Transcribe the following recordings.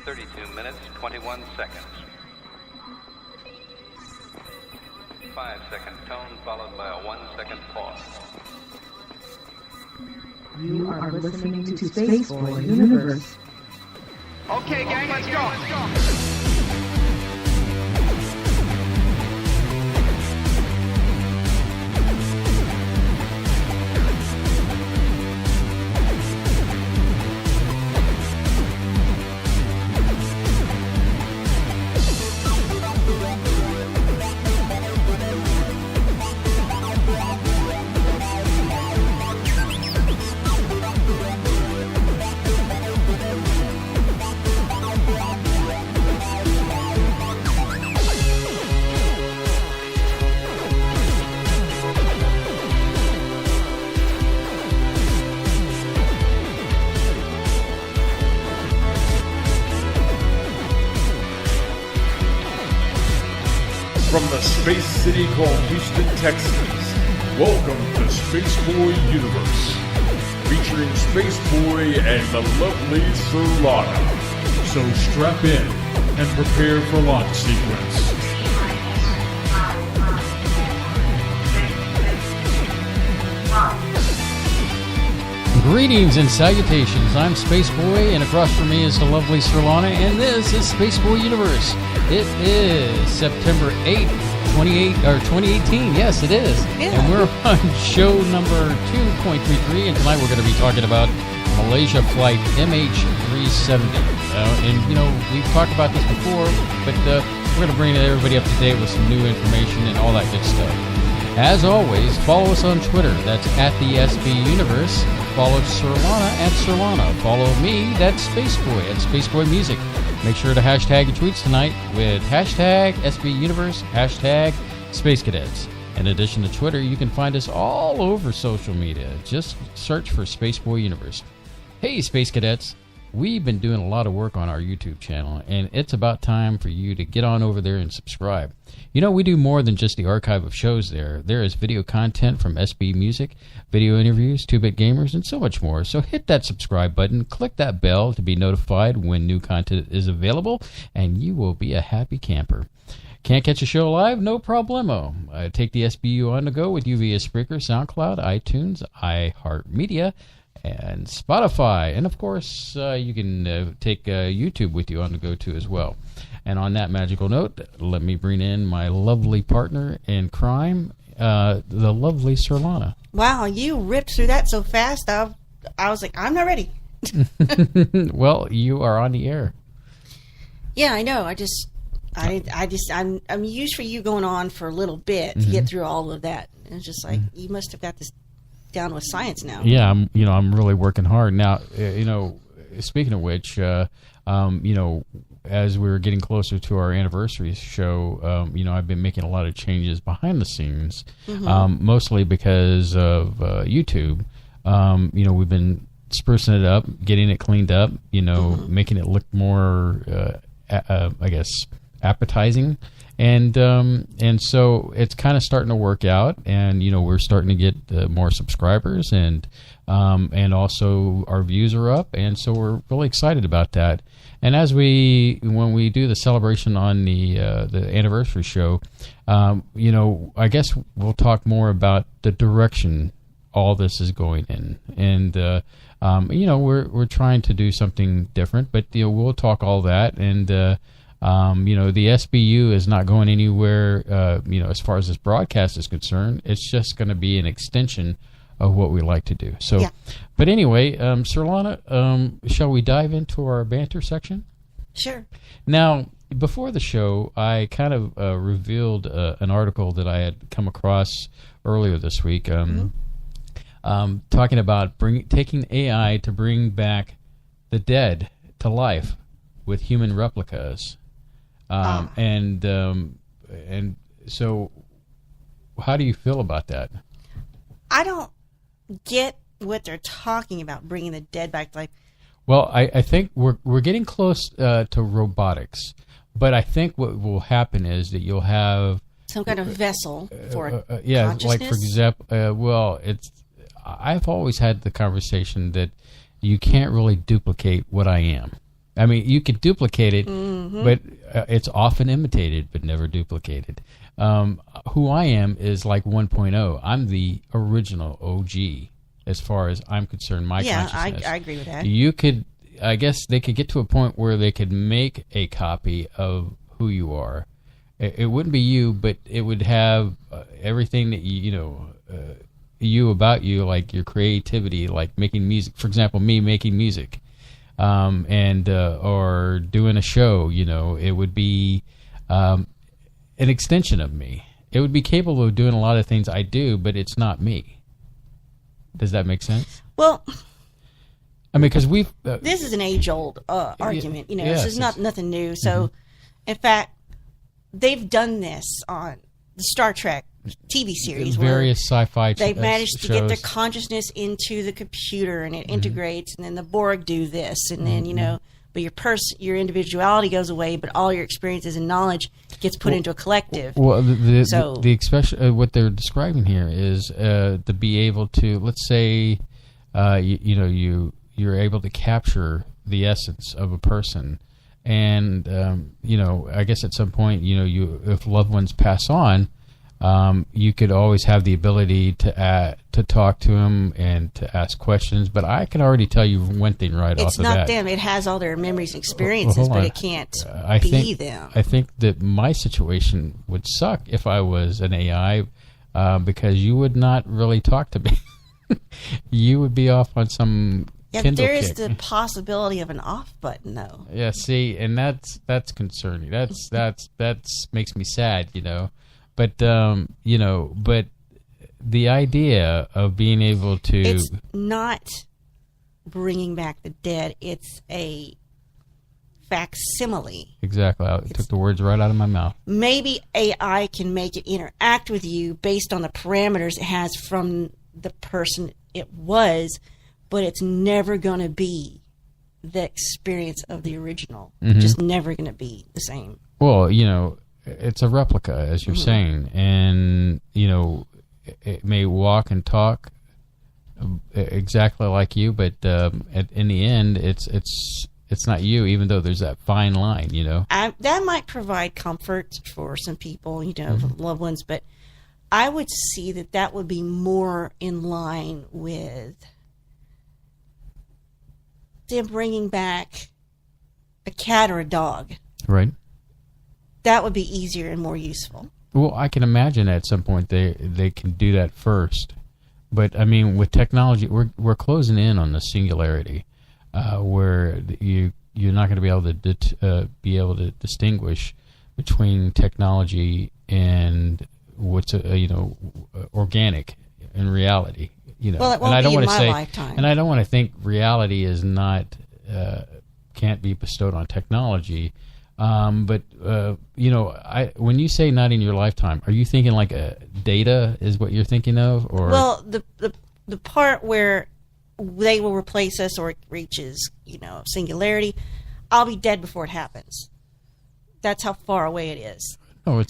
32 minutes, 21 seconds. 5-second tone followed by a 1-second pause. You are listening to Spaceboy Universe. Okay, gang, let's go. From the space city called Houston, Texas, welcome to Spaceboy Universe, featuring Spaceboy and the lovely Surlana. So strap in and prepare for launch sequence. Greetings and salutations. I'm Spaceboy, and across from me is the lovely Surlana, and this is Spaceboy Universe. It is September 8th, 2018. Yes, it is. Yeah. And we're on show number 2.33, and tonight we're going to be talking about Malaysia flight MH370. And, we've talked about this before, but we're going to bring everybody up to date with some new information and all that good stuff. As always, follow us on Twitter. That's at the SBU Universe. Follow Surlana at Surlana. Follow me, that's Spaceboy at Spaceboy Music. Make sure to hashtag your tweets tonight with hashtag SBU Universe, hashtag Space Cadets. In addition to Twitter, you can find us all over social media. Just search for Spaceboy Universe. Hey, Space Cadets. We've been doing a lot of work on our YouTube channel, and it's about time for you to get on over there and subscribe. We do more than just the archive of shows there. There is video content from SB Music, video interviews, 2-Bit Gamers, and so much more. So hit that subscribe button, click that bell to be notified when new content is available, and you will be a happy camper. Can't catch a show live? No problemo. Take the SBU on the go with you via Spreaker, SoundCloud, iTunes, iHeartMedia, and Spotify. And, of course, you can take YouTube with you on the go, too, as well. And on that magical note, let me bring in my lovely partner in crime, the lovely Surlana. Wow, you ripped through that so fast. I was like, I'm not ready. Well, you are on the air. Yeah, I know. I'm used for you going on for a little bit to get through all of that. And it's just like, you must have got this down with science now. Yeah, I'm really working hard now. Speaking of which, as we're getting closer to our anniversary show, I've been making a lot of changes behind the scenes, mostly because of YouTube. We've been sprucing it up, getting it cleaned up, making it look more, appetizing. And so it's kind of starting to work out, and we're starting to get more subscribers, and also our views are up, and so we're really excited about that. And when we do the celebration on the anniversary show, I guess we'll talk more about the direction all this is going in, and we're trying to do something different, but we'll talk all that. And the SBU is not going anywhere, as far as this broadcast is concerned. It's just going to be an extension of what we like to do. So, yeah. But anyway, Surlana, shall we dive into our banter section? Sure. Now, before the show, I kind of revealed an article that I had come across earlier this week, talking about taking AI to bring back the dead to life with human replicas. And so how do you feel about that? I don't get what they're talking about, bringing the dead back to life. Well, I think we're getting close to robotics, but I think what will happen is that you'll have some kind of vessel for consciousness? Like for example, I've always had the conversation that you can't really duplicate what I am. I mean, you could duplicate it, but it's often imitated, but never duplicated. Who I am is like 1.0. I'm the original OG as far as I'm concerned, my consciousness. I agree with that. You could, I guess they could get to a point where they could make a copy of who you are. It wouldn't be you, but it would have everything that you about you, like your creativity, like making music. For example, me making music, and or doing a show. It would be an extension of me. It would be capable of doing a lot of things I do, but it's not me. Does that make sense? Well, I mean, because we've this is an age-old argument. Yes, this is nothing new. So, in fact, they've done this on the Star Trek TV series, various sci-fi. They've managed to get their shows. consciousness into the computer, and it integrates. And then the Borg do this, and then but your individuality goes away, but all your experiences and knowledge gets put into a collective. Well, the expression what they're describing here is to be able to, let's say, you're able to capture the essence of a person, and I guess at some point, if loved ones pass on, you could always have the ability to talk to them and to ask questions. But I can already tell you one thing right off the bat. It's not them. It has all their memories and experiences, but it can't be them. I think that my situation would suck if I was an AI, because you would not really talk to me. You would be off on some Kindle there is kick. the possibility of an off button, though. Yeah, see, and that's concerning. That's makes me sad, But but the idea of being able to, it's not bringing back the dead. It's a facsimile. Exactly. I took the words right out of my mouth. Maybe AI can make it interact with you based on the parameters it has from the person it was, but it's never going to be the experience of the original. It's just never going to be the same. Well, it's a replica, as you're saying, and it may walk and talk exactly like you, but in the end, it's not you. Even though there's that fine line, that might provide comfort for some people, loved ones, but I would see that would be more in line with them bringing back a cat or a dog. Right. That would be easier and more useful. Well, I can imagine at some point they can do that first, but I mean, with technology, we're closing in on the singularity, where you're not going to be able to distinguish between technology and what's organic in reality. Well, it won't be in my lifetime. And I don't want to think reality is not can't be bestowed on technology. But when you say not in your lifetime, are you thinking like a data is what you're thinking of, or? Well, the part where they will replace us or it reaches singularity, I'll be dead before it happens. That's how far away it is. Oh,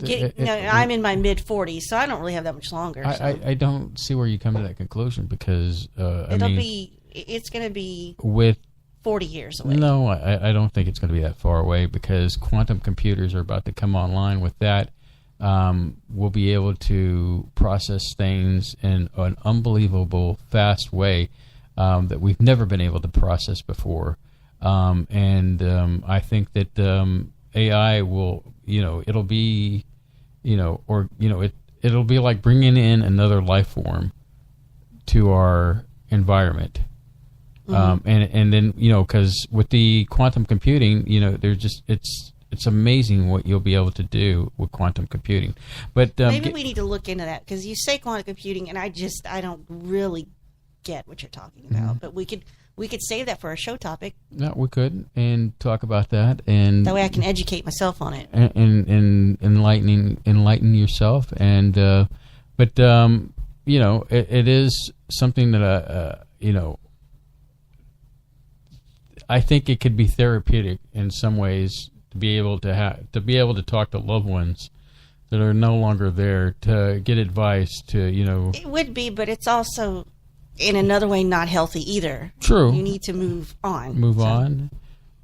I'm in my mid-40s, so I don't really have that much longer. I don't see where you come to that conclusion, because it's going to be with 40 years away. No, I don't think it's going to be that far away, because quantum computers are about to come online. With that, we'll be able to process things in an unbelievable fast way that we've never been able to process before. I think that AI will, it'll be, it'll be like bringing in another life form to our environment. And then, because with the quantum computing, they're just, it's amazing what you'll be able to do with quantum computing. But maybe we need to look into that, because you say quantum computing, and I don't really get what you're talking about. But we could save that for a show topic. No, we could, and talk about that, and that way I can educate myself on it, and enlighten yourself. And it is something that I think it could be therapeutic in some ways to be able to talk to loved ones that are no longer there, to get advice, to It would be, but it's also in another way not healthy either. True. You need to move on. On.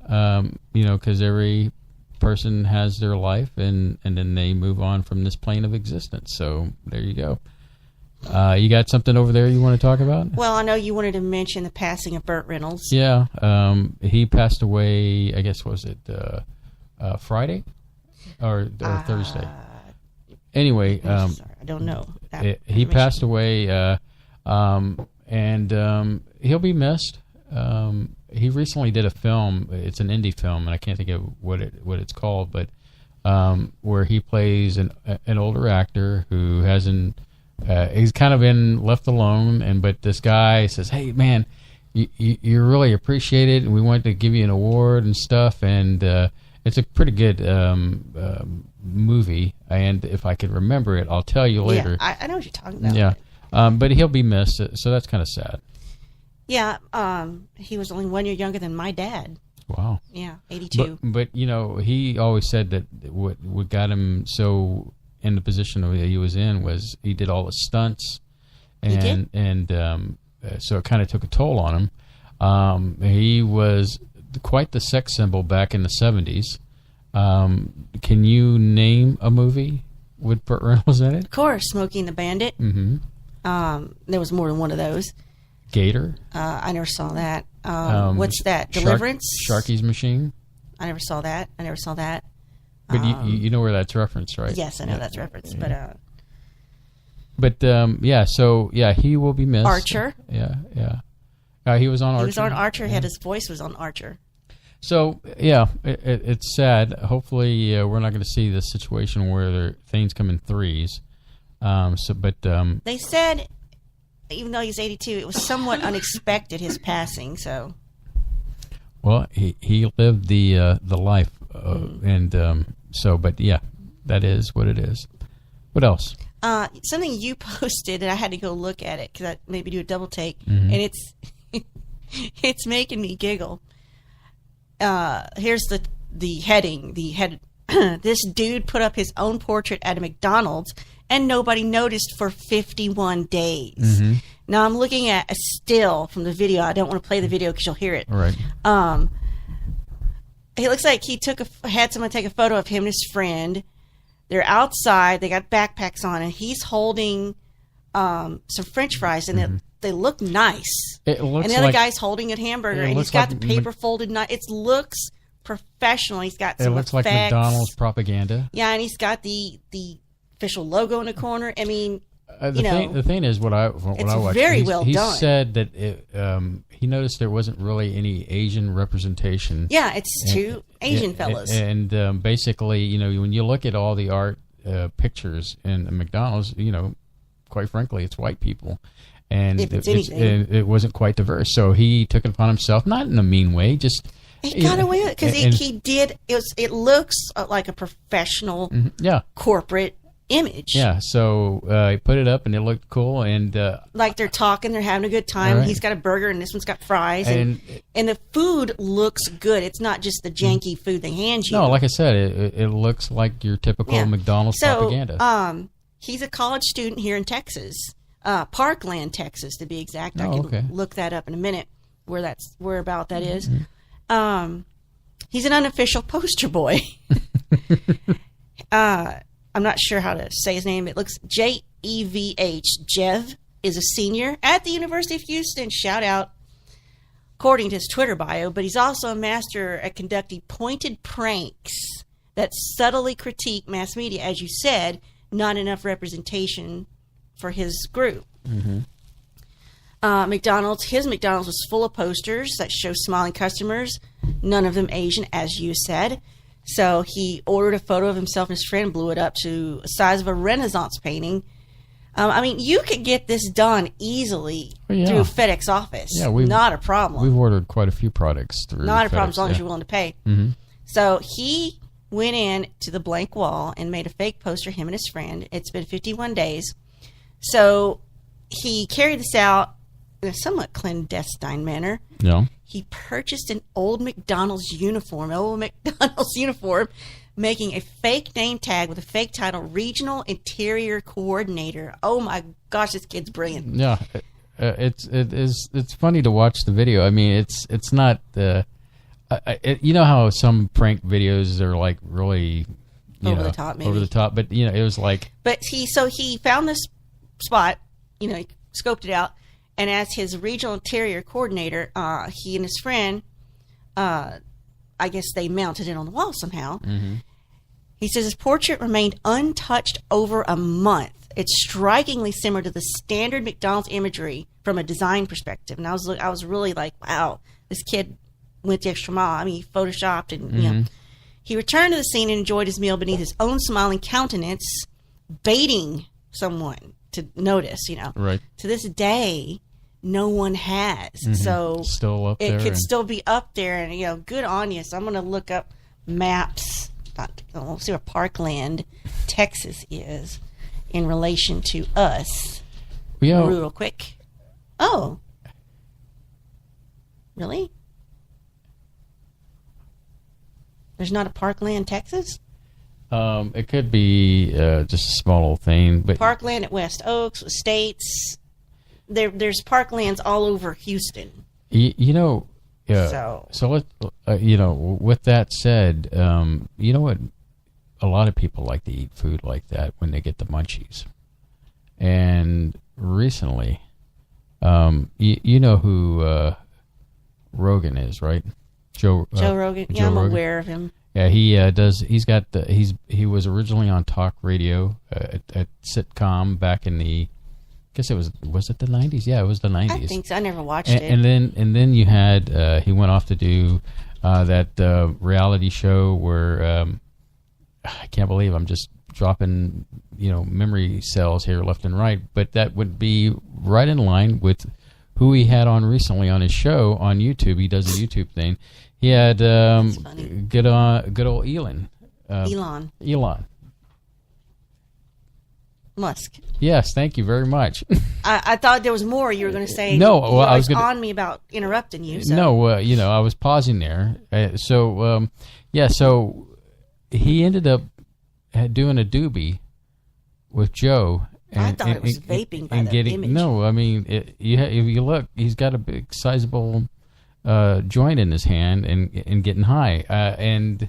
Because every person has their life, and then they move on from this plane of existence. So there you go. You got something over there you want to talk about? Well, I know you wanted to mention the passing of Burt Reynolds. Yeah, he passed away. I guess was it Friday or Thursday? Anyway, Sorry, I don't know. He passed away, and he'll be missed. He recently did a film. It's an indie film, and I can't think of what it's called, but where he plays an older actor who hasn't. He's kind of been left alone, but this guy says, "Hey, man, you're really appreciated, and we wanted to give you an award and stuff." And it's a pretty good movie, and if I can remember it, I'll tell you later. Yeah, I know what you're talking about. Yeah, but he'll be missed, so that's kind of sad. Yeah, he was only 1 year younger than my dad. Wow. Yeah, 82. But he always said that what got him so in the position that he was in was he did all the stunts, and so it kind of took a toll on him. He was quite the sex symbol back in the 70s. Can you name a movie with Burt Reynolds in it? Of course, Smokey and the Bandit. Mm-hmm. There was more than one of those. Gator. I never saw that. What's that? Deliverance? Sharky's Machine. I never saw that. But you know where that's referenced, right? Yes, I know that's referenced. Yeah. But he will be missed. Archer. Yeah. He was on Archer. He was on Archer. His voice was on Archer. So, it's sad. Hopefully, we're not going to see this situation where things come in threes. They said, even though he's 82, it was somewhat unexpected, his passing. So, well, he lived the life, that is what it is. What else? Something you posted, and I had to go look at it because I maybe do a double take, Mm-hmm. and it's making me giggle. Here's the heading. This dude put up his own portrait at a McDonald's, and nobody noticed for 51 days. Mm-hmm. Now I'm looking at a still from the video. I don't want to play the video because you'll hear it. All right. It looks like he had someone take a photo of him and his friend. They're outside. They got backpacks on, and he's holding some French fries, and they look nice. It looks and the other like, guy's holding a hamburger, and he's got the paper folded. It looks professional. He's got some effects. Like McDonald's propaganda. Yeah, and he's got the official logo in the corner. I mean, the thing is, what I watched, very well he done. He said that he noticed there wasn't really any Asian representation. Yeah, it's two Asian fellas. And basically, when you look at all the art pictures in McDonald's, quite frankly, it's white people. And if it's anything. it wasn't quite diverse. So he took it upon himself, not in a mean way, just... He got away with it because he did. It looks like a professional corporate image. Yeah, so he put it up and it looked cool, and like they're talking, they're having a good time. Right. He's got a burger and this one's got fries, and the food looks good. It's not just the janky food they hand you. No, like I said, it looks like your typical McDonald's propaganda. He's a college student here in Texas, Parkland, Texas, to be exact. I can look that up in a minute where about that is. He's an unofficial poster boy. I'm not sure how to say his name. It looks Jevh. Jev is a senior at the University of Houston. Shout out, according to his Twitter bio. But he's also a master at conducting pointed pranks that subtly critique mass media. As you said, not enough representation for his group. Mm-hmm. His McDonald's was full of posters that show smiling customers, none of them Asian, as you said. So he ordered a photo of himself and his friend, blew it up to the size of a Renaissance painting. You could get this done easily through FedEx office. Yeah, not a problem. We've ordered quite a few products through Not a FedEx, problem as long as you're willing to pay. Mm-hmm. So he went in to the blank wall and made a fake poster, him and his friend. It's been 51 days. So he carried this out in a somewhat clandestine manner. Yeah. He purchased an old McDonald's uniform, making a fake name tag with a fake title, Regional Interior Coordinator. Oh my gosh, this kid's brilliant. Yeah, it's funny to watch the video. I mean, it's not You know how some prank videos are like really Over the top, maybe. over the top, but it was like. But he found this spot, he scoped it out, and as his regional interior coordinator, he and his friend, I guess they mounted it on the wall somehow. Mm-hmm. He says his portrait remained untouched over a month. It's strikingly similar to the standard McDonald's imagery from a design perspective. And I was really like, wow, this kid went the extra mile. I mean, he photoshopped and He returned to the scene and enjoyed his meal beneath his own smiling countenance, baiting someone to notice. Right. To this day, no one has. So Still up there. It could still be up there, and good on you. So I'm going to look up maps. We'll see where Parkland, Texas is in relation to us. Real quick. Oh. Really? There's not a Parkland, Texas? It could be just a small little thing. But Parkland at West Oaks, Estates. There's Parklands all over Houston. So let with that said, you know what? A lot of people like to eat food like that when they get the munchies. And recently, you know who Rogan is, right? Joe Rogan. Yeah, I'm aware of him. Yeah, he does. He was originally on talk radio at sitcom back in the. I guess was it the 90s? Yeah, it was the 90s. I think so. I never watched it. And then you had he went off to do that reality show where I can't believe I'm just dropping memory cells here left and right, but that would be right in line with who he had on recently on his show on YouTube. He does a YouTube thing. He had good old Elon. Elon Musk. Yes, thank you very much. I thought there was more you were going to say. No, well, I was on me about interrupting you. So. No, I was pausing there. So he ended up doing a doobie with Joe. I thought it was vaping by the image. No, I mean, if you look, he's got a big, sizable joint in his hand and getting high. And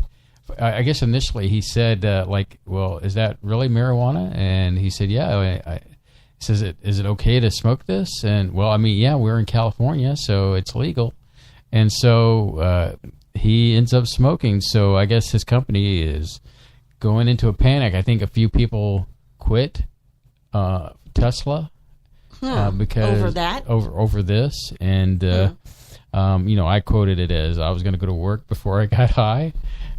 I guess initially he said, well, is that really marijuana? And he said, yeah. He says, is it okay to smoke this? And, well, I mean, yeah, we're in California, so it's legal. And so he ends up smoking. So I guess his company is going into a panic. I think a few people quit Tesla because over that? Over this. And, I quoted it as, I was going to go to work before I got high.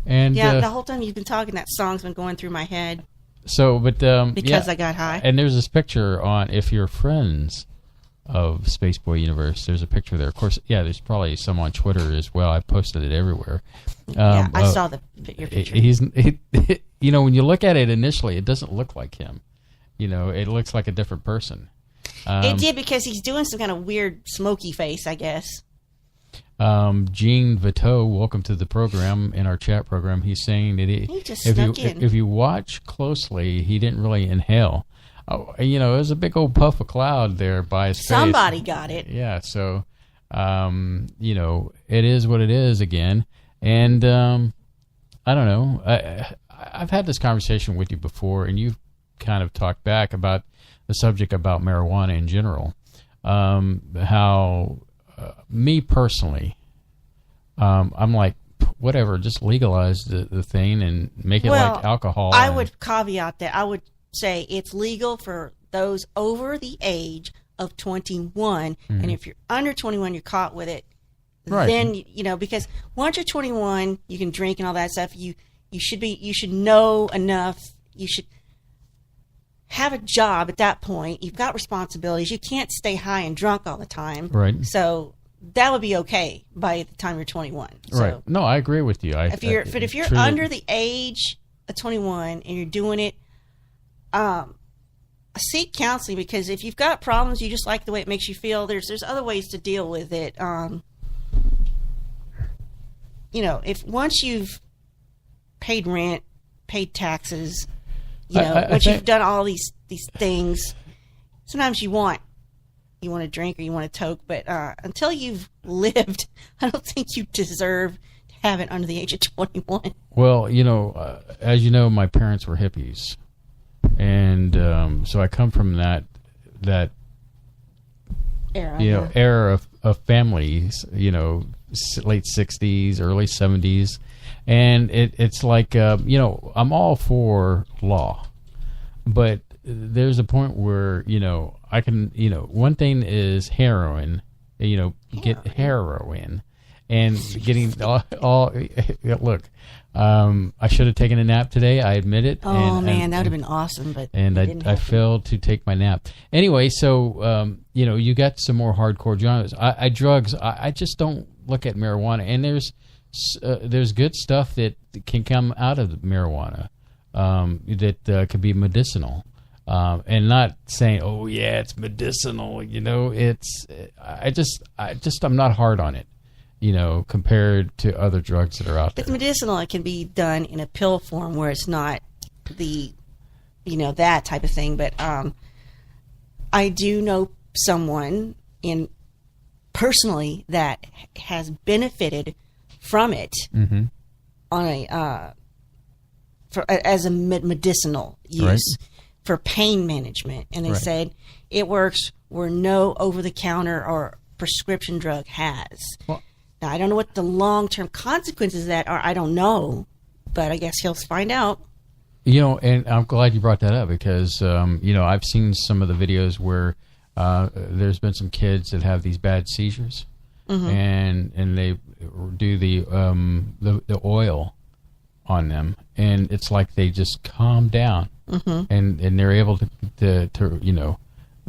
And yeah, the whole time you've been talking, that song's been going through my head. So, but because I got high. And there's this picture on, if you're friends of Spaceboy Universe, there's a picture there. Of course, yeah, there's probably some on Twitter as well. I posted it everywhere. Yeah, I saw your picture. When you look at it initially, it doesn't look like him. It looks like a different person. It did, because he's doing some kind of weird smoky face, I guess. Gene Vito, welcome to the program, in our chat program. He's saying that he just snuck in. If you watch closely, he didn't really inhale. Oh, it was a big old puff of cloud there by his face. Somebody got it. Yeah, so, it is what it is again. And I don't know. I've had this conversation with you before, and you've kind of talked back about the subject about marijuana in general. How... me personally, I'm like, whatever, just legalize the thing and make it like alcohol. I would caveat that. I would say it's legal for those over the age of 21. And if you're under 21, you're caught with it. Right. Then, because once you're 21, you can drink and all that stuff. You should know enough. You should have a job at that point. You've got responsibilities. You can't stay high and drunk all the time. Right. So that would be okay by the time you're 21. So right. No, I agree with you. If you're under the age of 21 and you're doing it, seek counseling, because if you've got problems, you just like the way it makes you feel. There's other ways to deal with it. If once you've paid rent, paid taxes, once you've done all these things, sometimes you want to drink or you want to toke, but until you've lived, I don't think you deserve to have it under the age of 21. Well, as you know, my parents were hippies, and so I come from that Era. era of families, late 60s, early 70s, and it's like I'm all for law, but there's a point where I can one thing is heroin, get heroin, and getting all look. I should have taken a nap today. I admit it. Oh, man, that would have been awesome. But I failed to take my nap. Anyway, so you got some more hardcore drugs. I just don't look at marijuana. And there's good stuff that can come out of marijuana that could be medicinal. And not saying, oh yeah, it's medicinal. I'm not hard on it. Compared to other drugs that are out there. It's medicinal. It can be done in a pill form where it's not the, that type of thing. But I do know someone personally that has benefited from it on as a medicinal use for pain management, and they said it works where no over-the-counter or prescription drug has. Well, now, I don't know what the long-term consequences of that are. I don't know, but I guess he'll find out. And I'm glad you brought that up because, I've seen some of the videos where there's been some kids that have these bad seizures, and they do the oil on them, and it's like they just calm down, and they're able to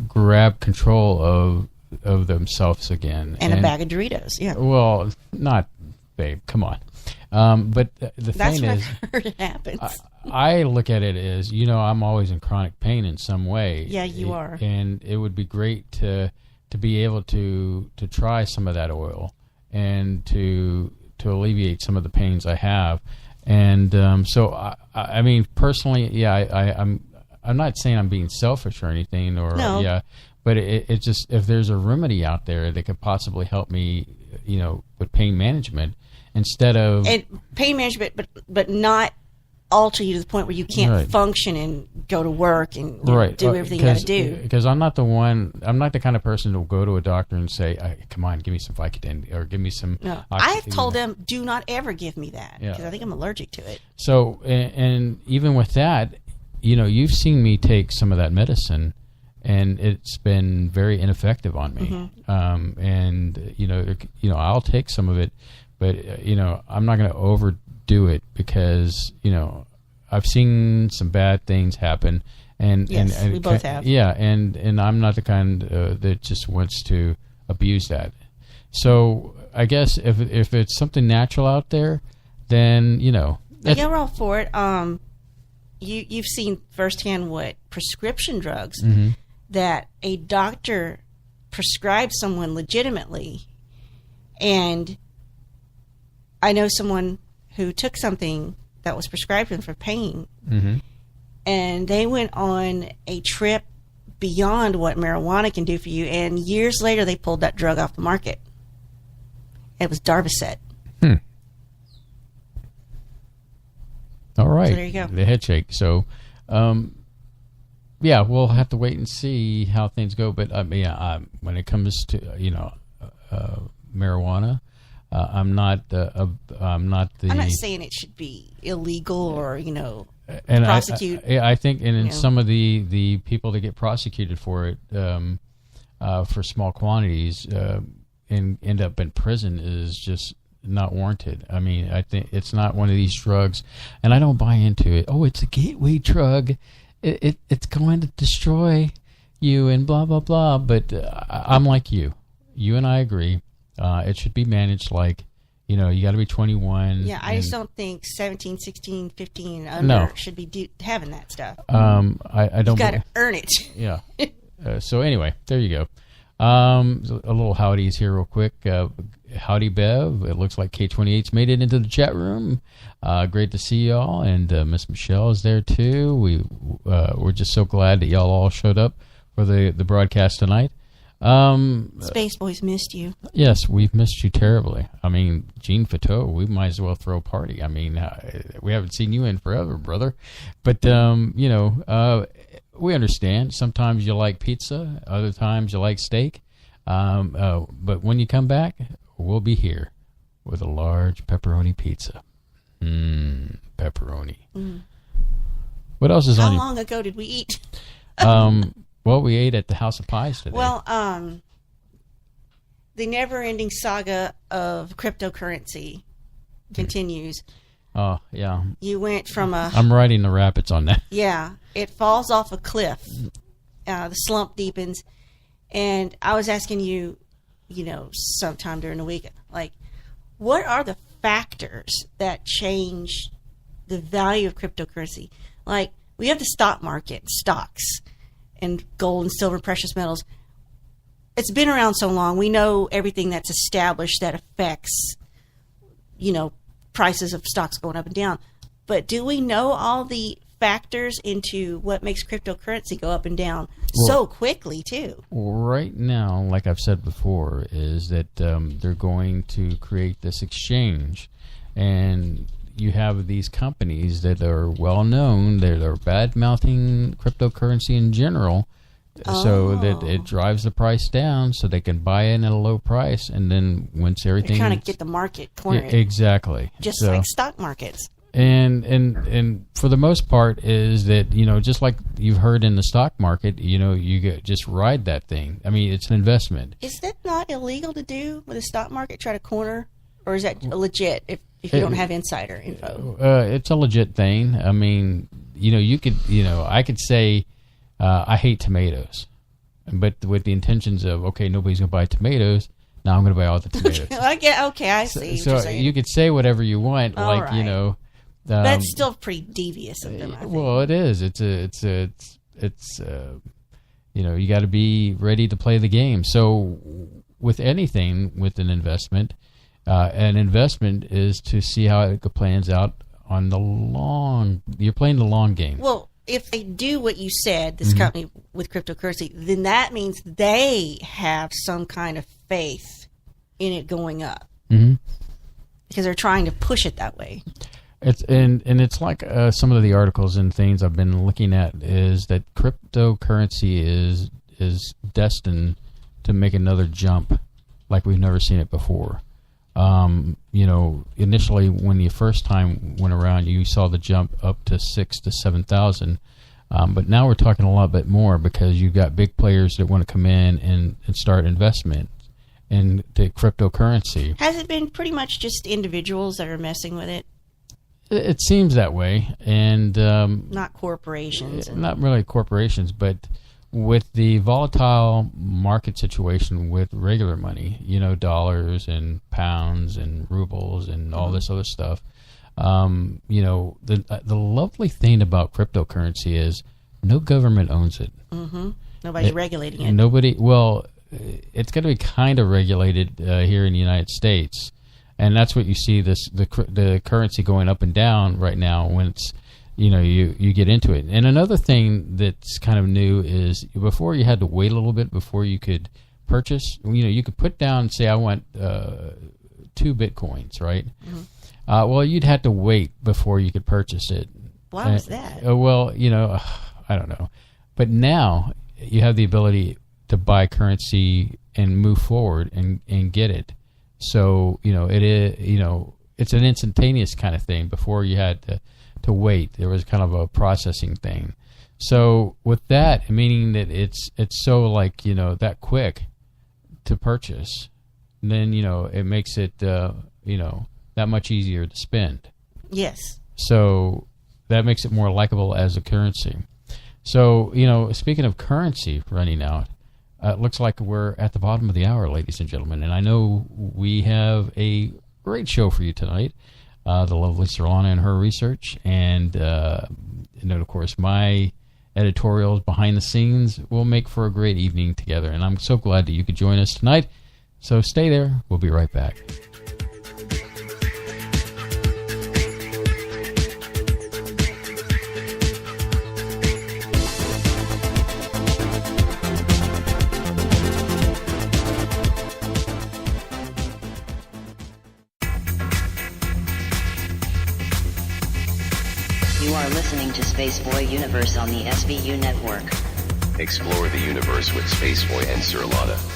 grab control of themselves again. And a bag of Doritos, yeah. Well, not, babe, come on. But the That's thing what is, I've heard it happens. I look at it as, I'm always in chronic pain in some way. Yeah, you are. And it would be great to be able to try some of that oil and to alleviate some of the pains I have. And so, I mean, personally, I'm not saying I'm being selfish or anything, or No. But it just, if there's a remedy out there that could possibly help me, with pain management instead of and pain management, but not alter you to the point where you can't function and go to work and do everything you got to do. Because I'm not the kind of person who will go to a doctor and say, come on, give me some Vicodin or give me some. No, I've told them, do not ever give me that because I think I'm allergic to it. So, and even with that, you've seen me take some of that medicine, and it's been very ineffective on me. And I'll take some of it, but I'm not going to overdo it because I've seen some bad things happen, and we both have. Yeah, and I'm not the kind that just wants to abuse that. So I guess if it's something natural out there, then yeah, we're all for it. You've seen firsthand what prescription drugs that a doctor prescribed someone legitimately, and I know someone who took something that was prescribed them for pain, and they went on a trip beyond what marijuana can do for you, and years later they pulled that drug off the market. It was Darvocet. All right. So there you go. The head shake. So, yeah, we'll have to wait and see how things go. But when it comes to marijuana, I'm not I'm not saying it should be illegal or and prosecute. I think, and in some of the people that get prosecuted for it for small quantities and end up in prison is just not warranted. I mean, I think it's not one of these drugs, and I don't buy into it. Oh, it's a gateway drug. It's going to destroy you and blah, blah, blah. But I'm like you. You and I agree. It should be managed like, you got to be 21. Yeah, I just don't think 17, 16, 15 and under should be having that stuff. I don't. You got to earn it. Yeah. So anyway, there you go. A little howdies here real quick. Howdy, Bev. It looks like K28's made it into the chat room. Great to see y'all. And Miss Michelle is there too. We're just so glad that y'all all showed up for the broadcast tonight. Spaceboy's missed you. Yes, we've missed you terribly. I mean, Gene Fateau, we might as well throw a party. I mean, we haven't seen you in forever, brother. But, we understand. Sometimes you like pizza. Other times you like steak. But when you come back, we'll be here with a large pepperoni pizza. Pepperoni. What else is on you? How long ago did we eat? Well, we ate at the House of Pies today. Well, the never-ending saga of cryptocurrency continues. Oh, yeah. You went from a... I'm riding the rapids on that. Yeah. It falls off a cliff. The slump deepens. And I was asking you, sometime during the week, like, what are the factors that change the value of cryptocurrency? Like, we have the stock market, stocks, and gold and silver, precious metals. It's been around so long. We know everything that's established that affects, prices of stocks going up and down. But do we know all the factors into what makes cryptocurrency go up and down so quickly, too? Right now, like I've said before, is that they're going to create this exchange, and you have these companies that are well known. They're bad-mouthing cryptocurrency in general, so that it drives the price down so they can buy in at a low price, and then once everything... They're trying to get the market cornered. Yeah, exactly. Just like stock markets. And for the most part is that, just like you've heard in the stock market, you just ride that thing. I mean, it's an investment. Is that not illegal to do with the stock market, try to corner? Or is that legit if you don't have insider info? It's a legit thing. I mean, you could, I could say I hate tomatoes, but with the intentions of, okay, nobody's going to buy tomatoes. Now I'm going to buy all the tomatoes. I see. So you could say whatever you want, all like, right. That's still pretty devious of them, I think. Well, it is. It's you got to be ready to play the game. So with anything, with an investment is to see how it plans out on the long. You're playing the long game. Well, if they do what you said, this company with cryptocurrency, then that means they have some kind of faith in it going up, because they're trying to push it that way. It's it's like some of the articles and things I've been looking at is that cryptocurrency is destined to make another jump like we've never seen it before. Initially when the first time went around, you saw the jump up to 6,000 to 7,000, but now we're talking a lot bit more because you've got big players that want to come in and start investment in the cryptocurrency. Has it been pretty much just individuals that are messing with it? It seems that way, and not corporations. Not really corporations, but with the volatile market situation with regular money, dollars and pounds and rubles and all this other stuff. The lovely thing about cryptocurrency is no government owns it. Nobody's regulating it. Nobody. Well, it's going to be kind of regulated here in the United States. And that's what you see the currency going up and down right now when it's, you get into it. And another thing that's kind of new is before you had to wait a little bit before you could purchase. You could put down, say, I want 2 Bitcoins, right? Well, you'd have to wait before you could purchase it. Why was that? Well, I don't know. But now you have the ability to buy currency and move forward and get it. So, it is, it's an instantaneous kind of thing. Before you had to wait. There was kind of a processing thing. So with that, meaning that it's so like, that quick to purchase, then, it makes it, that much easier to spend. Yes. So that makes it more likable as a currency. So, speaking of currency running out, it looks like we're at the bottom of the hour, ladies and gentlemen, and I know we have a great show for you tonight. The lovely Surlana and her research, and of course, my editorials behind the scenes will make for a great evening together, and I'm so glad that you could join us tonight. So stay there. We'll be right back. are listening to Spaceboy Universe on the SBU network. Explore the universe with Spaceboy and Surlana.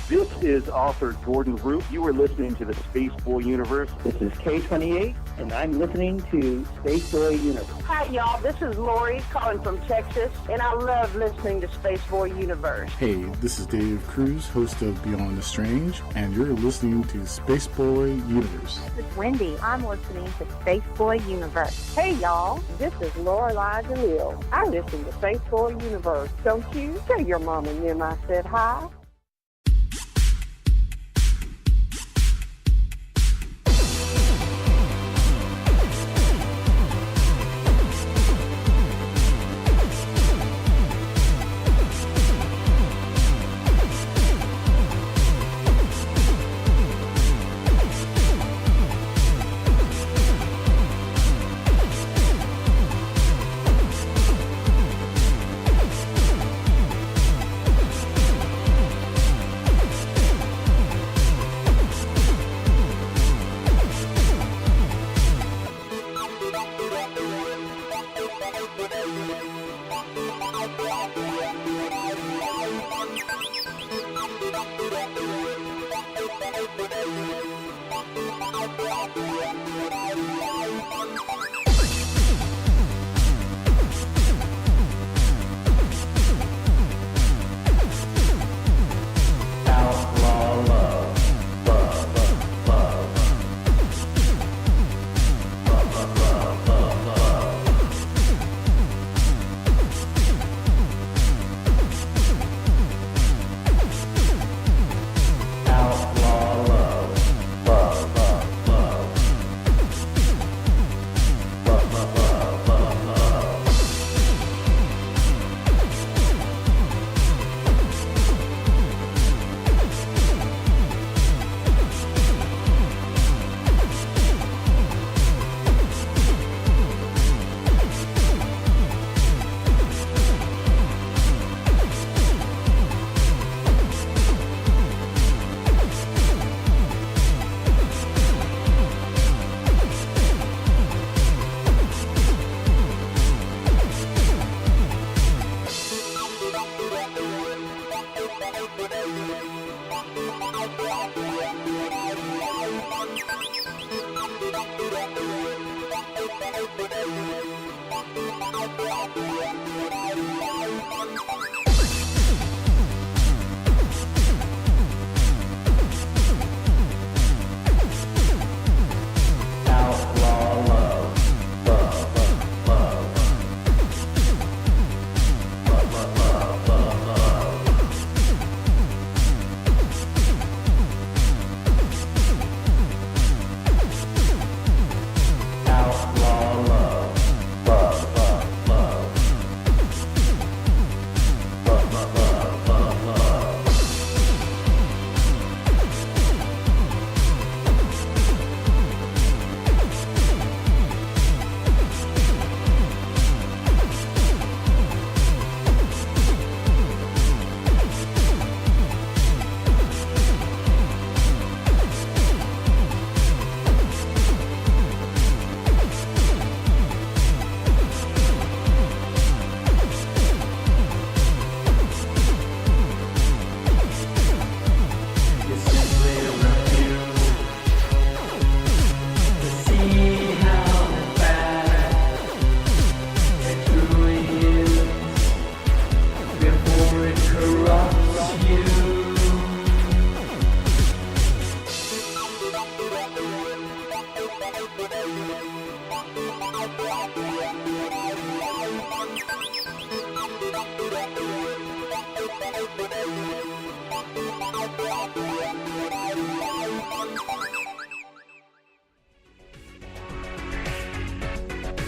This is author Jordan Root. You are listening to the Spaceboy Universe. This is K28, and I'm listening to Spaceboy Universe. Hi, y'all. This is Lori calling from Texas, and I love listening to Spaceboy Universe. Hey, this is Dave Cruz, host of Beyond the Strange, and you're listening to Spaceboy Universe. This is Wendy. I'm listening to Spaceboy Universe. Hey, y'all. This is Lorelai DeLille. I listen to Spaceboy Universe. Don't you? Tell your mom and them I said hi.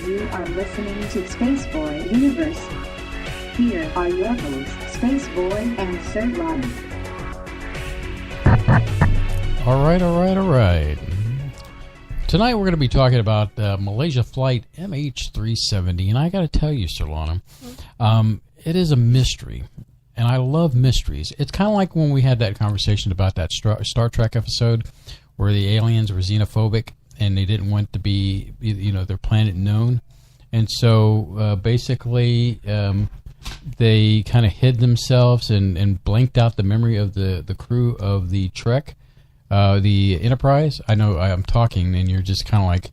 You are listening to Spaceboy Universe. Here are your hosts, Spaceboy and Surlana. All right. Tonight we're going to be talking about Malaysia flight MH370, and I got to tell you, Surlana, it is a mystery, and I love mysteries. It's kind of like when we had that conversation about that Star Trek episode where the aliens were xenophobic, and they didn't want to be, their planet known. And so basically they kind of hid themselves and blanked out the memory of the crew of the Trek, the Enterprise. I know I'm talking, and you're just kind of like,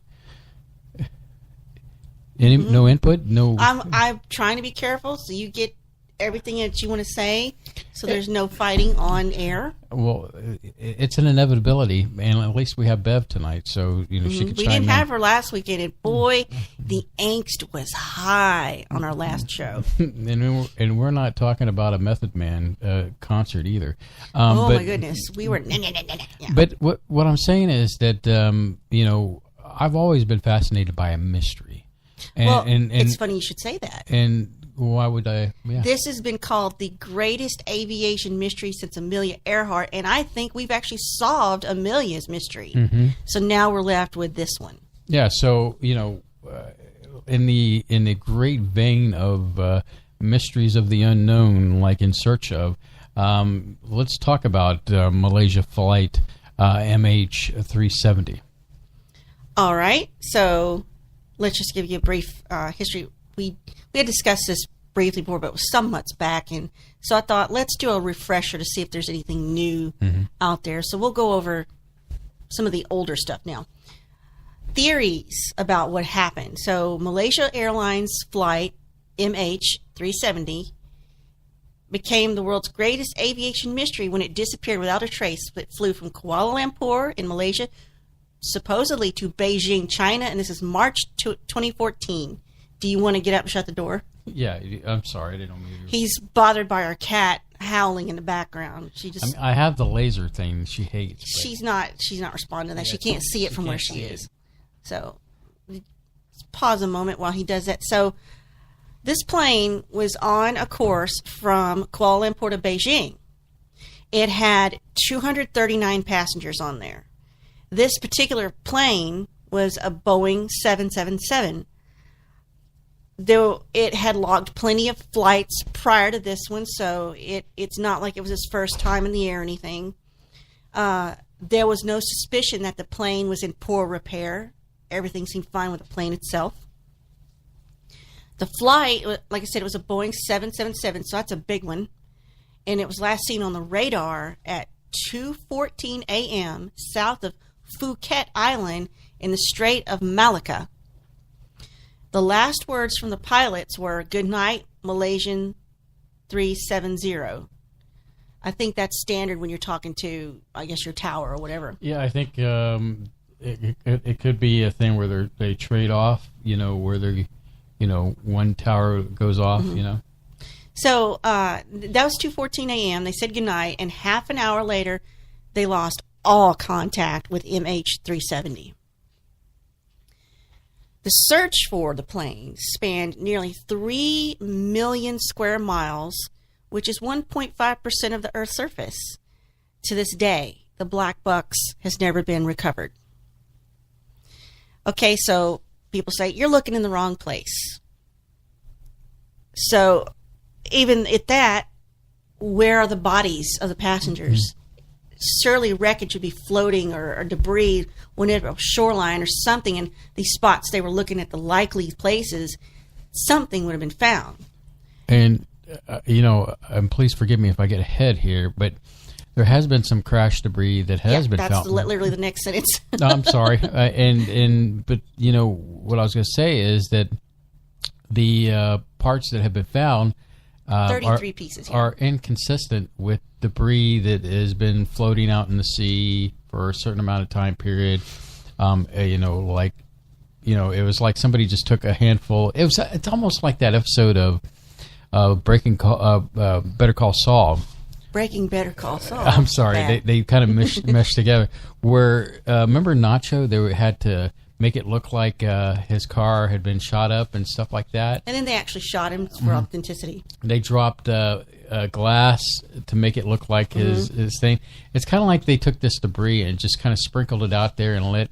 no input, no. I'm trying to be careful, so you get everything that you want to say, so there's no fighting on air. Well, it's an inevitability, and at least we have Bev tonight, so she could. We didn't have her last weekend, and boy, the angst was high on our last show. and we're not talking about a Method Man concert either. My goodness, we were. Yeah. But what I'm saying is that I've always been fascinated by a mystery. And it's funny you should say that. And why would I? Yeah. This has been called the greatest aviation mystery since Amelia Earhart, and I think we've actually solved Amelia's mystery. Mm-hmm. So now we're left with this one. Yeah. So in the great vein of mysteries of the unknown, like In Search of, let's talk about Malaysia flight MH370. All right. So let's just give you a brief history. We had discussed this briefly before, but it was some months back, and so I thought let's do a refresher to see if there's anything new out there. So we'll go over some of the older stuff now. Theories about what happened. So Malaysia Airlines flight MH370 became the world's greatest aviation mystery when it disappeared without a trace. It flew from Kuala Lumpur in Malaysia, supposedly to Beijing, China, and this is March 2014. Do you want to get up and shut the door? Yeah, I'm sorry. I didn't mean to. He's bothered by our cat howling in the background. She just. I have the laser thing she hates. She's not responding to that. She can't see it from where she is. So, let's pause a moment while he does that. So, this plane was on a course from Kuala Lumpur to Beijing. It had 239 passengers on there. This particular plane was a Boeing 777. Though it had logged plenty of flights prior to this one, so it's not like it was his first time in the air or anything. There was no suspicion that the plane was in poor repair. Everything seemed fine with the plane itself. The flight, like I said, it was a Boeing 777, so that's a big one. And it was last seen on the radar at 2:14 a.m. south of Phuket Island in the Strait of Malacca. The last words from the pilots were, "Good night, Malaysian 370." I think that's standard when you're talking to, I guess, your tower or whatever. Yeah, I think it could be a thing where they trade off, where they're, one tower goes off, So that was 2:14 a.m. They said goodnight, and half an hour later, they lost all contact with MH370. The search for the plane spanned nearly 3 million square miles, which is 1.5% of the Earth's surface. To this day, the black box has never been recovered. Okay, so people say, you're looking in the wrong place. So even at that, where are the bodies of the passengers? Surely wreckage would be floating or debris on a shoreline or something, and these spots they were looking at, the likely places, something would have been found. And and please forgive me if I get ahead here, but there has been some crash debris that has been found. That's literally the next sentence. No, I'm sorry. But what I was going to say is that the parts that have been found 33 pieces are inconsistent with debris that has been floating out in the sea for a certain amount of time period. It was like somebody just took a handful. It's almost like that episode of Better Call Saul. Breaking Better Call Saul. I'm sorry, they kind of meshed together. Where remember Nacho? They had to make it look like his car had been shot up and stuff like that. And then they actually shot him for authenticity. They dropped glass to make it look like his thing. It's kind of like they took this debris and just kind of sprinkled it out there and let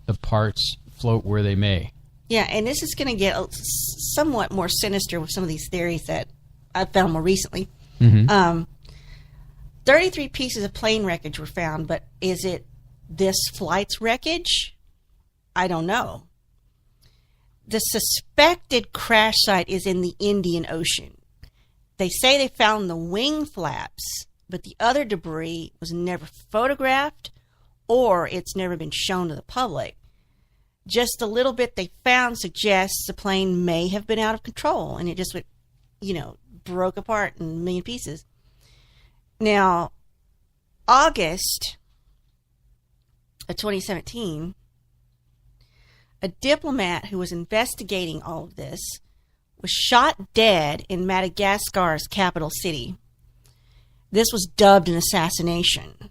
the parts float where they may. Yeah, and this is going to get somewhat more sinister with some of these theories that I've found more recently. 33 pieces of plane wreckage were found, but is it this flight's wreckage? I don't know. The suspected crash site is in the Indian Ocean. They say they found the wing flaps, but the other debris was never photographed or it's never been shown to the public. Just the little bit they found suggests the plane may have been out of control and it just went, broke apart in a million pieces. Now, August of 2017, a diplomat who was investigating all of this was shot dead in Madagascar's capital city. This was dubbed an assassination.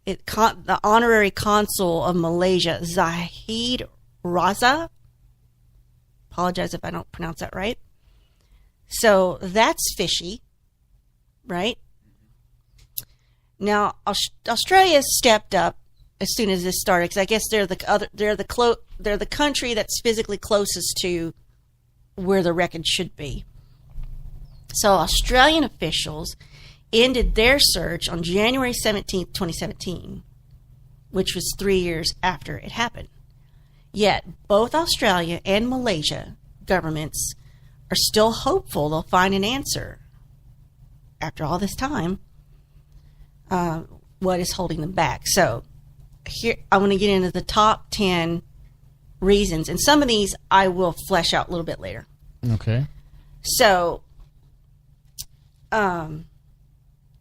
The honorary consul of Malaysia, Zahid Raza, apologize if I don't pronounce that right. So that's fishy, right? Now, Australia stepped up as soon as this started, because I guess they're the country that's physically closest to where the wreckage should be. So Australian officials ended their search on January 17th, 2017, which was 3 years after it happened. Yet both Australia and Malaysia governments are still hopeful they'll find an answer after all this time. What is holding them back? So here I want to get into the top 10 reasons, and some of these I will flesh out a little bit later. Okay. So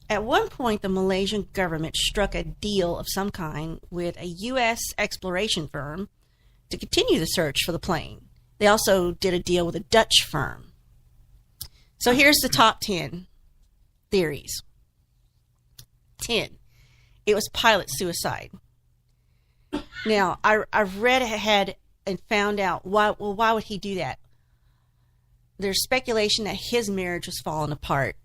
at one point, the Malaysian government struck a deal of some kind with a U.S. exploration firm to continue the search for the plane. They also did a deal with a Dutch firm. So here's the top 10 theories. 10. It was pilot suicide. Now, I've read ahead and found out why would he do that? There's speculation that his marriage was falling apart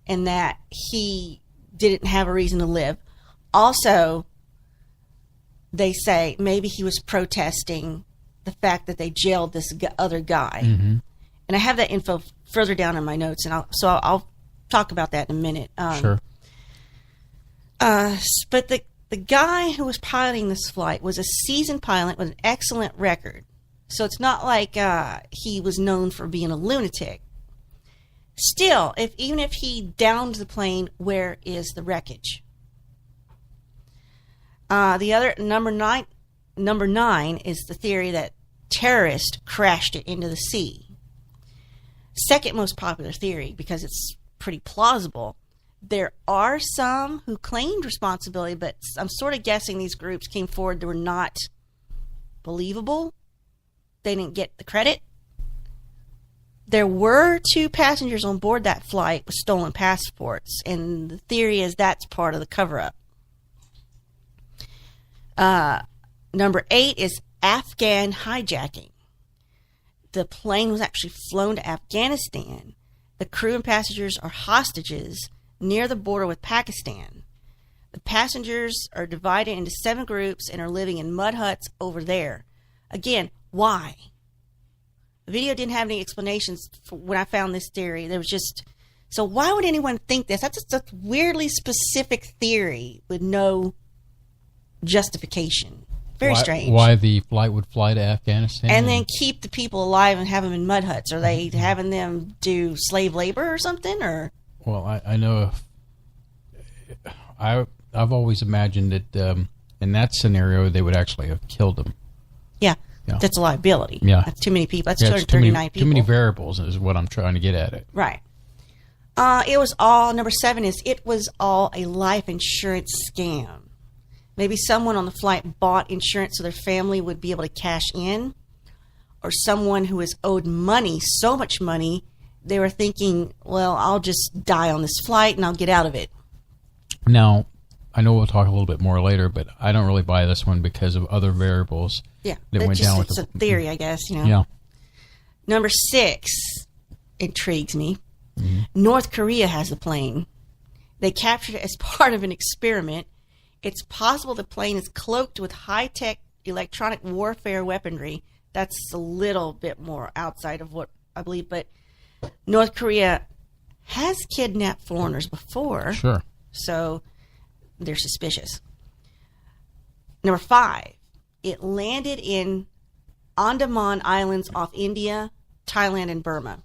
and that he didn't have a reason to live. Also, they say maybe he was protesting the fact that they jailed this other guy. Mm-hmm. And I have that info further down in my notes, and I'll talk about that in a minute. Sure. But the guy who was piloting this flight was a seasoned pilot with an excellent record. So it's not like he was known for being a lunatic. Still, even if he downed the plane, where is the wreckage? The other number nine is the theory that terrorists crashed it into the sea. Second most popular theory, because it's pretty plausible. There are some who claimed responsibility, but I'm sort of guessing these groups came forward that were not believable. They didn't get the credit. There were 2 passengers on board that flight with stolen passports, and the theory is that's part of the cover-up. Number 8 is Afghan hijacking. The plane was actually flown to Afghanistan. The crew and passengers are hostages near the border with Pakistan. The passengers are divided into 7 groups and are living in mud huts over there. Again, why? The video didn't have any explanations for when I found this theory. There was just, so why would anyone think this? That's just a weirdly specific theory with no justification. Very strange. Why the flight would fly to Afghanistan? And then keep the people alive and have them in mud huts. Are they having them do slave labor or something? Or well, I know. I've always imagined that in that scenario they would actually have killed them. Yeah, that's a liability. Yeah, that's too many people. That's 239 people. Too many variables is what I'm trying to get at it. Right. It was all, number 7 is, it was all a life insurance scam. Maybe someone on the flight bought insurance so their family would be able to cash in, or someone who was owed money, so much money, they were thinking, well, I'll just die on this flight and I'll get out of it. Now, I know we'll talk a little bit more later, but I don't really buy this one because of other variables. Yeah, that went down with it's a theory, I guess. Yeah. Number 6 intrigues me. Mm-hmm. North Korea has the plane. They captured it as part of an experiment. It's possible the plane is cloaked with high-tech electronic warfare weaponry. That's a little bit more outside of what I believe, but North Korea has kidnapped foreigners before. Sure. So they're suspicious. Number 5, it landed in Andaman Islands off India, Thailand, and Burma.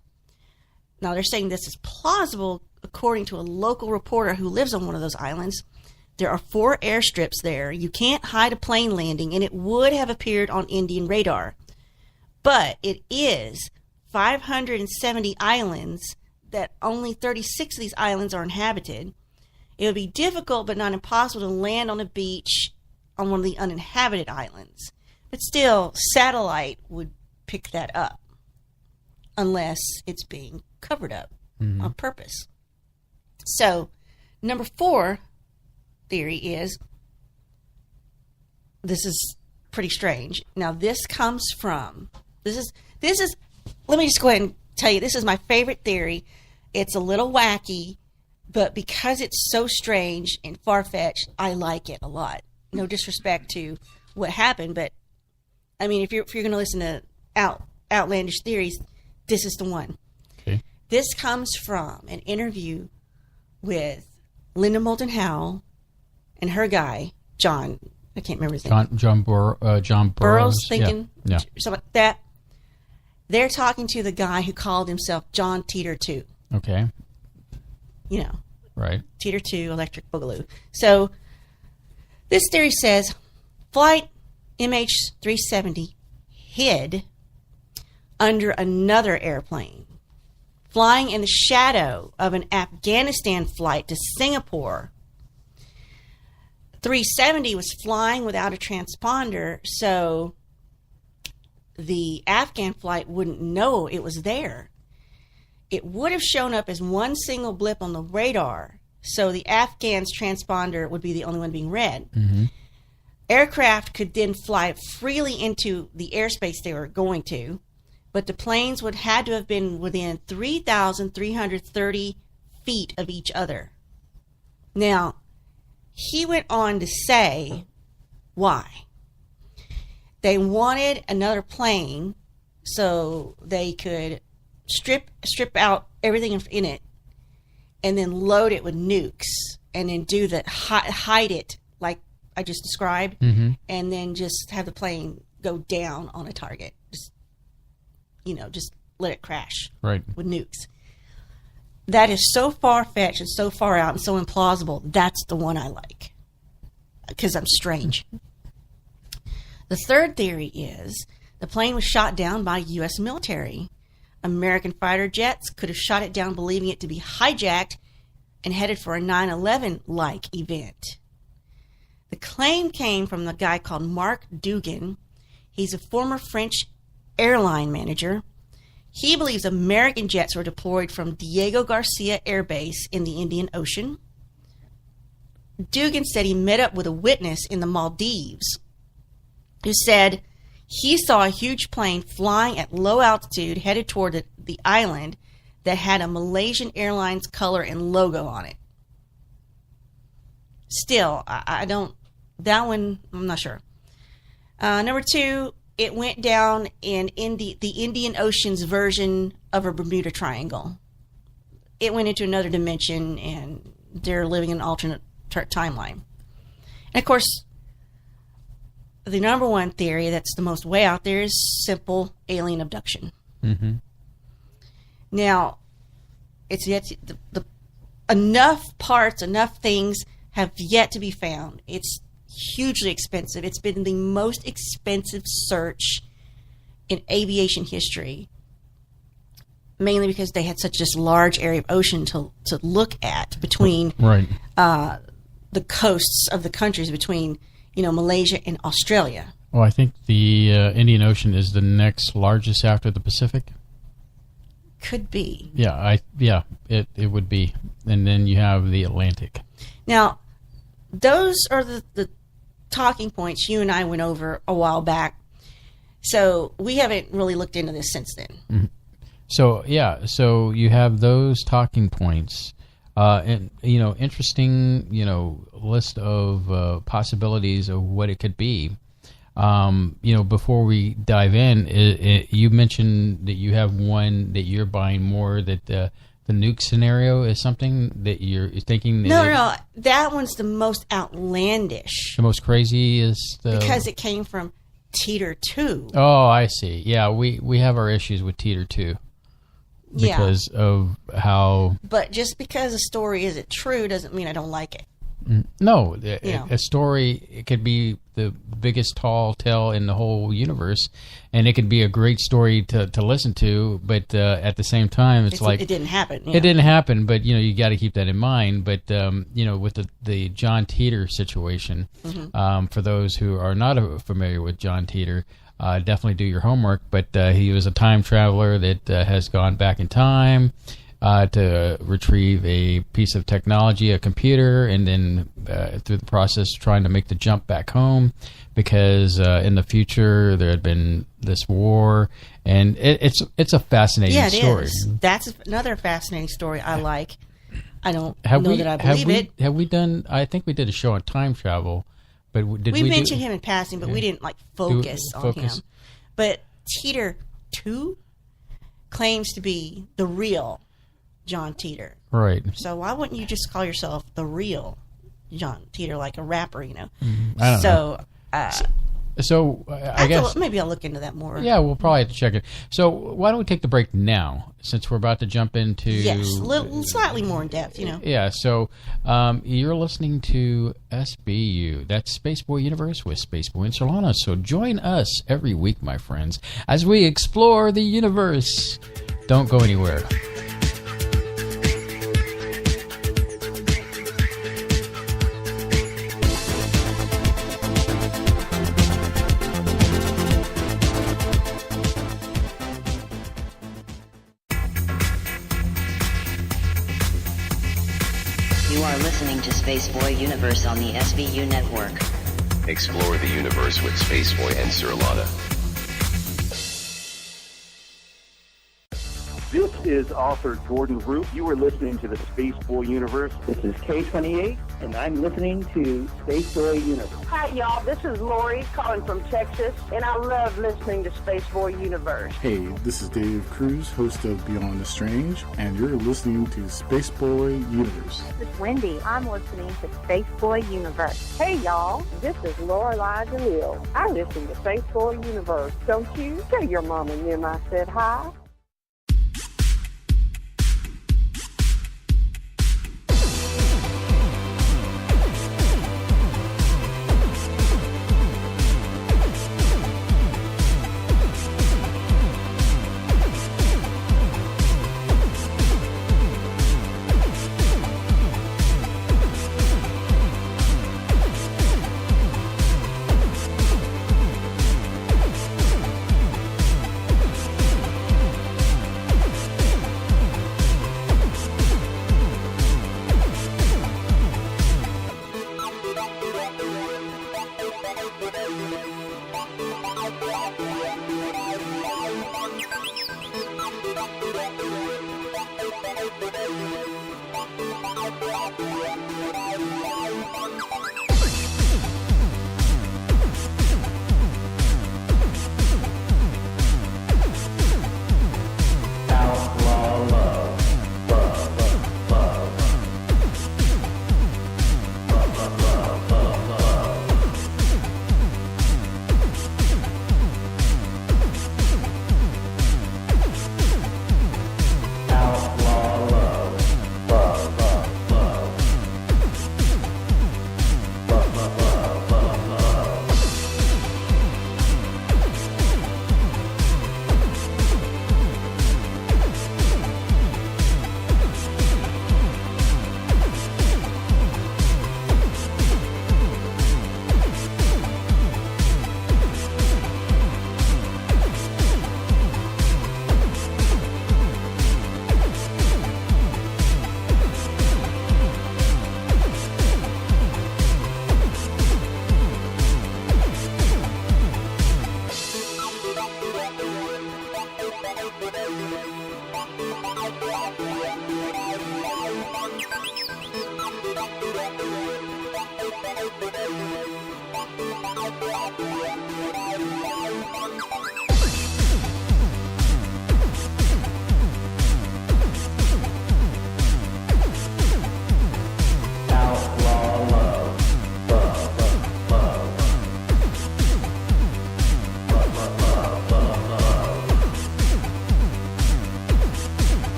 Now, they're saying this is plausible according to a local reporter who lives on one of those islands. There are 4 airstrips there. You can't hide a plane landing, and it would have appeared on Indian radar. But it is 570 islands that only 36 of these islands are inhabited. It would be difficult but not impossible to land on a beach on one of the uninhabited islands. But still, satellite would pick that up unless it's being covered up on purpose. So, number 4 theory is, this is pretty strange. Now, this comes from, this is, let me just go ahead and tell you, this is my favorite theory. It's a little wacky, but because it's so strange and far-fetched, I like it a lot. No disrespect to what happened, but I mean, if you're going to listen to outlandish theories, this is the one. Okay. This comes from an interview with Linda Moulton Howe and her guy, John. I can't remember his name. John Burroughs. Thinking yeah. something like that. They're talking to the guy who called himself John Teeter 2. Okay. You know. Right. Teeter 2, Electric Boogaloo. So, this theory says flight MH370 hid under another airplane, flying in the shadow of an Afghanistan flight to Singapore. 370 was flying without a transponder, so the Afghan flight wouldn't know it was there. It would have shown up as one single blip on the radar, so the Afghan's transponder would be the only one being read. Mm-hmm. Aircraft could then fly freely into the airspace they were going to, but the planes would had to have been within 3,330 feet of each other. Now, he went on to say why. They wanted another plane so they could strip out everything in it and then load it with nukes and then do the hide it like I just described, and then just have the plane go down on a target. Just let it crash with nukes. That is so far-fetched and so far out and so implausible. That's the one I like because I'm strange. The third theory is the plane was shot down by U.S. military. American fighter jets could have shot it down believing it to be hijacked and headed for a 9/11-like event. The claim came from the guy called Mark Dugan. He's a former French airline manager. He believes American jets were deployed from Diego Garcia Air Base in the Indian Ocean. Dugan said he met up with a witness in the Maldives who said he saw a huge plane flying at low altitude headed toward the island that had a Malaysian Airlines color and logo on it. Still, I don't... That one, I'm not sure. Number 2, it went down in the Indian Ocean's version of a Bermuda Triangle. It went into another dimension, and they're living in an alternate timeline. And, of course, the number one theory that's the most way out there is simple alien abduction. Mm-hmm. Now, it's yet enough parts, enough things have yet to be found. It's hugely expensive. It's been the most expensive search in aviation history, mainly because they had such this large area of ocean to look at between the coasts of the countries between Malaysia and Australia. Well, I think the Indian Ocean is the next largest after the Pacific. Could be. It would be. And then you have the Atlantic. Now, those are the talking points you and I went over a while back. So we haven't really looked into this since then. Mm-hmm. So you have those talking points. And interesting, list of possibilities of what it could be. Before we dive in, you mentioned that you have one that you're buying more. That the nuke scenario is something that you're thinking. No, that one's the most outlandish. The most craziest. Because it came from Teeter too. Oh, I see. Yeah, we have our issues with Teeter too. Because of how... But just because a story isn't true doesn't mean I don't like it. No, a story, it could be the biggest tall tale in the whole universe, and it could be a great story to listen to, but at the same time, it's like... It didn't happen. It didn't happen, but, you got to keep that in mind. But, with the John Teeter situation, for those who are not familiar with John Teeter, definitely do your homework. But he was a time traveler that has gone back in time to retrieve a piece of technology, a computer, and then through the process trying to make the jump back home because in the future there had been this war, and it's a fascinating story. Is. That's another fascinating story I like. I don't know that I believe it. Have we done? I think we did a show on time travel, but did we mentioned him in passing, but we didn't focus on him. But Teeter 2 claims to be the real John Teeter. Right. So why wouldn't you just call yourself the real John Teeter, like a rapper, I don't know. So I guess maybe I'll look into that more. Yeah, we'll probably have to check it. So why don't we take the break now, since we're about to jump into slightly more in depth, Yeah. So you're listening to SBU. That's Spaceboy Universe with Spaceboy and Surlana. So join us every week, my friends, as we explore the universe. Don't go anywhere. You are listening to Spaceboy Universe on the SBU network. Explore the universe with Spaceboy and Surlana. This is author Jordan Root. You are listening to the Spaceboy Universe. This is K28, and I'm listening to Spaceboy Universe. Hi, y'all. This is Lori calling from Texas, and I love listening to Spaceboy Universe. Hey, this is Dave Cruz, host of Beyond the Strange, and you're listening to Spaceboy Universe. This is Wendy. I'm listening to Spaceboy Universe. Hey, y'all. This is Lorelai DeLille. I listen to Spaceboy Universe. Don't you? Tell your mom and them I said hi.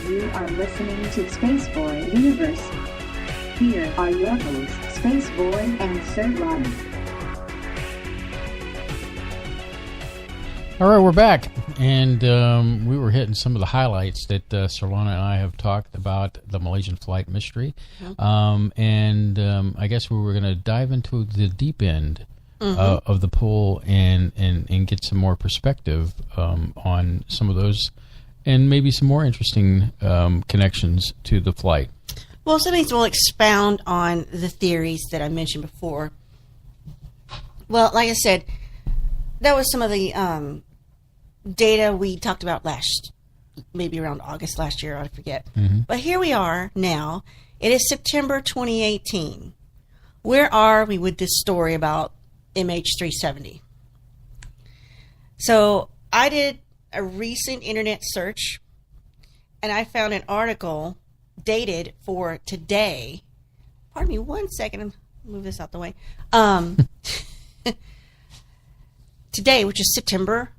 You are listening to Spaceboy Universe. Here are your hosts, Spaceboy and Surlana. All right, we're back, and we were hitting some of the highlights that Surlana and I have talked about the Malaysian flight mystery, I guess we were going to dive into the deep end of the pool and get some more perspective on some of those, and maybe some more interesting connections to the flight. Well, some things will expound on the theories that I mentioned before. Well, like I said, that was some of the data we talked about maybe around August last year, I forget. But here we are now. It is September 2018. Where are we with this story about MH370? So I did a recent internet search, and I found an article dated for today. Pardon me 1 second. I'll move this out the way. Today, which is September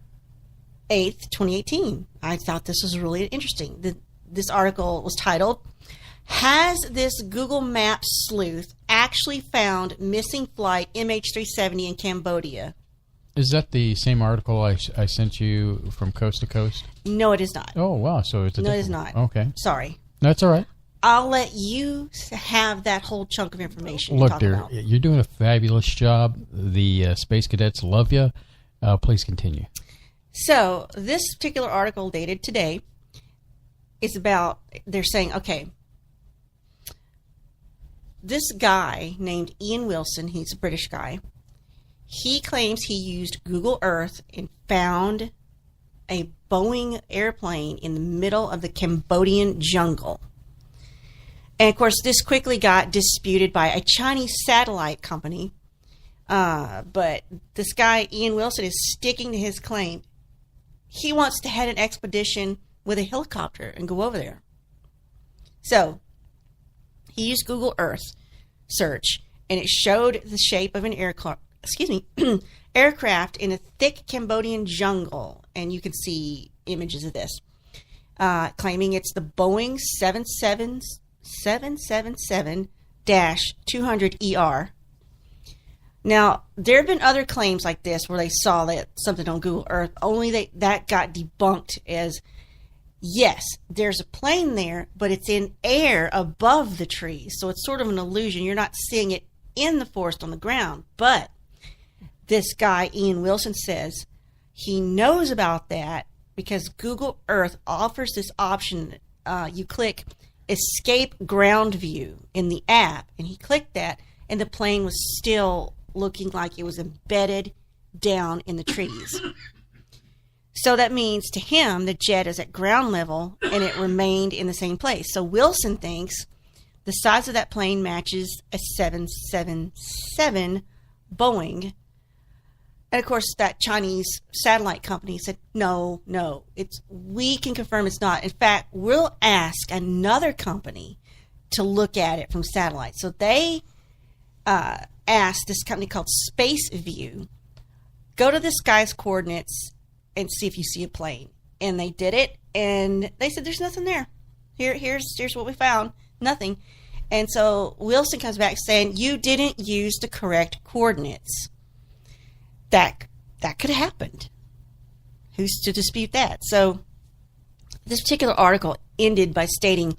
8th, 2018. I thought this was really interesting. This article was titled, "Has this Google Maps sleuth actually found missing flight MH370 in Cambodia?" Is that the same article I sent you from coast to coast? No, it is not. Oh, wow. So it's a No, it different is not. one. Okay. Sorry. That's all right. I'll let you have that whole chunk of information. Look, dear, you're doing a fabulous job. The Space Cadets love you. Please continue. So this particular article dated today is about, they're saying, okay, this guy named Ian Wilson, he's a British guy, he claims he used Google Earth and found a Boeing airplane in the middle of the Cambodian jungle. And, of course, this quickly got disputed by a Chinese satellite company. But this guy, Ian Wilson, is sticking to his claim. He wants to head an expedition with a helicopter and go over there. So he used Google Earth search, and it showed the shape of an aircraft in a thick Cambodian jungle. And you can see images of this, claiming it's the Boeing 777-200ER. Now, there have been other claims like this where they saw that something on Google Earth, only that got debunked as, yes, there's a plane there, but it's in air above the trees. So it's sort of an illusion. You're not seeing it in the forest on the ground. But this guy, Ian Wilson, says he knows about that because Google Earth offers this option. You click Escape Ground View in the app, and he clicked that, and the plane was still looking like it was embedded down in the trees. So that means to him the jet is at ground level and it remained in the same place. So Wilson thinks the size of that plane matches a 777 Boeing. And of course that Chinese satellite company said, no, we can confirm it's not. In fact, we'll ask another company to look at it from satellite. So they asked this company called Spaceview, go to this guy's coordinates and see if you see a plane. And they did it, and they said there's nothing there. Here's what we found. Nothing. And so Wilson comes back saying you didn't use the correct coordinates. That could have happened. Who's to dispute that? So this particular article ended by stating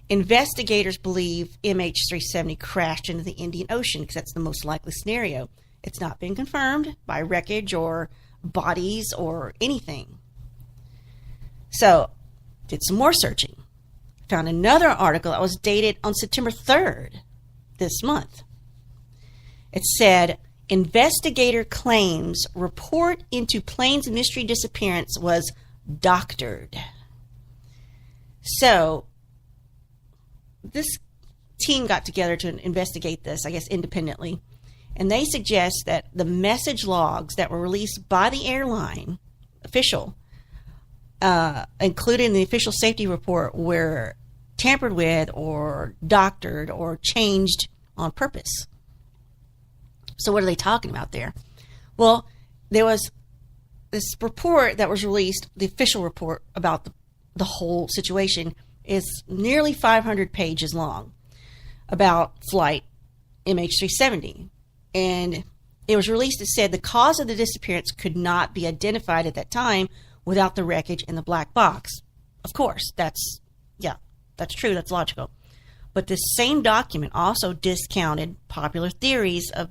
investigators believe MH370 crashed into the Indian Ocean because that's the most likely scenario. It's not been confirmed by wreckage or bodies or anything. So, did some more searching. Found another article that was dated on September 3rd this month. It said, investigator claims report into plane's mystery disappearance was doctored. So, this team got together to investigate this, I guess, independently. And they suggest that the message logs that were released by the airline official, included in the official safety report, were tampered with or doctored or changed on purpose. So what are they talking about there? Well, there was this report that was released, the official report about the whole situation is nearly 500 pages long about flight MH370. And it was released. It said the cause of the disappearance could not be identified at that time without the wreckage in the black box. Of course, that's true. That's logical. But this same document also discounted popular theories of,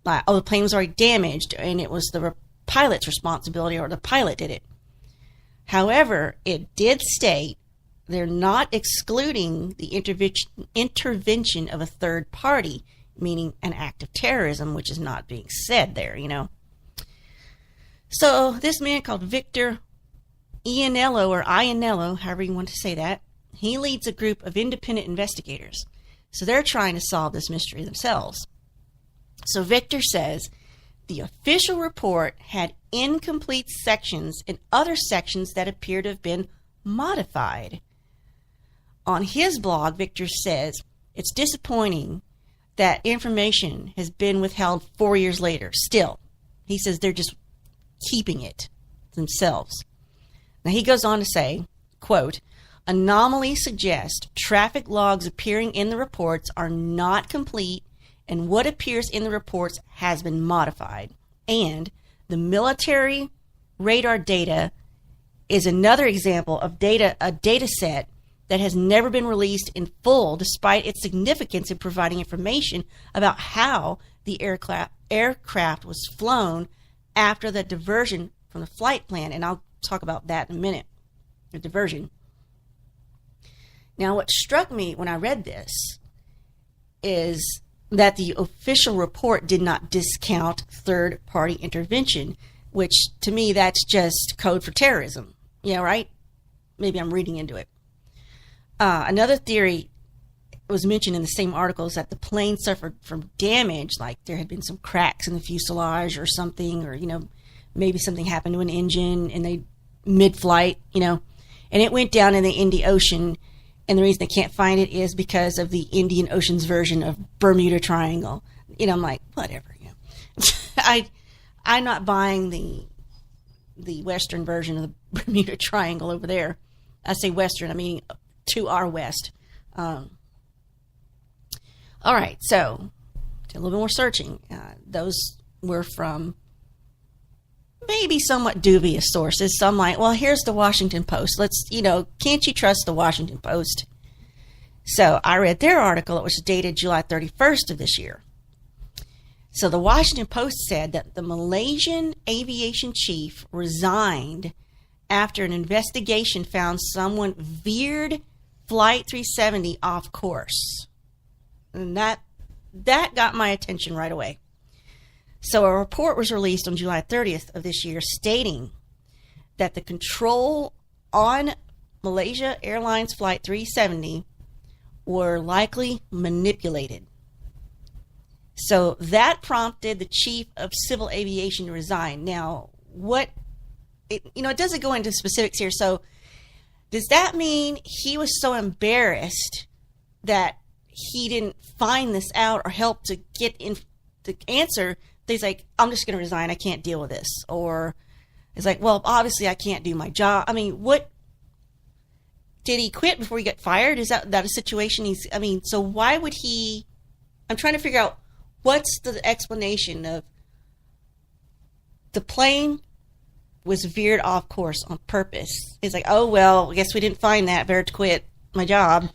like, the plane was already damaged and it was the pilot's responsibility, or the pilot did it. However, it did state they're not excluding the intervention of a third party, meaning an act of terrorism, which is not being said there, So this man called Victor Ianello, or Ianello, however you want to say that, he leads a group of independent investigators. So they're trying to solve this mystery themselves. So Victor says the official report had incomplete sections and other sections that appear to have been modified. On his blog, Victor says it's disappointing that information has been withheld 4 years later. Still, he says they're just keeping it themselves. Now he goes on to say, quote, anomalies suggest traffic logs appearing in the reports are not complete, and what appears in the reports has been modified. And the military radar data is another example of a data set that has never been released in full, despite its significance in providing information about how the aircraft was flown after the diversion from the flight plan. And I'll talk about that in a minute, the diversion. Now, what struck me when I read this is that the official report did not discount third-party intervention, which to me, that's just code for terrorism. Yeah, right? Maybe I'm reading into it. Another theory was mentioned in the same article is that the plane suffered from damage, like there had been some cracks in the fuselage or something, or, maybe something happened to an engine and they mid-flight, and it went down in the Indian Ocean. And the reason they can't find it is because of the Indian Ocean's version of Bermuda Triangle. I'm like, whatever. I'm not buying the Western version of the Bermuda Triangle over there. I say Western, I mean to our west. All right, so did a little bit more searching. Those were from maybe somewhat dubious sources. So I'm like, well, here's the Washington Post. Let's, can't you trust the Washington Post? So I read their article. It was dated July 31st of this year. So the Washington Post said that the Malaysian aviation chief resigned after an investigation found someone veered Flight 370 off course. And that got my attention right away. So a report was released on July 30th of this year stating that the control on Malaysia Airlines Flight 370 were likely manipulated. So that prompted the chief of civil aviation to resign. Now, it doesn't go into specifics here. So does that mean he was so embarrassed that he didn't find this out or help to get in the answer? He's like, I'm just going to resign. I can't deal with this. Or it's like, well, obviously I can't do my job. I mean, what? Did he quit before he got fired? Is that a situation so why would he? I'm trying to figure out what's the explanation of the plane was veered off course on purpose. It's like, oh, well, I guess we didn't find that. Better to quit my job.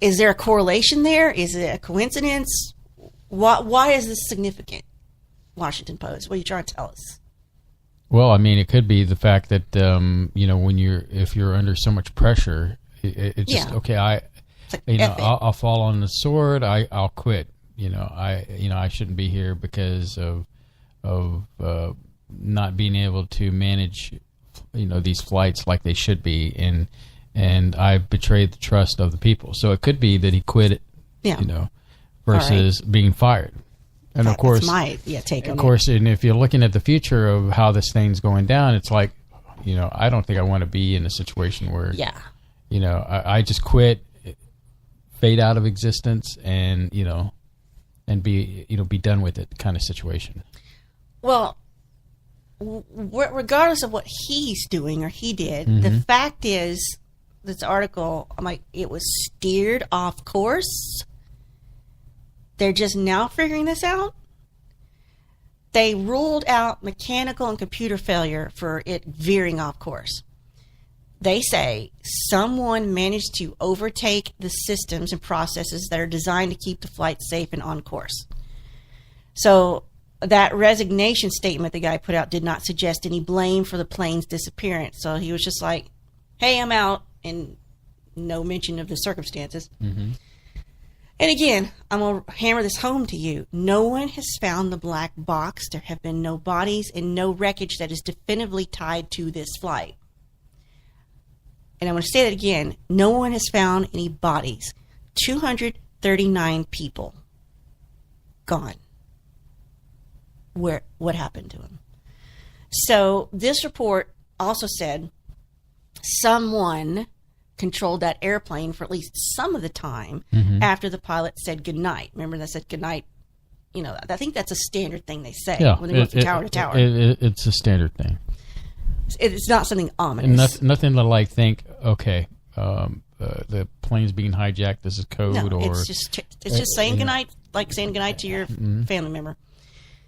Is there a correlation there? Is it a coincidence? Why is this significant? Washington Post, what are you trying to tell us? Well, it could be the fact that if you're under so much pressure, it's just okay. I'll fall on the sword. I'll quit. I shouldn't be here because of not being able to manage these flights like they should be, and I betrayed the trust of the people. So it could be that he quit it. Yeah. Versus being fired. And of course, my take on it. Of course, and if you're looking at the future of how this thing's going down, it's like, I don't think I want to be in a situation where, I just quit, fade out of existence, and and be done with it kind of situation. Well, regardless of what he's doing or he did, Mm-hmm. the fact is, this article, I'm like, it was steered off course. They're just now figuring this out. They ruled out mechanical and computer failure for it veering off course. They say someone managed to overtake the systems and processes that are designed to keep the flight safe and on course. So that resignation statement the guy put out did not suggest any blame for the plane's disappearance. So he was just like, hey, I'm out, and no mention of the circumstances. Mm-hmm. And again, I'm going to hammer this home to you. No one has found the black box. There have been no bodies and no wreckage that is definitively tied to this flight. And I'm going to say that again. No one has found any bodies. 239 people gone. What happened to them? So this report also said someone controlled that airplane for at least some of the time after the pilot said goodnight. Remember, they said goodnight. I think that's a standard thing they say when they go from tower to tower. It's a standard thing. It's not something ominous. Nothing to think. Okay, the plane's being hijacked. This is code. No, or it's just saying goodnight, like saying goodnight to your family member.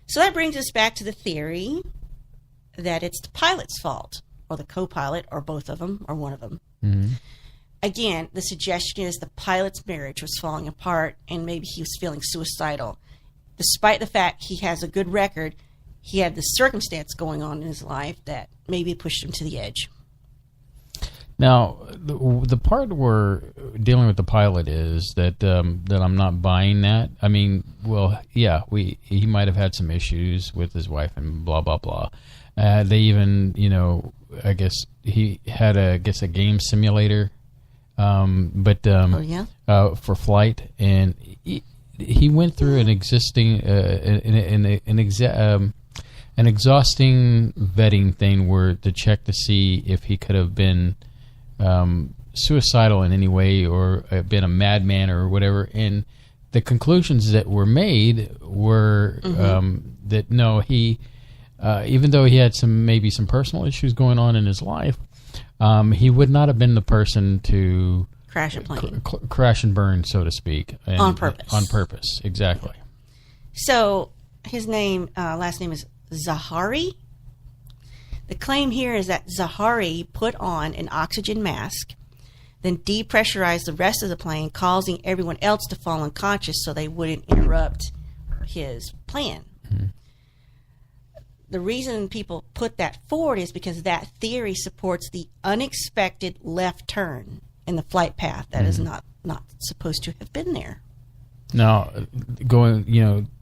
So that brings us back to the theory that it's the pilot's fault, or the co-pilot, or both of them, or one of them. Mm-hmm. Again, the suggestion is the pilot's marriage was falling apart and maybe he was feeling suicidal. Despite the fact he has a good record, he had this circumstance going on in his life that maybe pushed him to the edge. Now, the part we're dealing with the pilot is that I'm not buying that. I mean, well, yeah, he might have had some issues with his wife and blah, blah, blah. They even, I guess he had a game simulator, for flight, and he went through an exhausting vetting thing to check to see if he could have been suicidal in any way or been a madman or whatever. And the conclusions that were made were that no, he. Even though he had maybe some personal issues going on in his life, he would not have been the person to crash a plane, crash and burn, so to speak, on purpose. On purpose, exactly. So his last name is Zahari. The claim here is that Zahari put on an oxygen mask, then depressurized the rest of the plane, causing everyone else to fall unconscious so they wouldn't interrupt his plan. Mm-hmm. The reason people put that forward is because that theory supports the unexpected left turn in the flight path that is not supposed to have been there. Now,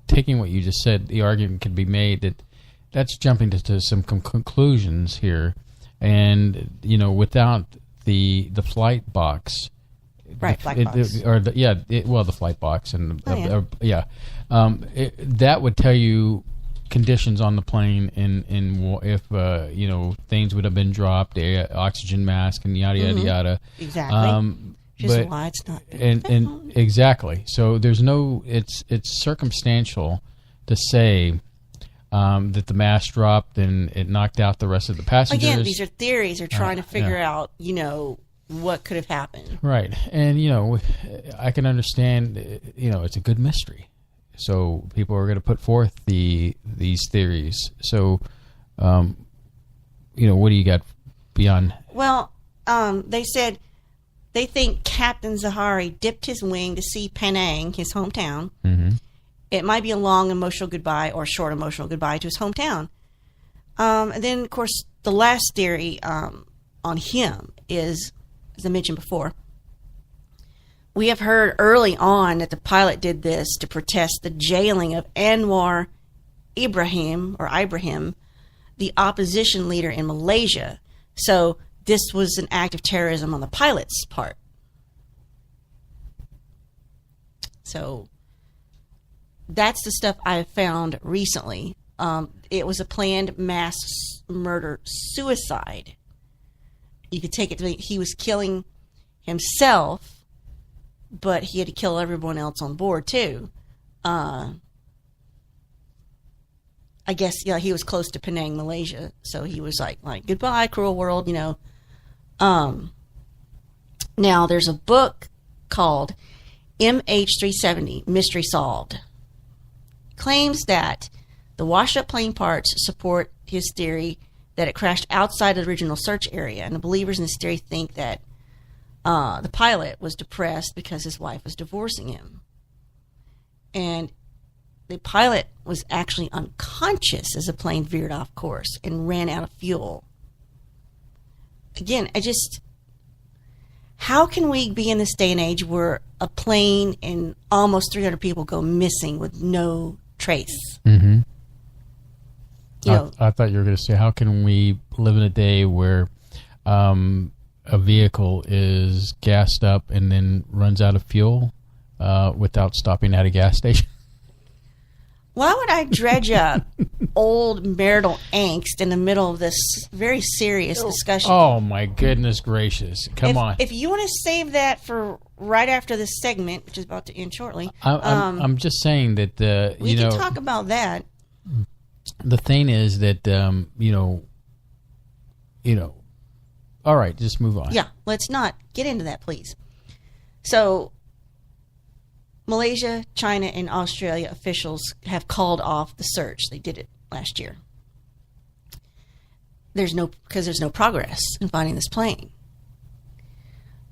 taking what you just said, the argument can be made that's jumping to some conclusions here, and without the flight box, right? The flight box, and that would tell you conditions on the plane, and if things would have been dropped, the oxygen mask, and yada yada yada. Exactly. Just why it's not. And exactly. So there's no. It's circumstantial to say that the mask dropped and it knocked out the rest of the passengers. Again, these are theories. They're trying to figure out, what could have happened. Right, and I can understand. It's a good mystery. So people are going to put forth these theories. So, what do you got beyond? Well, they said they think Captain Zahari dipped his wing to see Penang, his hometown. Mm-hmm. It might be a long emotional goodbye or a short emotional goodbye to his hometown. And then, of course, the last theory on him is, as I mentioned before, we have heard early on that the pilot did this to protest the jailing of Anwar Ibrahim, the opposition leader in Malaysia. So this was an act of terrorism on the pilot's part. So that's the stuff I found recently. It was a planned mass murder suicide. You could take it to be he was killing himself, but he had to kill everyone else on board too. I guess, yeah, he was close to Penang, Malaysia, so he was like goodbye, cruel world, you know. Now there's a book called MH370 Mystery Solved. Claims that the washed up plane parts support his theory that it crashed outside the original search area, and the believers in this theory think that the pilot was depressed because his wife was divorcing him. And the pilot was actually unconscious as the plane veered off course and ran out of fuel. Again, how can we be in this day and age where a plane and almost 300 people go missing with no trace? Mm-hmm. You know, I thought you were going to say, how can we live in a day where a vehicle is gassed up and then runs out of fuel without stopping at a gas station? Why would I dredge up old marital angst in the middle of this very serious discussion? Oh, my goodness gracious. Come on. If you want to save that for right after this segment, which is about to end shortly. I'm just saying that, we can talk about that. The thing is that, all right, just move on. Yeah, let's not get into that, please. So, Malaysia, China, and Australia officials have called off the search. They did it last year. Because there's no progress in finding this plane.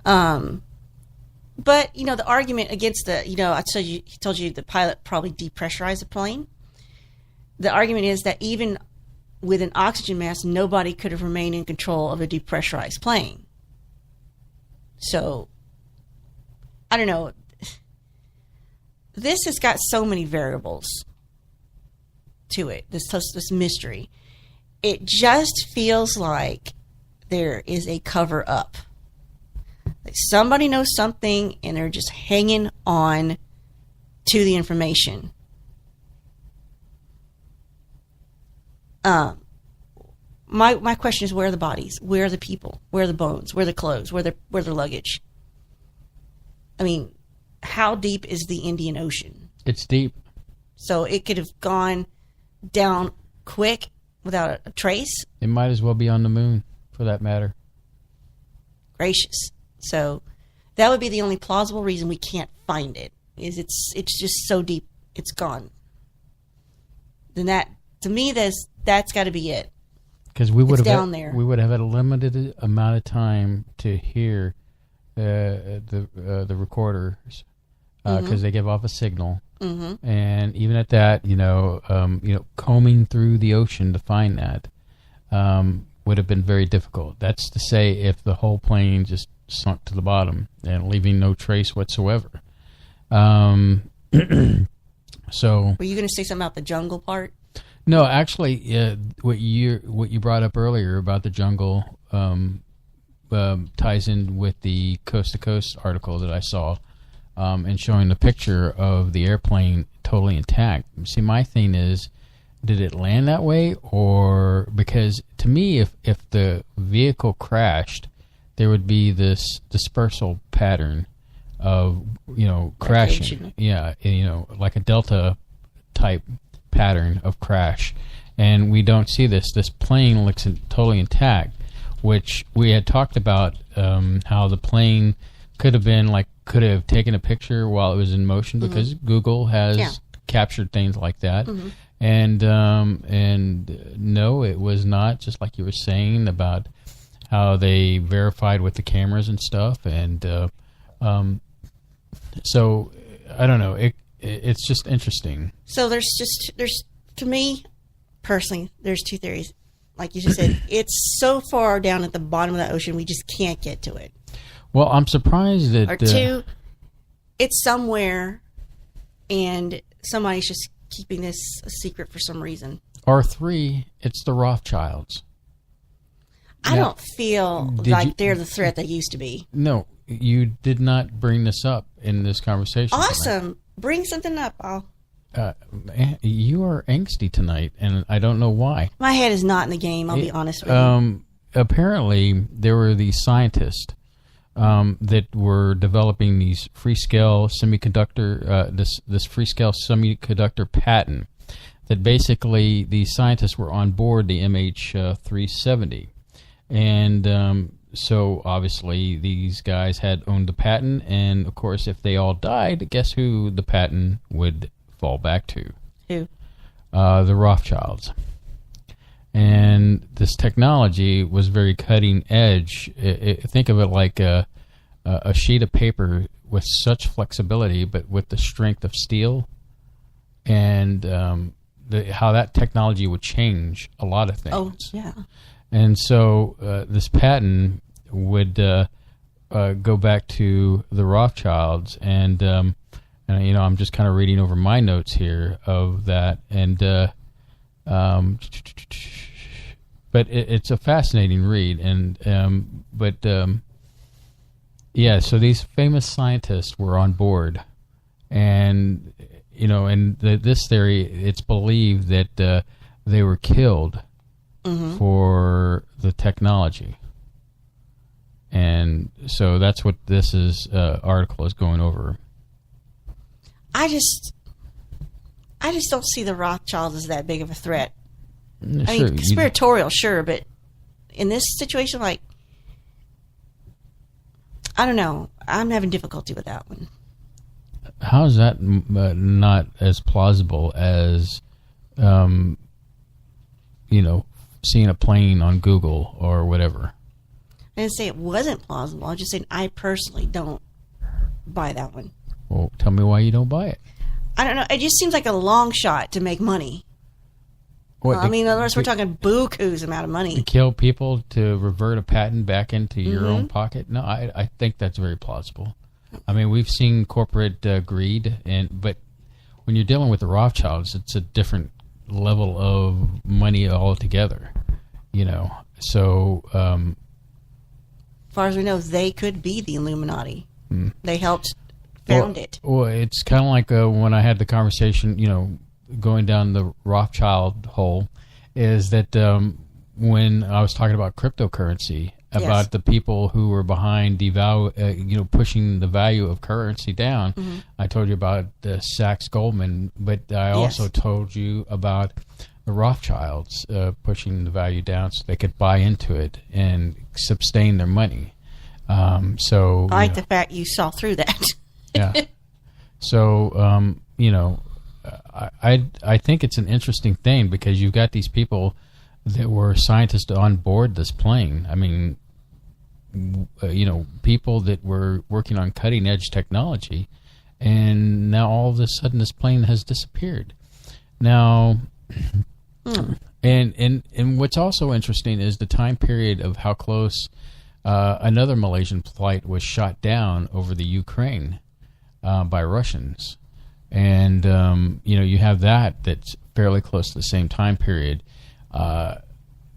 But the argument against I told you the pilot probably depressurized the plane. The argument is that even with an oxygen mask, nobody could have remained in control of a depressurized plane. So, I don't know. This has got so many variables to it, this mystery. It just feels like there is a cover-up. Like somebody knows something, and they're just hanging on to the information. My question is, where are the bodies? Where are the people? Where are the bones? Where are the clothes? Where are their luggage? I mean, how deep is the Indian Ocean? It's deep. So it could have gone down quick without a trace. It might as well be on the moon, for that matter. Gracious. So that would be the only plausible reason we can't find it. Is it's just so deep, it's gone. Then that, to me, that's got to be it. Because we would have there. We would have had a limited amount of time to hear the recorders because they give off a signal, and even at that, combing through the ocean to find that would have been very difficult. That's to say, if the whole plane just sunk to the bottom and leaving no trace whatsoever. So, were you going to say something about the jungle part? No, actually, what you brought up earlier about the jungle ties in with the Coast to Coast article that I saw, and showing the picture of the airplane totally intact. See, my thing is, did it land that way, or because to me, if the vehicle crashed, there would be this dispersal pattern of crashing, like a delta type pattern of crash, and we don't see this. This plane looks totally intact, which we had talked about how the plane could have taken a picture while it was in motion, because Google has captured things like that. And no, it was not, just like you were saying about how they verified with the cameras and stuff. And so I don't know. It's just interesting. So there's to me personally, there's two theories. Like you just said, it's so far down at the bottom of the ocean, we just can't get to it. Well, I'm surprised that... Or two, it's somewhere, and somebody's just keeping this a secret for some reason. Or three, it's the Rothschilds. I don't feel like they're the threat they used to be. No, you did not bring this up in this conversation. Awesome. Tonight. Bring something up. You are angsty tonight, and I don't know why. My head is not in the game, I'll be honest with you. Apparently, there were these scientists that were developing these free-scale semiconductor, this free-scale semiconductor patent. That basically these scientists were on board the MH370, and so obviously these guys had owned the patent, and of course if they all died, guess who the patent would fall back to? Who? The Rothschilds. And this technology was very cutting edge. Think of it like a sheet of paper with such flexibility, but with the strength of steel, and how that technology would change a lot of things. Oh, yeah. And so this patent would go back to the Rothschilds, and I'm just kind of reading over my notes here of that, and but it's a fascinating read, and yeah. So these famous scientists were on board, and this theory, it's believed that they were killed for the technology, and so that's what this article is going over. I just don't see the Rothschilds as that big of a threat. Sure, I mean, conspiratorial, sure, but in this situation, like, I don't know. I'm having difficulty with that one. How is that not as plausible as, seeing a plane on Google or whatever? I didn't say it wasn't plausible. I'm just saying I personally don't buy that one. Well, tell me why you don't buy it. I don't know. It just seems like a long shot to make money. Unless we're talking buku's amount of money. To kill people, to revert a patent back into your own pocket? No, I think that's very plausible. I mean, we've seen corporate greed, but when you're dealing with the Rothschilds, it's a different level of money altogether, So, as far as we know, they could be the Illuminati. They helped found it. Well, it's kind of like when I had the conversation, going down the Rothschild hole, is that when I was talking about cryptocurrency, about the people who were behind pushing the value of currency down. I told you about Sachs Goldman, but I also told you about the Rothschilds pushing the value down so they could buy into it and sustain their money. So I like the fact you saw through that. Yeah. So I think it's an interesting thing because you've got these people that were scientists on board this plane. I mean, people that were working on cutting edge technology, and now all of a sudden this plane has disappeared. Now, and what's also interesting is the time period of how close another Malaysian flight was shot down over the Ukraine by Russians. And, you have that's fairly close to the same time period.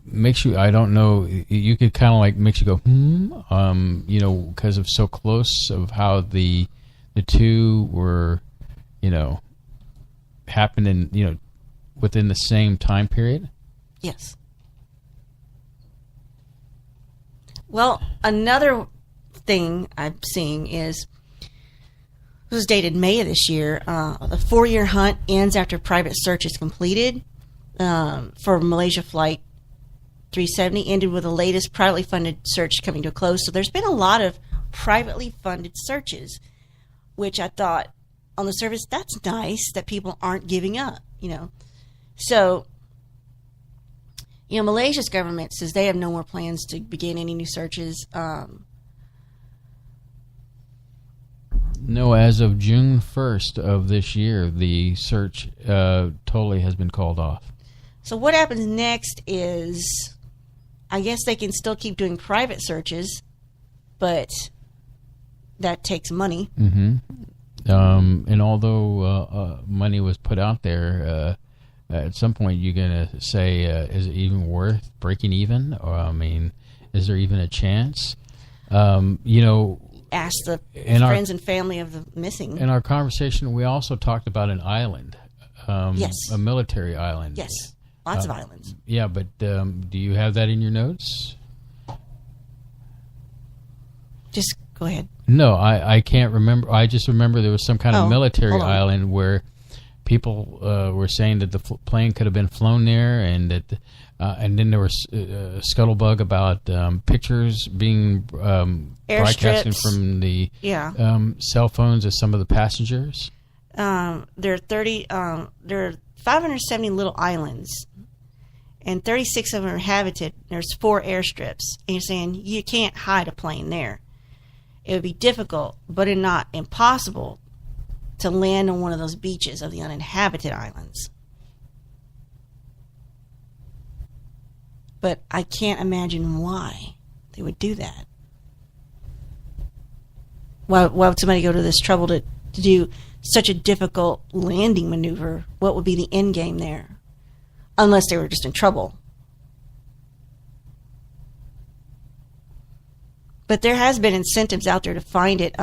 Makes you, I don't know, you could kind of like, makes you go, because of so close of how the two were, happened in, within the same time period. Yes. Well, another thing I'm seeing is, this was dated May of this year. The 4-year hunt ends after private search is completed for Malaysia Flight 370, ended with the latest privately funded search coming to a close. So there's been a lot of privately funded searches, which I thought, on the surface, that's nice that people aren't giving up, So, Malaysia's government says they have no more plans to begin any new searches. No, as of June 1st of this year, the search totally has been called off. So what happens next is, I guess they can still keep doing private searches, but that takes money. And although money was put out there, at some point you're going to say, is it even worth breaking even? Or, is there even a chance? Ask the friends and family of the missing. In our conversation, we also talked about an island. Yes. A military island. Yes. Lots of islands. Yeah, but do you have that in your notes? Just Go ahead. No, I can't remember. I just remember there was some kind of military island where people were saying that the plane could have been flown there, and that, and then there was a scuttlebug about pictures being broadcasting from the cell phones of some of the passengers. There are 570 little islands, and 36 of them are inhabited. There's 4 airstrips, and you're saying you can't hide a plane there. It would be difficult, but not impossible, to land on one of those beaches of the uninhabited islands. But I can't imagine why they would do that. Why would somebody go to this trouble to do such a difficult landing maneuver? What would be the end game there? Unless they were just in trouble. But there has been incentives out there to find it.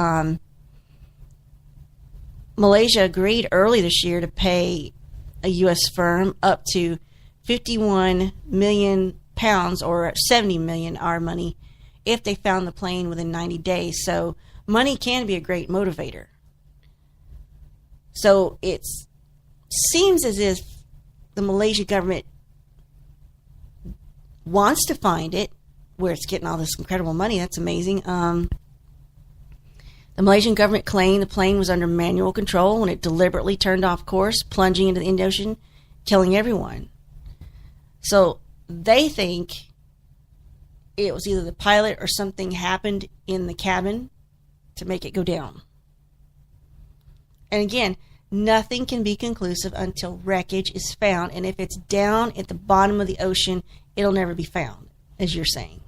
Malaysia agreed early this year to pay a U.S. firm up to 51 million pounds, or 70 million our money, if they found the plane within 90 days. So money can be a great motivator. So it seems as if the Malaysian government wants to find it, where it's getting all this incredible money. That's amazing. The Malaysian government claimed the plane was under manual control when it deliberately turned off course, plunging into the Indian Ocean, killing everyone. So they think it was either the pilot or something happened in the cabin to make it go down. And again, nothing can be conclusive until wreckage is found. And if it's down at the bottom of the ocean, it'll never be found, as you're saying.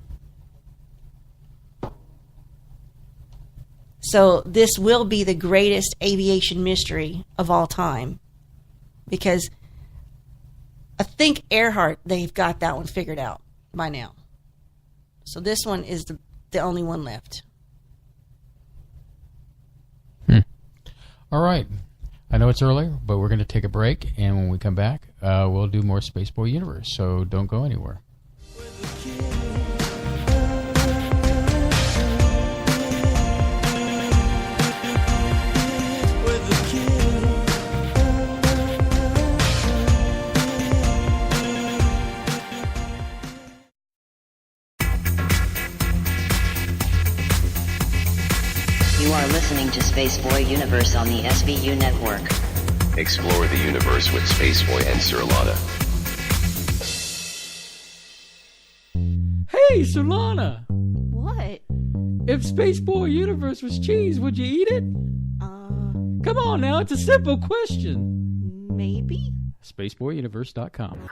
So this will be the greatest aviation mystery of all time, because I think Earhart, they've got that one figured out by now. So this one is the only one left. All right. I know it's early, but we're going to take a break, and when we come back, we'll do more Spaceboy Universe, so don't go anywhere. You are listening to Spaceboy Universe on the SBU network. Explore the universe with Spaceboy and Surlana. Hey, Surlana! What? If Spaceboy Universe was cheese, would you eat it? Come on now, it's a simple question. Maybe? SpaceboyUniverse.com.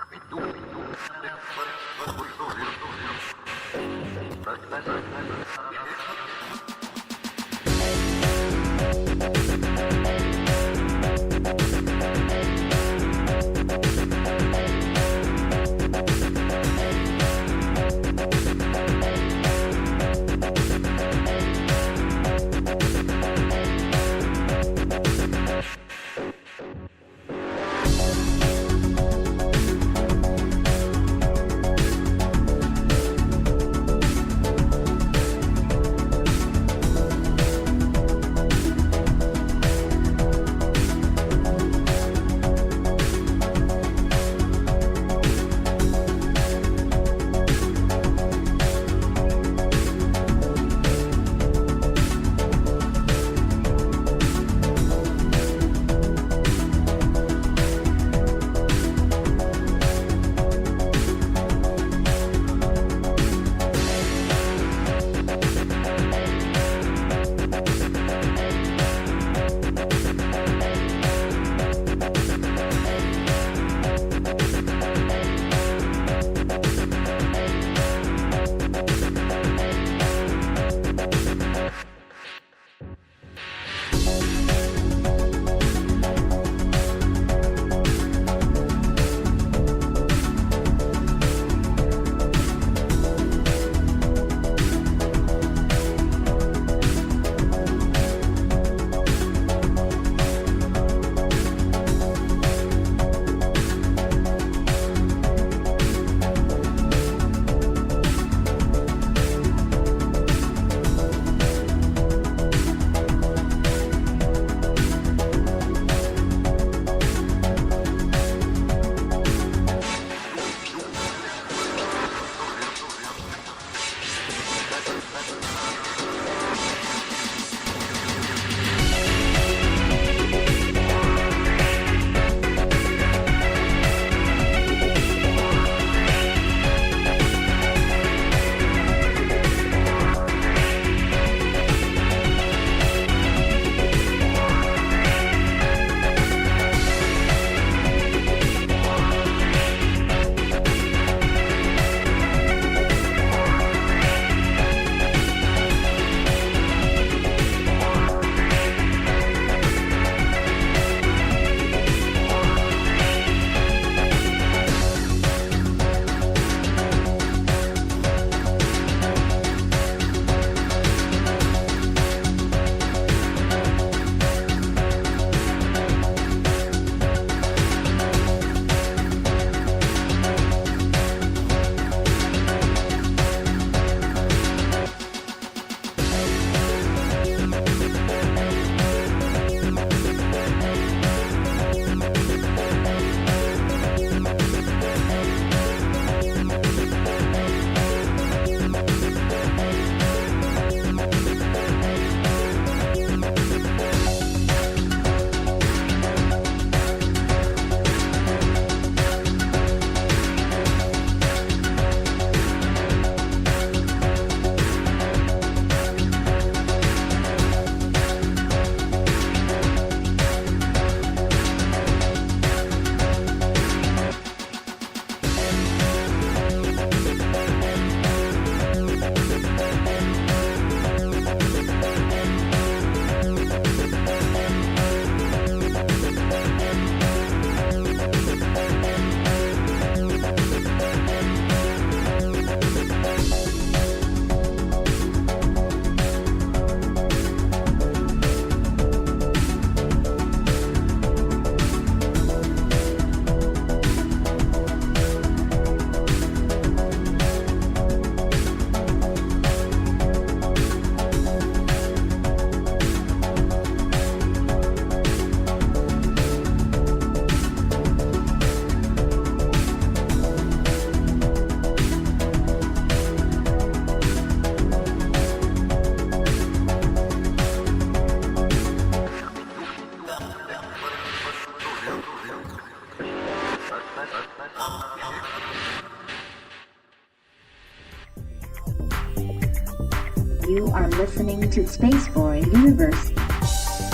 are listening to Spaceboy Universe.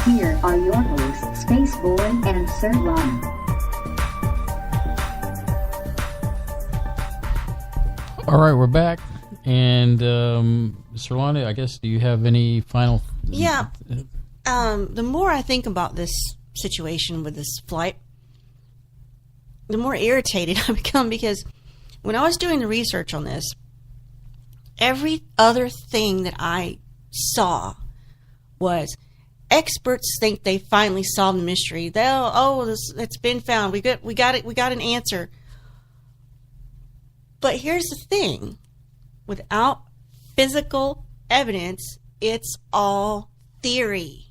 Here are your hosts, Spaceboy and Surlana. All right, we're back. And Surlana, I guess, do you have any final... Yeah. The more I think about this situation with this flight, the more irritated I become, because when I was doing the research on this, every other thing that I saw was experts think they finally solved the mystery. It's been found. We got an answer. But here's the thing. Without physical evidence, it's all theory.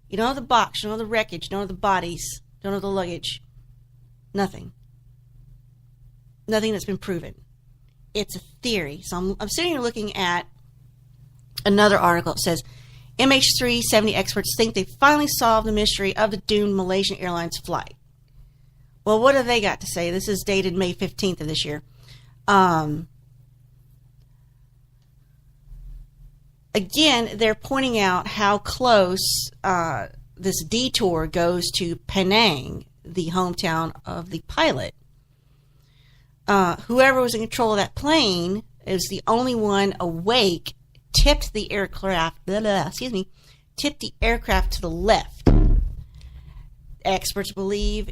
You don't have the box, you don't have the wreckage, you don't have the bodies, you don't have the luggage. Nothing. Nothing that's been proven. It's a theory. So I'm sitting here looking at another article. It says, MH370 experts think they finally solved the mystery of the doomed Malaysian Airlines flight. Well, what have they got to say? This is dated May 15th of this year. Again, they're pointing out how close this detour goes to Penang, the hometown of the pilot. Whoever was in control of that plane is the only one awake, tipped the aircraft to the left. Experts believe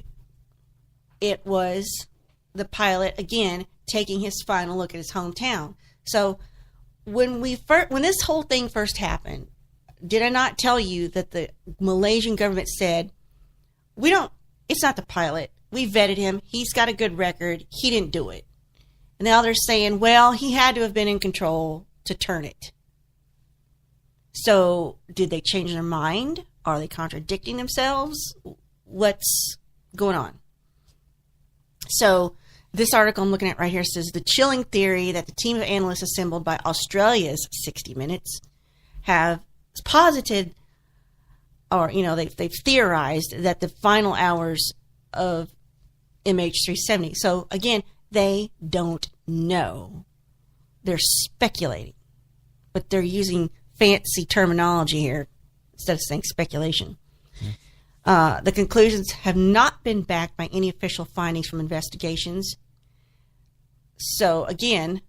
it was the pilot, again, taking his final look at his hometown. So when this whole thing first happened, did I not tell you that the Malaysian government said, it's not the pilot. We vetted him. He's got a good record. He didn't do it. And now they're saying, well, he had to have been in control to turn it. So did they change their mind? Are they contradicting themselves? What's going on? So this article I'm looking at right here says the chilling theory that the team of analysts assembled by Australia's 60 Minutes have posited, or they've theorized that the final hours of MH370. So again, they don't know. They're speculating, but they're using fancy terminology here instead of saying speculation. The conclusions have not been backed by any official findings from investigations. So again,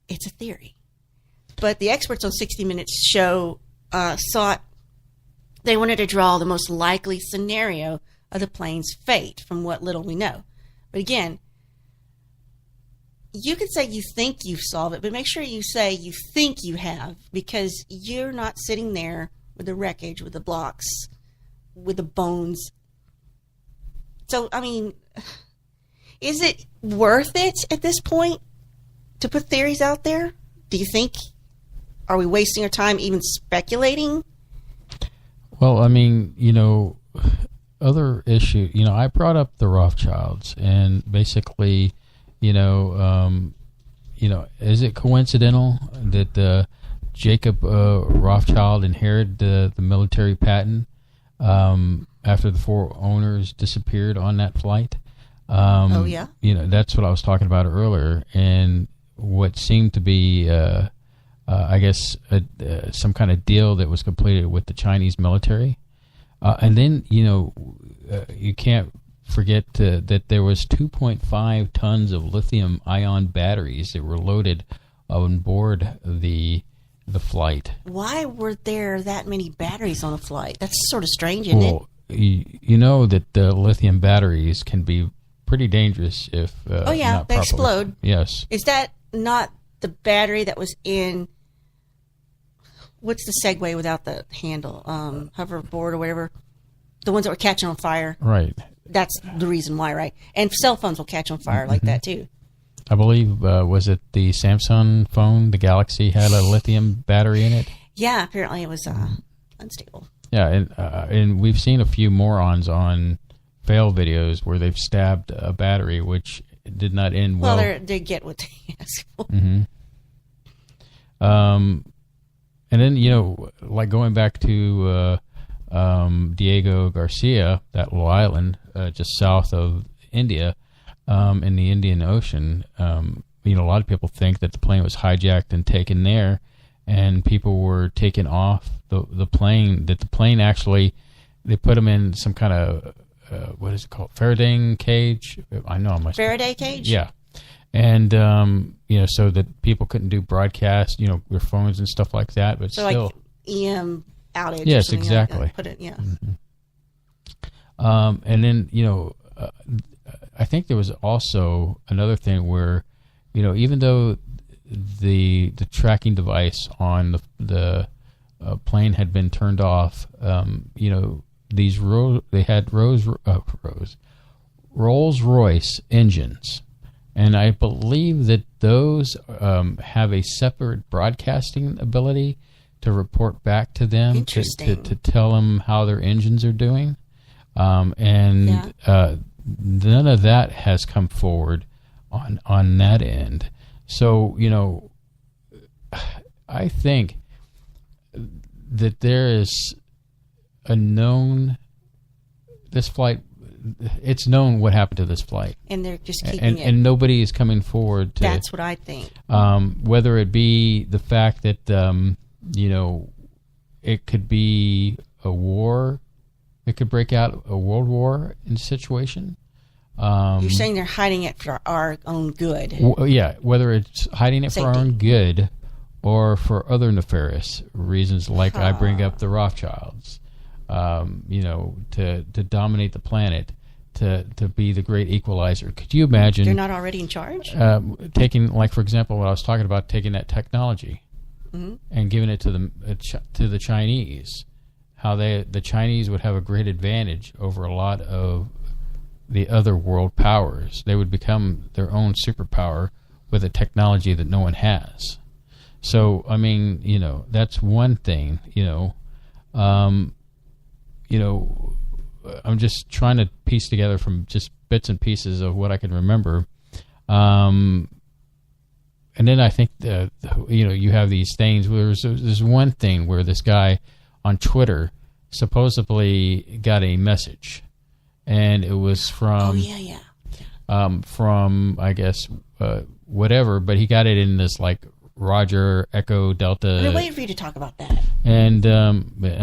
it's a theory. But the experts on 60 Minutes show they wanted to draw the most likely scenario of the plane's fate from what little we know. But again, you could say you think you've solved it, but make sure you say you think you have, because you're not sitting there with the wreckage, with the blocks, with the bones. So, I mean, is it worth it at this point to put theories out there? Do you think, are we wasting our time even speculating? Well, I mean, other issue, I brought up the Rothschilds, and basically, is it coincidental that Jacob Rothschild inherited the military patent after the 4 owners disappeared on that flight? Oh, yeah? That's what I was talking about earlier, and what seemed to be, I guess, some kind of deal that was completed with the Chinese military. And then, you can't forget that there was 2.5 tons of lithium-ion batteries that were loaded on board the flight. Why were there that many batteries on a flight? That's sort of strange, isn't it? You know that the lithium batteries can be pretty dangerous if they not properly. explode. Yes. Is that not the battery that was in, what's the Segway without the handle? Hoverboard or whatever? The ones that were catching on fire. Right. That's the reason why, right? And cell phones will catch on fire like that too. I believe, was it the Samsung phone, the Galaxy, had a lithium battery in it? Yeah, apparently it was unstable. Yeah, and we've seen a few morons on fail videos where they've stabbed a battery, which did not end well. Well, they get what they ask for. Mm-hmm. And then, like going back to Diego Garcia, that little island just south of India, in the Indian Ocean, a lot of people think that the plane was hijacked and taken there, and people were taken off the plane. That the plane actually, they put them in some kind of what is it called? Faraday cage. I know I'm Faraday cage. Yeah, and so that people couldn't do broadcast, their phones and stuff like that. But so still, like EM outage. Yes, or exactly. Like that. Put it, yeah. Mm-hmm. And then I think there was also another thing where, even though the tracking device on the plane had been turned off, they had Rolls-Royce engines, and I believe that those have a separate broadcasting ability to report back to them to tell them how their engines are doing, none of that has come forward on that end. So I think that there is a known this flight. It's known what happened to this flight, and they're just keeping it. And nobody is coming forward to. That's what I think. Whether it be the fact that it could be a war, it could break out a world war in situation. You're saying they're hiding it for our own good. Yeah, whether it's hiding it for our own good or for other nefarious reasons, like I bring up the Rothschilds, to dominate the planet, to be the great equalizer. Could you imagine? They're not already in charge? Taking, like, for example, what I was talking about, taking that technology and giving it to the Chinese, how the Chinese would have a great advantage over a lot of the other world powers. They would become their own superpower with a technology that no one has. So, I mean, that's one thing, I'm just trying to piece together from just bits and pieces of what I can remember. And then I think, you have these things where there's one thing where this guy on Twitter supposedly got a message. And it was from, from, I guess, whatever, but he got it in this, like, Roger, Echo, Delta. I've been waiting for you to talk about that. And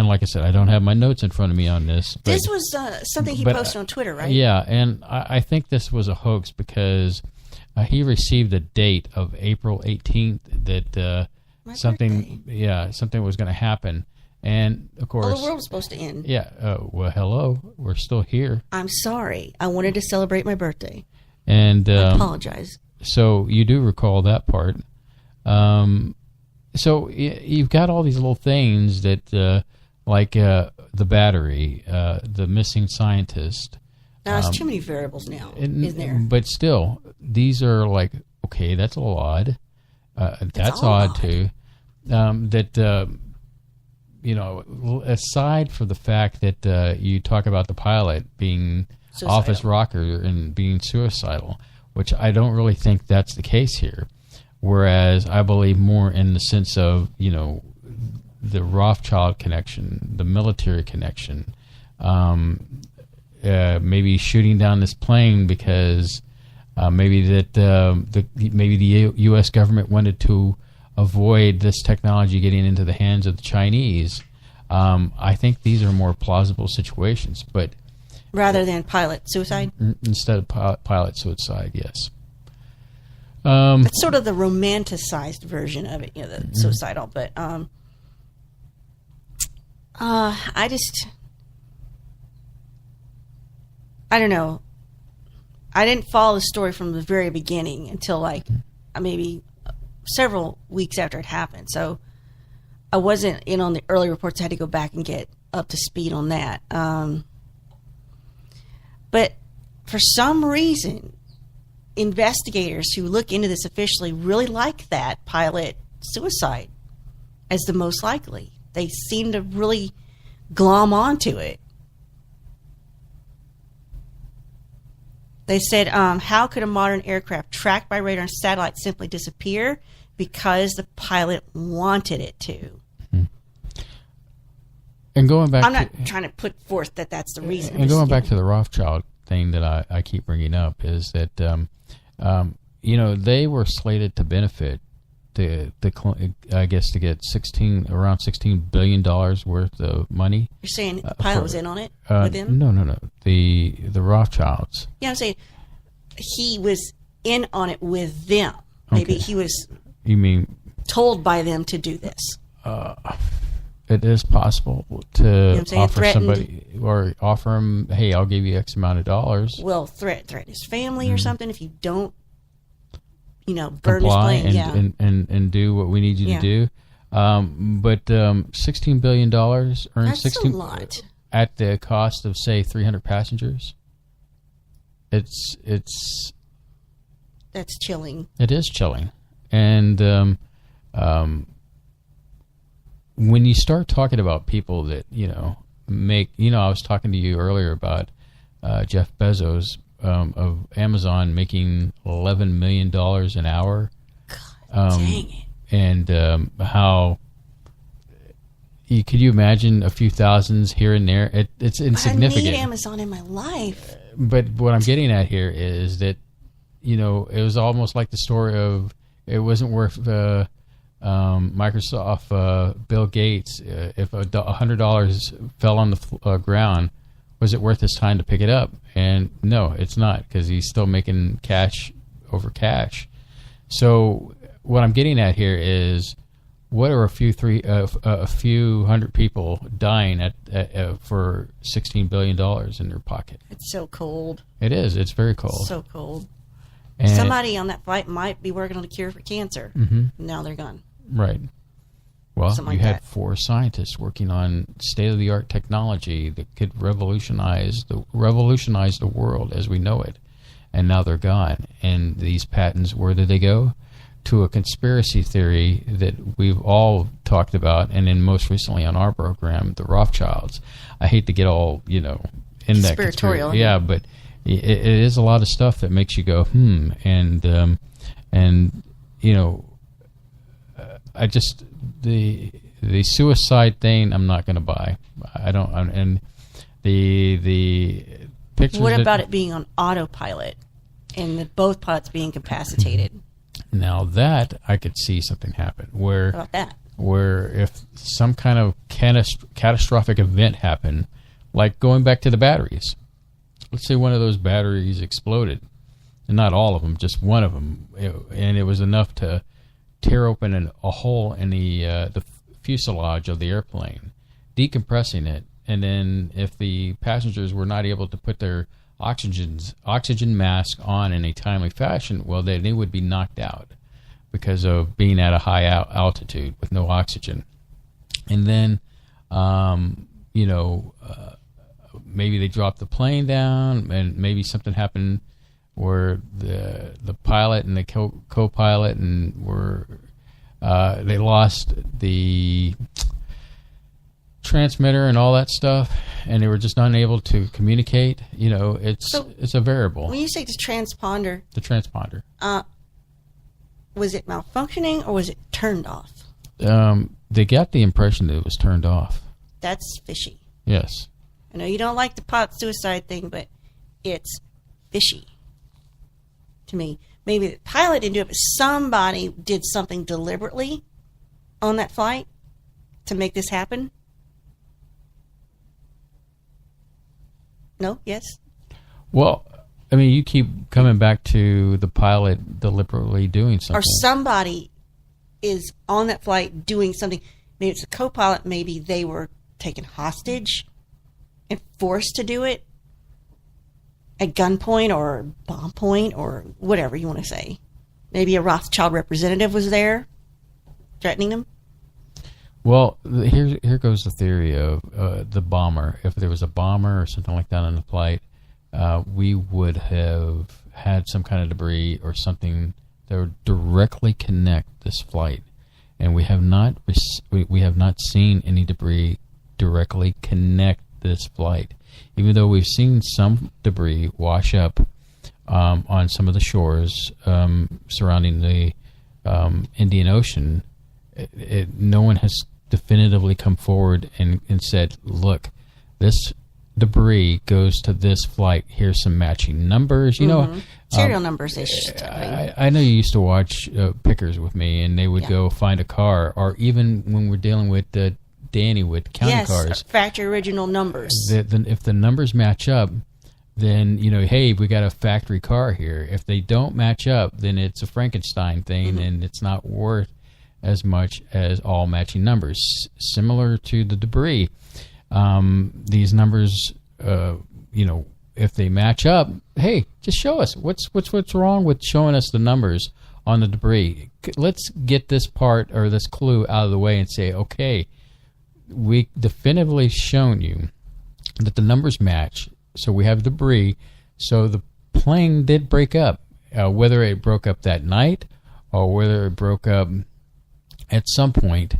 like I said, I don't have my notes in front of me on this. But, this was something he posted on Twitter, right? Yeah, and I think this was a hoax because he received a date of April 18th that something was going to happen. And, of course... Well, the world was supposed to end. Yeah. Well, hello. We're still here. I'm sorry. I wanted to celebrate my birthday. And I apologize. So you do recall that part. So you've got all these little things that, like the battery, the missing scientist. Now, there's too many variables now, isn't there? But still, these are like, okay, that's a little odd. That's odd, too. Aside from the fact that you talk about the pilot being office rocker and being suicidal, which I don't really think that's the case here. Whereas I believe more in the sense of, the Rothschild connection, the military connection, maybe shooting down this plane because maybe the U.S. government wanted to avoid this technology getting into the hands of the Chinese. I think these are more plausible situations, but rather than pilot suicide. Instead of pilot suicide, yes. It's sort of the romanticized version of it, the suicidal. But I don't know. I didn't follow the story from the very beginning until maybe several weeks after it happened. So I wasn't in on the early reports. I had to go back and get up to speed on that. But for some reason, investigators who look into this officially really like that pilot suicide as the most likely. They seem to really glom onto it. They said, how could a modern aircraft tracked by radar and satellite simply disappear? Because the pilot wanted it to. And going back, I'm not trying to put forth that that's the reason. And going back to the Rothschild thing that I keep bringing up is that, they were slated to benefit I guess to get around $16 billion worth of money. You're saying the pilot was in on it with him? No. The Rothschilds. Yeah, I'm saying he was in on it with them. Maybe he was. You mean told by them to do this? It is possible to offer threatened. somebody or offer him, hey, I'll give you X amount of dollars. Well, threaten his family or something if you don't, burn comply his plane. and do what we need you to do. But $16 billion earns That's 16 a lot. At the cost of, say, 300 passengers. It's that's chilling. It is chilling. And when you start talking about people that, make, I was talking to you earlier about Jeff Bezos of Amazon making $11 million an hour. God, dang it. And how, could you imagine a few thousands here and there? It's insignificant. I need Amazon in my life. But what I'm getting at here is that, it was almost like the story of it wasn't worth Microsoft, Bill Gates, if $100 fell on the ground, was it worth his time to pick it up? And no, it's not, because he's still making cash over cash. So what I'm getting at here is, what are a few hundred people dying for $16 billion in their pocket? It's so cold. It is. It's very cold. So cold. And somebody on that flight might be working on a cure for cancer. Mm-hmm. Now they're gone. Right. Well, Something you like had that. 4 scientists working on state-of-the-art technology that could revolutionize the world as we know it, and now they're gone. And these patents, where did they go? To a conspiracy theory that we've all talked about, and then most recently on our program, the Rothschilds. I hate to get all in that conspiratorial. Yeah, but it is a lot of stuff that makes you go and I just the suicide thing I'm not going to buy. I don't. And the pictures. What about it being on autopilot and both pilots being incapacitated? Now that I could see something happen where. How about that? Where if some kind of catastrophic event happened, like going back to the batteries. Let's say one of those batteries exploded, and not all of them, just one of them, and it was enough to tear open a hole in the fuselage of the airplane, decompressing it, and then if the passengers were not able to put their oxygen mask on in a timely fashion, well, they would be knocked out because of being at a high altitude with no oxygen. And then, maybe they dropped the plane down, and maybe something happened where the pilot and the co-pilot they lost the transmitter and all that stuff, and they were just unable to communicate. It's a variable. When you say the transponder, was it malfunctioning or was it turned off? They got the impression that it was turned off. That's fishy. Yes. I know you don't like the pilot suicide thing, but it's fishy to me. Maybe the pilot didn't do it, but somebody did something deliberately on that flight to make this happen. No? Yes? Well, I mean, you keep coming back to the pilot deliberately doing something. Or somebody is on that flight doing something. Maybe it's a co-pilot. Maybe they were taken hostage and forced to do it at gunpoint or bomb point or whatever you want to say. Maybe a Rothschild representative was there threatening them. Well, here goes the theory of the bomber. If there was a bomber or something like that on the flight, we would have had some kind of debris or something that would directly connect this flight, and we have not seen any debris directly connect this flight. Even though we've seen some debris wash up on some of the shores surrounding the Indian Ocean, no one has definitively come forward and said, look, this debris goes to this flight. Here's some matching numbers. You know, serial numbers. I know you used to watch Pickers with me, and they would go find a car, or even when we're dealing with Danny with county cars. Factory original numbers. If the numbers match up, then, you know, hey, we got a factory car here. If they don't match up, then it's a Frankenstein thing, and it's not worth as much as all matching numbers. Similar to the debris, these numbers, you know, if they match up, hey, just show us what's wrong with showing us the numbers on the debris. Let's get this part or this clue out of the way and say, okay, we definitively shown you that the numbers match. So we have debris. So the plane did break up, whether it broke up that night or whether it broke up at some point.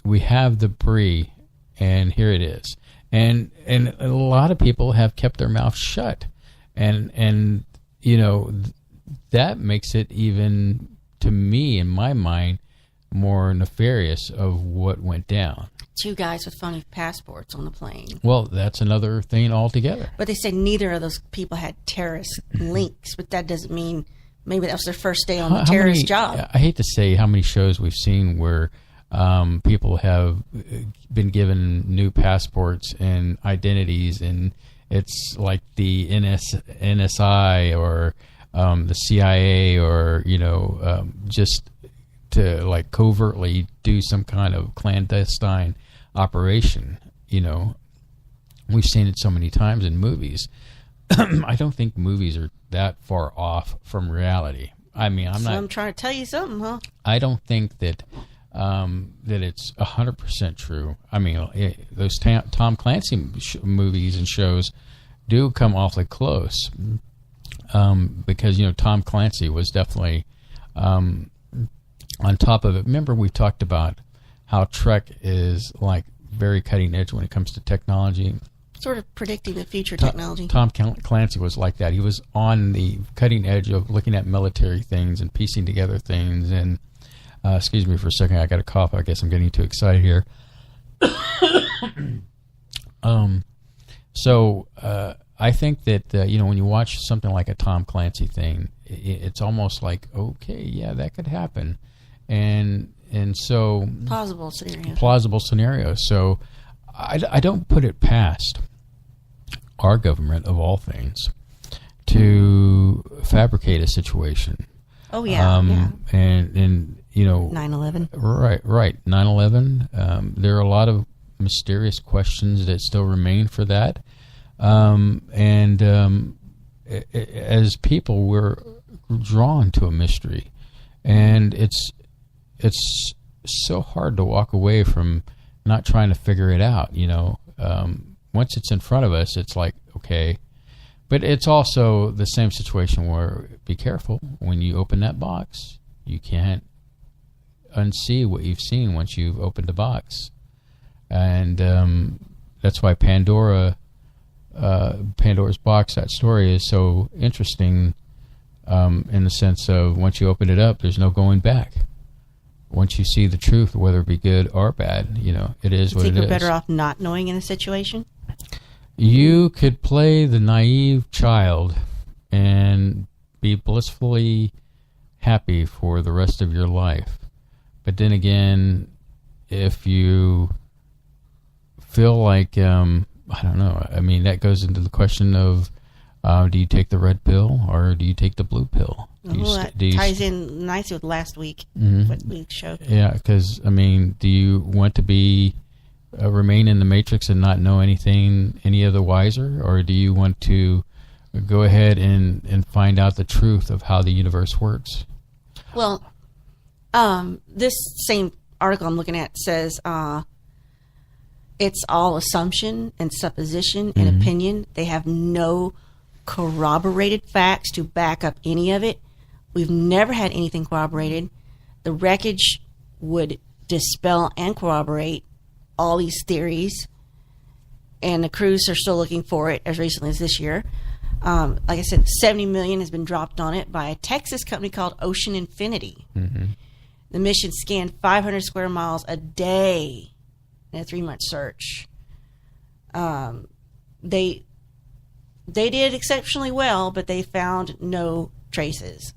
We have debris, and here it is. And a lot of people have kept their mouth shut, and you know, that makes it, even to me in my mind, more nefarious of what went down. 2 guys with phony passports on the plane. Well, that's another thing altogether. But they said neither of those people had terrorist links, but that doesn't mean maybe that was their first day on the terrorist job. I hate to say how many shows we've seen where people have been given new passports and identities, and it's like the NSI or the CIA, or, you know, just to like covertly do some kind of clandestine operation. You know, we've seen it so many times in movies. I don't think movies are that far off from reality. I mean, I'm trying to tell you something, huh? I don't think that that it's 100% true. I mean, those Tom Clancy movies and shows do come awfully close, because, you know, Tom Clancy was definitely on top of it. Remember, we talked about how Trek is like very cutting edge when it comes to technology. Sort of predicting the future technology. Tom Clancy was like that. He was on the cutting edge of looking at military things and piecing together things. And excuse me for a second, I got a cough. I guess I'm getting too excited here. So I think that you know, when you watch something like a Tom Clancy thing, it's almost like, okay, yeah, that could happen. And so plausible scenario. So I don't put it past our government, of all things, to fabricate a situation. Oh yeah, and you know, 9/11. Right. 9/11. There are a lot of mysterious questions that still remain for that. As people, we're drawn to a mystery, and it's so hard to walk away from not trying to figure it out. You know, once it's in front of us, it's like, okay. But it's also the same situation where, be careful, when you open that box, you can't unsee what you've seen once you've opened the box. And that's why Pandora's box, that story, is so interesting, in the sense of once you open it up, there's no going back. Once you see the truth, whether it be good or bad, you know, it is what it is. You think you're better off not knowing in a situation? You could play the naive child and be blissfully happy for the rest of your life. But then again, if you feel like, I don't know, I mean, that goes into the question of, do you take the red pill or do you take the blue pill? That ties in nicely with last week, what we showed. Yeah, because, I mean, do you want to be remain in the matrix and not know anything any other wiser, or do you want to go ahead and find out the truth of how the universe works? Well, this same article I'm looking at says it's all assumption and supposition and opinion. They have no corroborated facts to back up any of it. We've never had anything corroborated. The wreckage would dispel and corroborate all these theories, and the crews are still looking for it as recently as this year. Like I said, $70 million has been dropped on it by a Texas company called Ocean Infinity. The mission scanned 500 square miles a day in a 3-month search. They did exceptionally well, but they found no traces.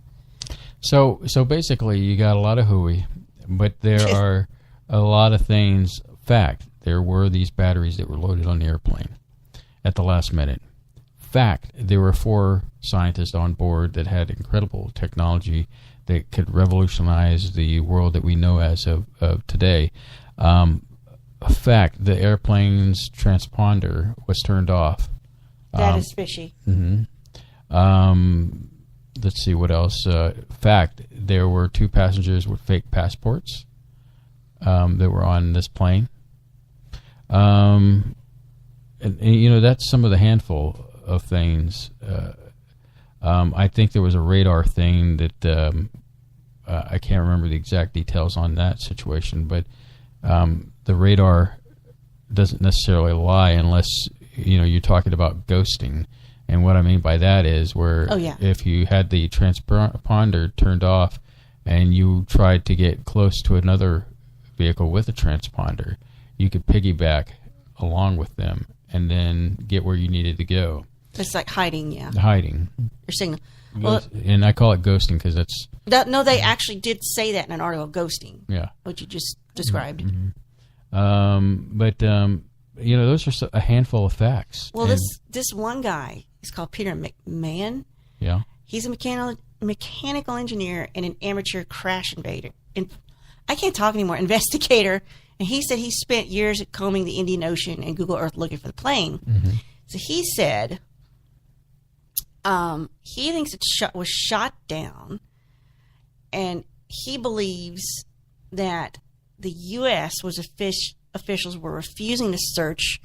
So basically, you got a lot of hooey, but there are a lot of things. Fact, there were these batteries that were loaded on the airplane at the last minute. Fact, there were 4 scientists on board that had incredible technology that could revolutionize the world that we know as of today. Fact, the airplane's transponder was turned off. That is fishy. Let's see what else. Fact, there were 2 passengers with fake passports that were on this plane. And that's some of the handful of things. I think there was a radar thing that I can't remember the exact details on that situation, but the radar doesn't necessarily lie unless you're talking about ghosting. And what I mean by that is where if you had the transponder turned off and you tried to get close to another vehicle with a transponder, you could piggyback along with them and then get where you needed to go. It's like hiding, Hiding. Your signal. And I call it ghosting because that's... No, they actually did say that in an article, ghosting. Yeah. What you just described. But those are a handful of facts. Well, this one guy, he's called Peter McMahon. Yeah. He's a mechanical engineer and an amateur crash invader. And I can't talk anymore. Investigator. And he said he spent years combing the Indian Ocean and Google Earth looking for the plane. So he said he thinks it was shot down, and he believes that the U.S. officials were refusing to search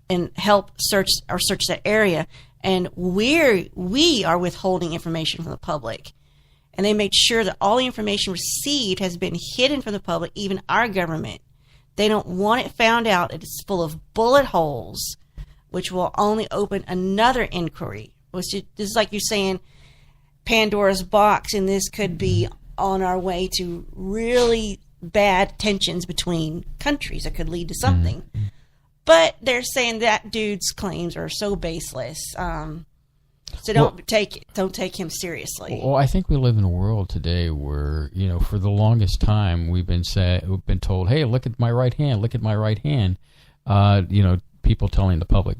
and help search that area, and we are withholding information from the public. And they made sure that all the information received has been hidden from the public, even our government. They don't want it found out. It is full of bullet holes, which will only open another inquiry. This is like you're saying Pandora's box, and this could be on our way to really bad tensions between countries that could lead to something. But they're saying that dude's claims are so baseless. So don't take him seriously. Well, I think we live in a world today where, for the longest time we've been told, "Hey, look at my right hand. Look at my right hand." People telling the public,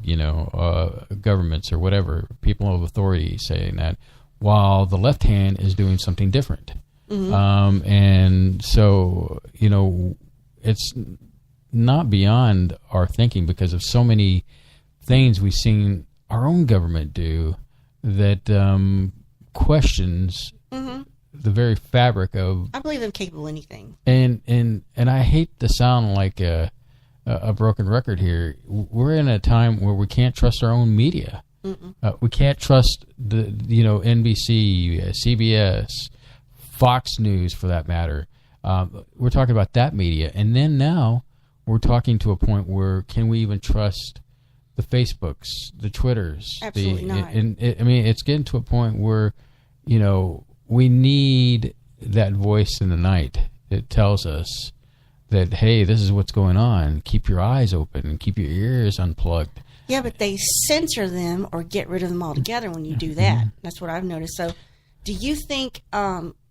governments or whatever, people of authority saying that, while the left hand is doing something different. And so, it's not beyond our thinking because of so many things we've seen our own government do that questions the very fabric of... I believe them capable of anything. And I hate to sound like a broken record here. We're in a time where we can't trust our own media. We can't trust the NBC, CBS, Fox News for that matter. We're talking about that media, and then now we're talking to a point where can we even trust the Facebooks, the Twitters? Absolutely not. It's getting to a point where we need that voice in the night that tells us that, hey, this is what's going on. Keep your eyes open and keep your ears unplugged. Yeah, but they censor them or get rid of them altogether when you do that. That's what I've noticed. So do you think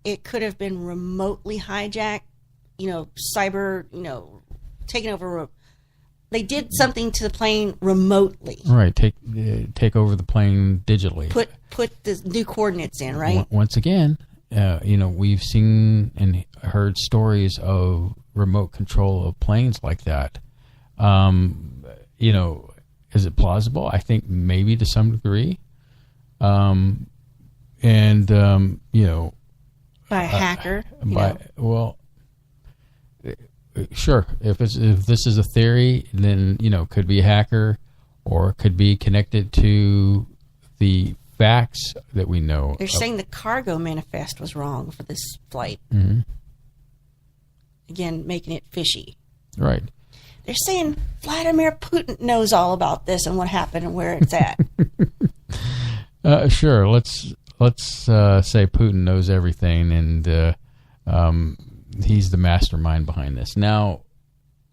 it could have been remotely hijacked, cyber, taken over? They did something to the plane remotely. Right, take over the plane digitally. Put the new coordinates in, right? Once again, we've seen and heard stories of remote control of planes like that. Is it plausible? I think maybe to some degree. By a hacker. Sure. If this is a theory, then could be a hacker, or it could be connected to the facts that we know. They're saying the cargo manifest was wrong for this flight. Again, making it fishy. Right. They're saying Vladimir Putin knows all about this and what happened and where it's at. Sure. Let's say Putin knows everything, and he's the mastermind behind this. Now,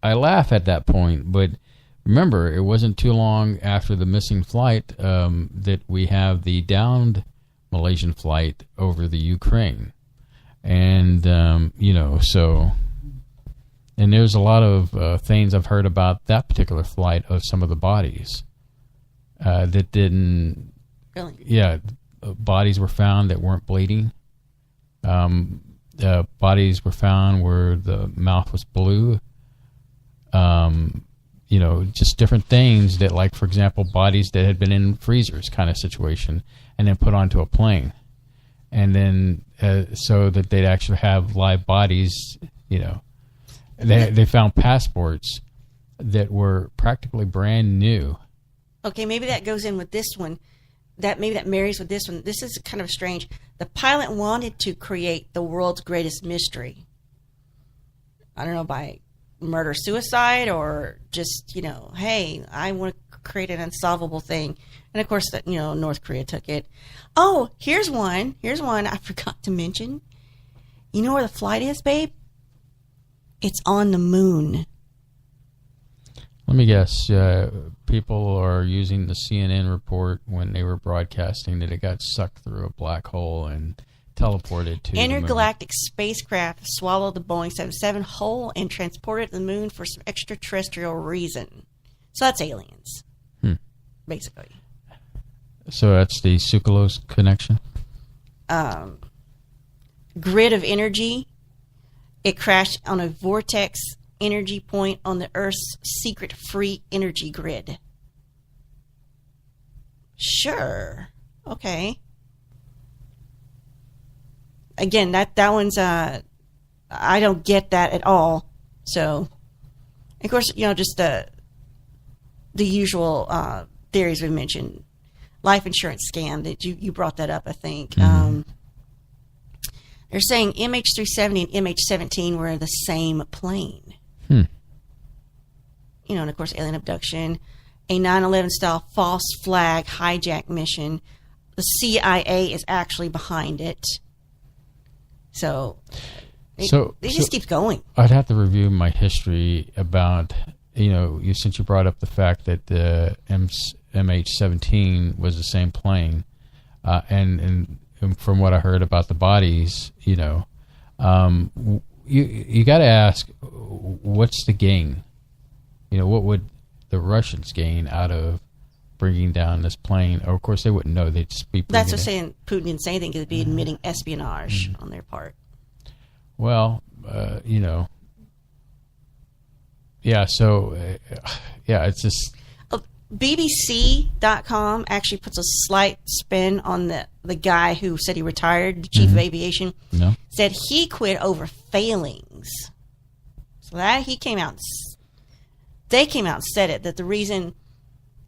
I laugh at that point, but remember, it wasn't too long after the missing flight that we have the downed Malaysian flight over the Ukraine. And, so... And there's a lot of things I've heard about that particular flight of some of the bodies that didn't... Really? Yeah, bodies were found that weren't bleeding. Bodies were found where the mouth was blue. Just different things that, like, for example, bodies that had been in freezers kind of situation and then put onto a plane. And then so that they'd actually have live bodies, They found passports that were practically brand new. Okay, maybe that goes in with this one. Maybe that marries with this one. This is kind of strange. The pilot wanted to create the world's greatest mystery. I don't know, by murder-suicide or just, hey, I want to create an unsolvable thing. And, of course, North Korea took it. Oh, here's one. Here's one I forgot to mention. You know where the flight is, babe? It's on the moon. Let me guess. People are using the CNN report when they were broadcasting that it got sucked through a black hole and teleported to intergalactic spacecraft swallowed the Boeing 777 whole and transported it to the moon for some extraterrestrial reason. So that's aliens, basically. So that's the Sucralose connection? Grid of energy. It crashed on a vortex energy point on the Earth's secret free energy grid. Sure. Okay. Again, that one's I don't get that at all. So, of course, just the usual theories we mentioned. Life insurance scam that you brought that up, I think. Mm-hmm. They're saying MH370 and MH17 were the same plane. And of course, alien abduction, a 9/11 style false flag hijack mission. The CIA is actually behind it. So it just keeps going. I'd have to review my history about, since you brought up the fact that the MH17 was the same plane, and from what I heard about the bodies, you got to ask, what's the gain? What would the Russians gain out of bringing down this plane? Or, of course, they wouldn't know. They'd just be... That's what saying Putin didn't say anything because it'd be admitting espionage on their part. Well, yeah, so, it's just... BBC.com actually puts a slight spin on the guy who said he retired, the chief of aviation. No. Said he quit over failings. So that they came out and said it, that the reason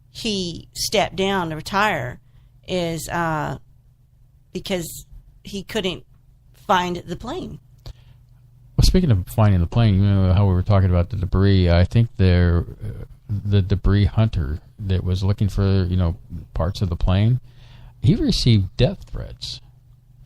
he stepped down to retire is because he couldn't find the plane. Well, speaking of finding the plane, how we were talking about the debris, I think the debris hunter that was looking for, parts of the plane, he received death threats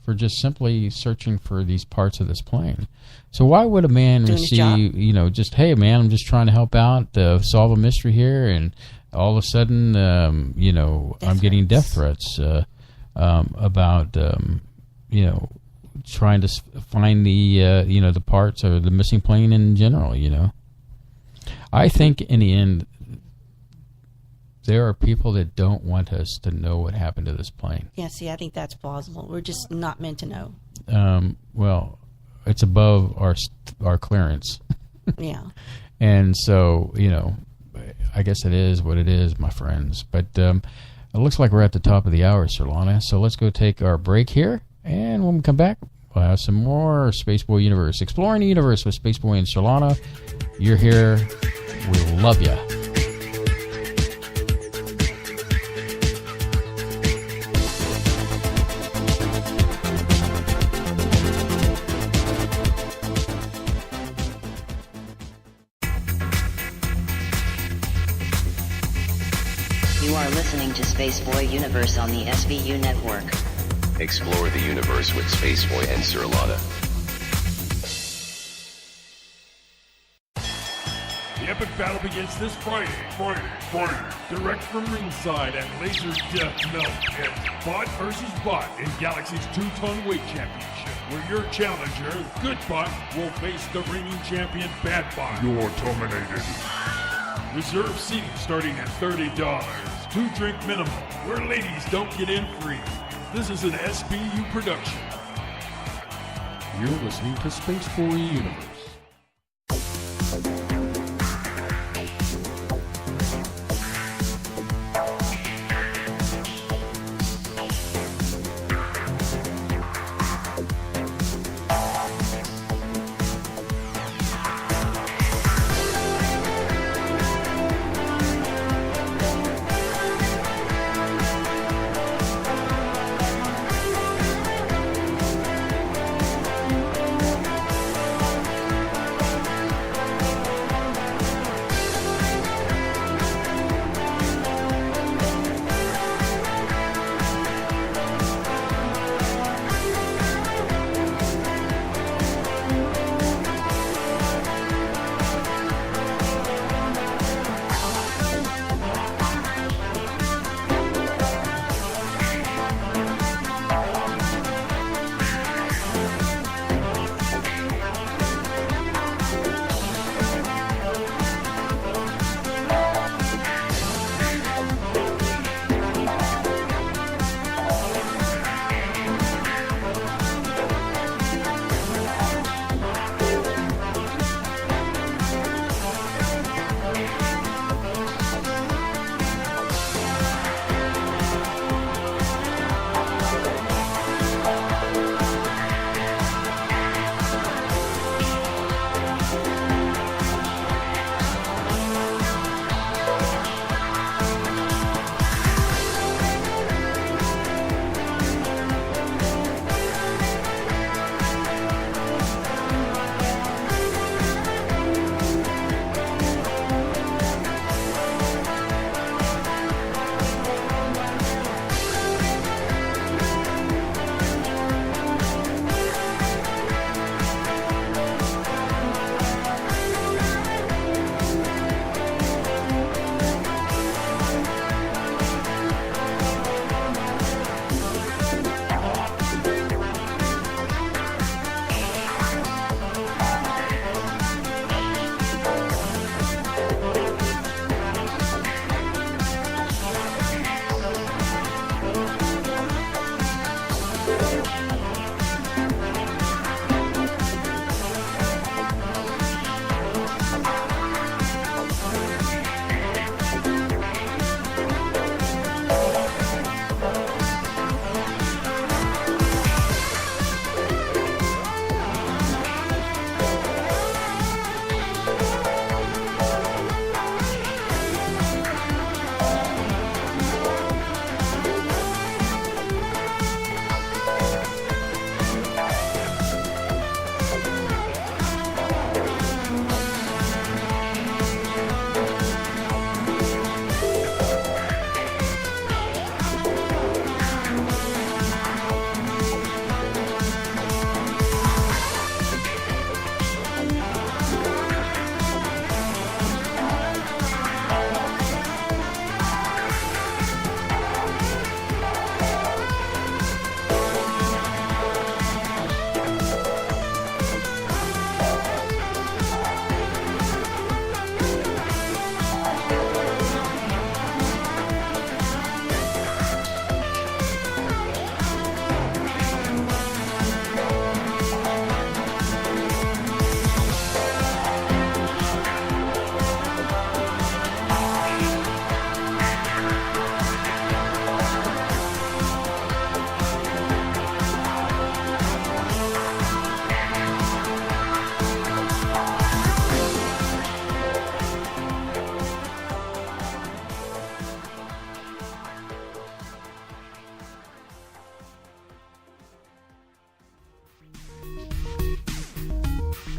for just simply searching for these parts of this plane. So why would a man receive, just, hey, man, I'm just trying to help out, solve a mystery here, and all of a sudden, I'm getting death threats about, trying to find the parts or the missing plane in general, I think in the end, there are people that don't want us to know what happened to this plane. Yeah, see, I think that's plausible. We're just not meant to know. Well, it's above our clearance. Yeah. And so, I guess it is what it is, my friends. But it looks like we're at the top of the hour, Surlana. So let's go take our break here. And when we come back, we'll have some more Spaceboy Universe. Exploring the universe with Spaceboy and Surlana. You're here. We love ya. You are listening to Spaceboy Universe on the SBU network. Explore the universe with Spaceboy and Surlana. The epic battle begins this Friday. Direct from ringside at Laser Death Melt Pit. Bot versus Bot in Galaxy's 2-ton weight championship, where your challenger, Good Bot, will face the reigning champion, Bad Bot. You're terminated. Reserve seating starting at $30. 2-drink minimum, where ladies don't get in free. This is an SBU production. You're listening to Spaceboy Universe.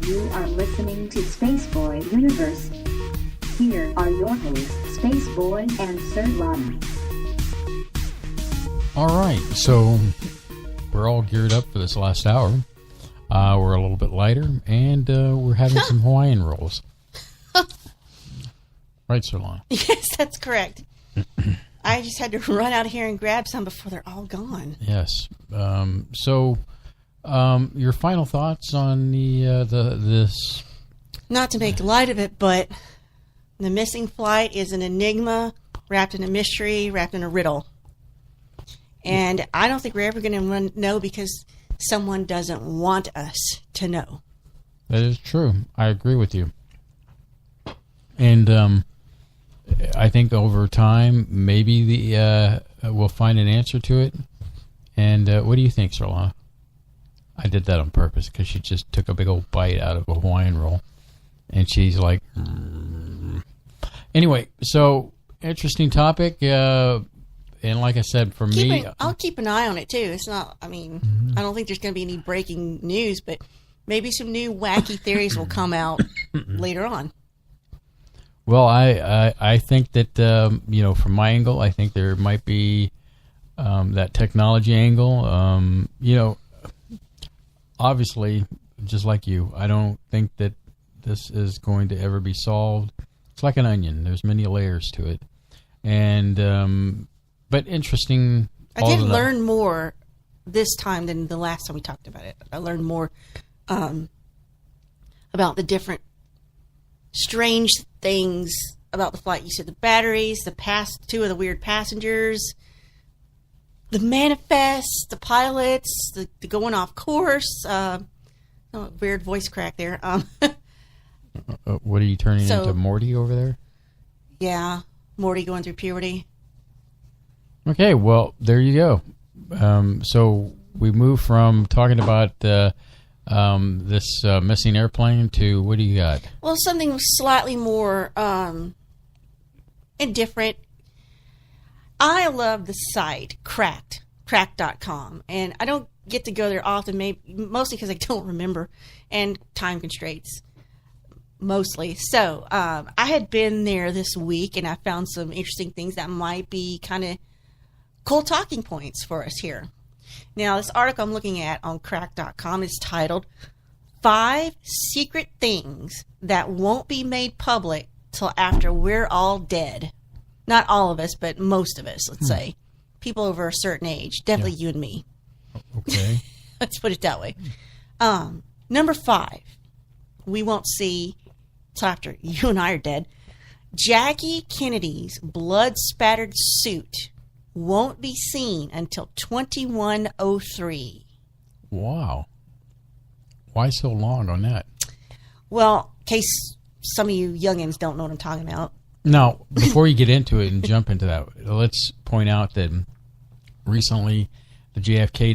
You are listening to Spaceboy Universe. Here are your hosts, Spaceboy and Surlana. All right, so we're all geared up for this last hour. We're a little bit lighter, and we're having some Hawaiian rolls. Right, Surlana? Yes, that's correct. I just had to run out here and grab some before they're all gone. Yes. So, your final thoughts on this? Not to make light of it, but the missing flight is an enigma wrapped in a mystery, wrapped in a riddle. And I don't think we're ever going to know because someone doesn't want us to know. That is true. I agree with you. And I think over time, maybe we'll find an answer to it. And what do you think, Surlana? I did that on purpose because she just took a big old bite out of a Hawaiian roll. And she's like... Anyway, so interesting topic. And like I said, for me... I'll keep an eye on it, too. It's not... I mean, I don't think there's going to be any breaking news, but maybe some new wacky theories will come out later on. Well, I think that, from my angle, I think there might be that technology angle. Obviously, just like you, I don't think that this is going to ever be solved. It's like an onion. There's many layers to it. And, but interesting. I did learn more this time than the last time we talked about it. I learned more about the different strange things about the flight. You said the batteries, two of the weird passengers, the manifest, the pilots, the going off course. Weird voice crack there. What are you turning into, Morty over there? Yeah, Morty going through puberty. Okay, well, there you go. So we move from talking about this missing airplane to what do you got? Well, something slightly more indifferent. I love the site cracked.com, and I don't get to go there often, mostly because I don't remember, and time constraints, mostly. So I had been there this week, and I found some interesting things that might be kind of cool talking points for us here. Now, this article I'm looking at on crack.com is titled 5 Secret Things That Won't Be Made Public Till After We're All Dead. Not all of us, but most of us, let's say. People over a certain age. Definitely you and me. Okay. Let's put it that way. Number 5. We won't see till after you and I are dead. Jackie Kennedy's blood-spattered suit won't be seen until 2103. Wow. Why so long on that? Well, in case some of you youngins don't know what I'm talking about. Now, before you get into it and jump into that, let's point out that recently the JFK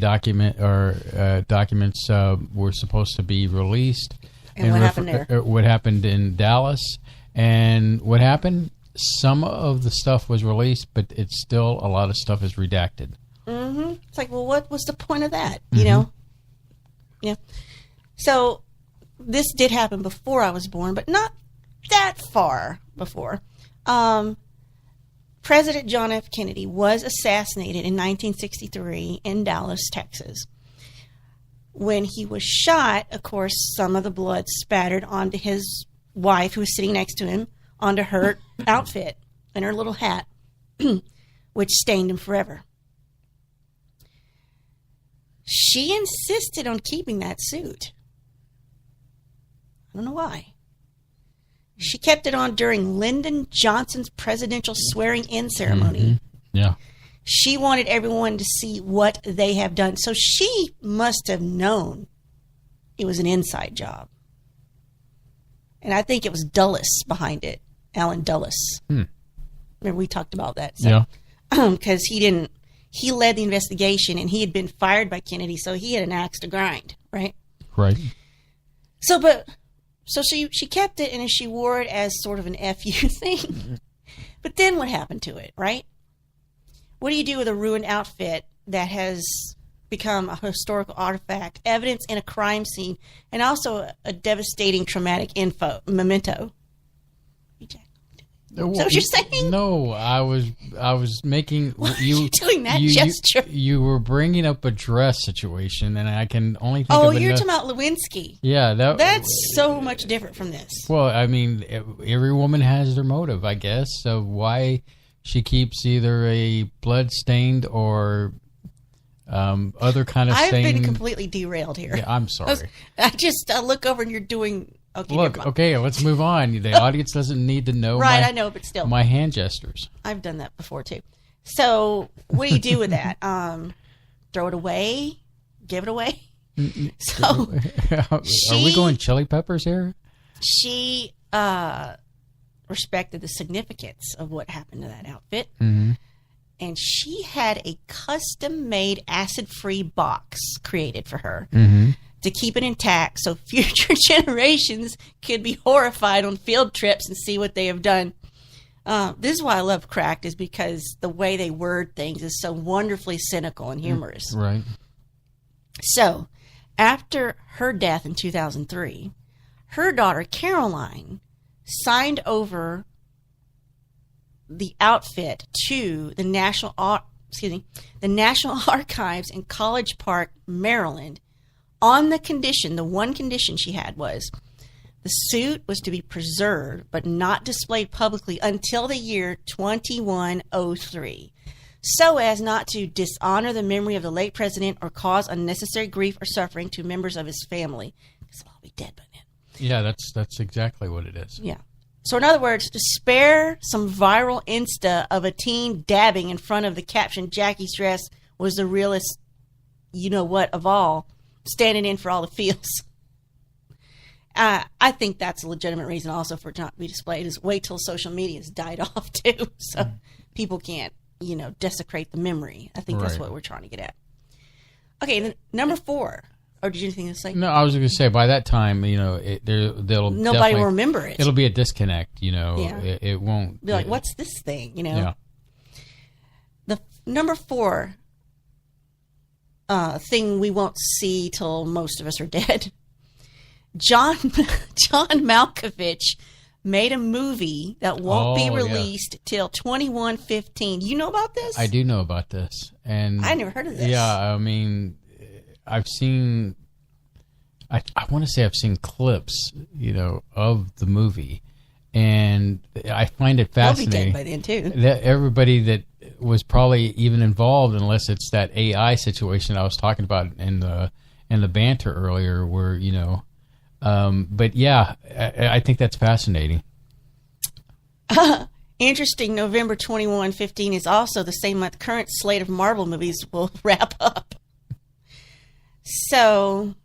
documents were supposed to be released. And what happened there? What happened in Dallas. And what happened? Some of the stuff was released, but it's still a lot of stuff is redacted. Mm-hmm. It's like, well, what was the point of that? You know? Yeah. So this did happen before I was born, but not that far before. President John F. Kennedy was assassinated in 1963 in Dallas, Texas. When he was shot, of course, some of the blood spattered onto his wife, who was sitting next to him, onto her outfit and her little hat, which stained him forever. She insisted on keeping that suit. I don't know why. She kept it on during Lyndon Johnson's presidential swearing-in ceremony. Mm-hmm. Yeah. She wanted everyone to see what they have done. So she must have known it was an inside job. And I think it was Dulles behind it. Alan Dulles. Remember we talked about that. So, yeah. Because he led the investigation and he had been fired by Kennedy, so he had an axe to grind, right? Right. So she kept it and she wore it as sort of an FU thing. But then what happened to it, right? What do you do with a ruined outfit that has become a historical artifact, evidence in a crime scene, and also a devastating traumatic memento? Is that what you're saying? No, I was making Why are you doing that gesture? You were bringing up a dress situation, and I can only think Oh, of you're talking about Lewinsky. Yeah, that's so much different from this. Well, I mean, every woman has their motive, I guess. So why she keeps either a blood-stained or other kind of stain. I've been completely derailed here. Yeah, I'm sorry. I look over and you're doing... Okay, look, okay, let's move on. The audience doesn't need to know I know, but still. My hand gestures. I've done that before, too. So what do you do with that? Throw it away? Give it away? So are we going chili peppers here? She respected the significance of what happened to that outfit. Mm-hmm. And she had a custom-made acid-free box created for her to keep it intact so future generations could be horrified on field trips and see what they have done. This is why I love Cracked, is because the way they word things is so wonderfully cynical and humorous. Right. So, after her death in 2003, her daughter Caroline signed over the outfit to the National Archives in College Park, Maryland, on the one condition she had was the suit was to be preserved but not displayed publicly until the year 2103, so as not to dishonor the memory of the late president or cause unnecessary grief or suffering to members of his family. Because they'll all be dead by then. Yeah, that's exactly what it is. Yeah. So in other words, to spare some viral Insta of a teen dabbing in front of the caption, Jackie's dress was the realest you-know-what of all, standing in for all the feels. I think that's a legitimate reason also for it not to be displayed, is wait till social media has died off too, so people can't, desecrate the memory. I think that's what we're trying to get at. Okay, then number 4. Or did you have anything to say? No, I was going to say, by that time, nobody will remember it. It'll be a disconnect, Yeah. It won't be like, what's this thing? Yeah. The number 4 thing we won't see till most of us are dead. John Malkovich made a movie that won't be released till 2115. You know about this? I do know about this, and I never heard of this. Yeah, I mean, I've seen. I want to say I've seen clips, of the movie, and I find it fascinating. They'll be dead by then too. That everybody that was probably even involved, unless it's that AI situation I was talking about in the banter earlier, where but yeah, I think that's fascinating. Interesting. November 2115 is also the same month current slate of Marvel movies will wrap up. So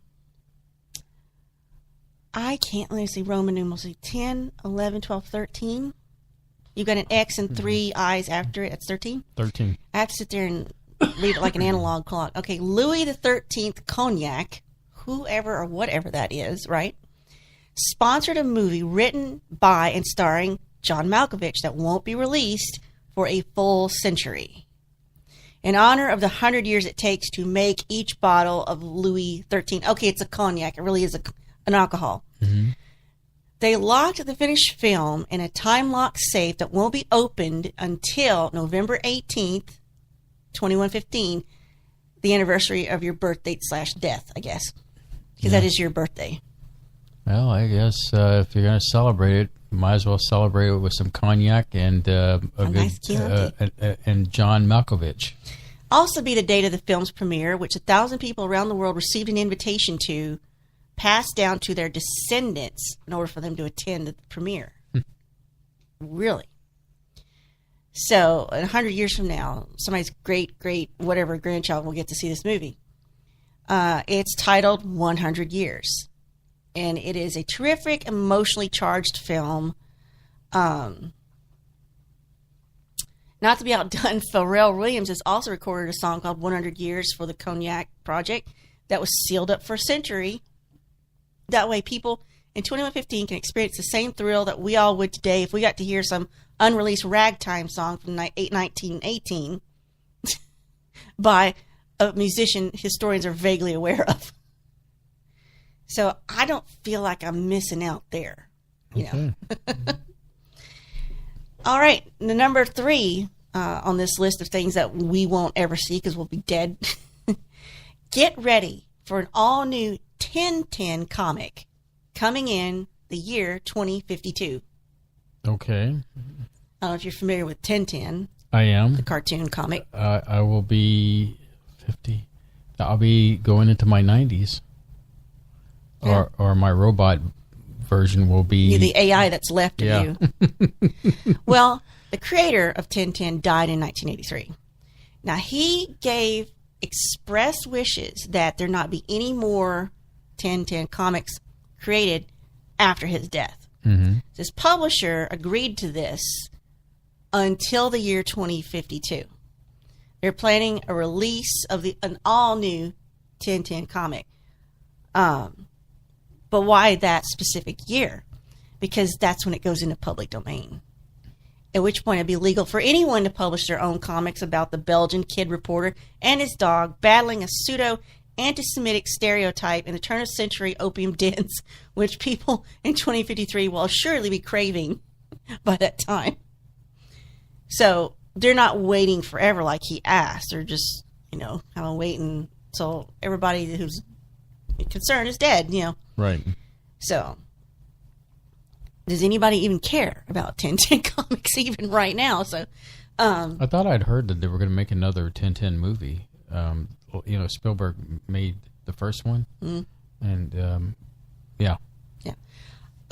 I can't, let me see, Roman numerals, 10, 11, 12, 13. You got an X and 3 I's after it. That's 13? 13. I have to sit there and read it like an analog clock. Okay, Louis the 13th Cognac, whoever or whatever that is, right, sponsored a movie written by and starring John Malkovich that won't be released for a full century. In honor of the 100 years it takes to make each bottle of Louis XIII. Okay, it's a cognac. It really is an alcohol. Mm-hmm. They locked the finished film in a time-locked safe that won't be opened until November 18th, 2115, the anniversary of your birthday / death, I guess. Because that is your birthday. Well, I guess if you're going to celebrate it, you might as well celebrate it with some cognac and nice and John Malkovich. Also be the date of the film's premiere, which 1,000 people around the world received an invitation to, passed down to their descendants in order for them to attend the premiere. Really? So, 100 years from now, somebody's great, whatever grandchild will get to see this movie. It's titled 100 Years. And it is a terrific, emotionally charged film. Not to be outdone, Pharrell Williams has also recorded a song called 100 Years for the Cognac Project that was sealed up for a century. That way people in 2115 can experience the same thrill that we all would today if we got to hear some unreleased ragtime song from 1918 by a musician historians are vaguely aware of. So I don't feel like I'm missing out there, you know. All right, the number 3 on this list of things that we won't ever see because we'll be dead. Get ready for an all-new 1010 comic coming in the year 2052. Okay. I don't know if you're familiar with 1010. I am. The cartoon comic. I will be 50. I'll be going into my 90s. Yeah. Or my robot version will be... The AI that's left of you. Well, the creator of 1010 died in 1983. Now, he gave express wishes that there not be any more 1010 comics created after his death. Mm-hmm. His publisher agreed to this until the year 2052. They're planning a release of an all-new 1010 comic. But why that specific year? Because that's when it goes into public domain. At which point it'd be legal for anyone to publish their own comics about the Belgian kid reporter and his dog battling a pseudo-anti-Semitic stereotype in the turn-of-century opium dens, which people in 2053 will assuredly be craving by that time. So they're not waiting forever like he asked. They're just, kind of waiting until everybody who's concerned is dead, Right. So, does anybody even care about 1010 comics even right now? So, I thought I'd heard that they were going to make another 1010 movie. Spielberg made the first one. And, yeah. Yeah.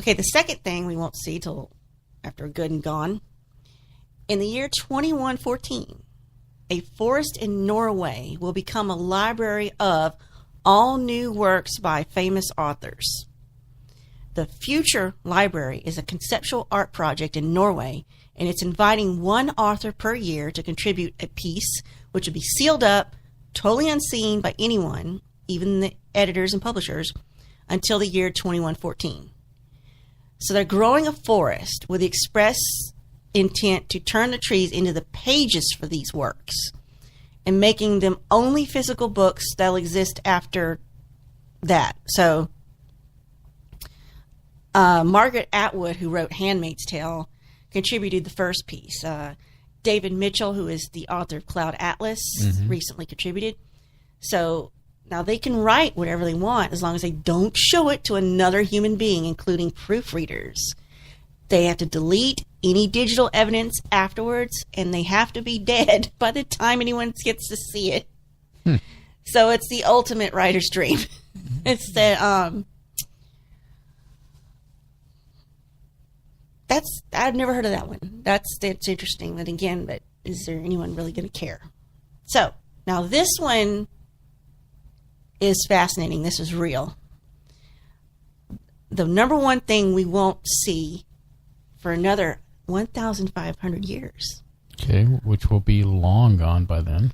Okay, the second thing we won't see till after good and gone. In the year 2114, a forest in Norway will become a library of all new works by famous authors. The Future Library is a conceptual art project in Norway, and it's inviting one author per year to contribute a piece, which will be sealed up, totally unseen by anyone, even the editors and publishers, until the year 2114. So they're growing a forest with the express intent to turn the trees into the pages for these works and making them only physical books that'll exist after that. So Margaret Atwood, who wrote Handmaid's Tale, contributed the first piece. David Mitchell, who is the author of Cloud Atlas, recently contributed. So now they can write whatever they want as long as they don't show it to another human being, including proofreaders. They have to delete any digital evidence afterwards, and they have to be dead by the time anyone gets to see it. So it's the ultimate writer's dream. It's that I've never heard of that one. That's interesting. But again, but is there anyone really going to care? So now this one is fascinating. This is real. The number one thing we won't see for another 1,500 years. Okay, which will be long gone by then.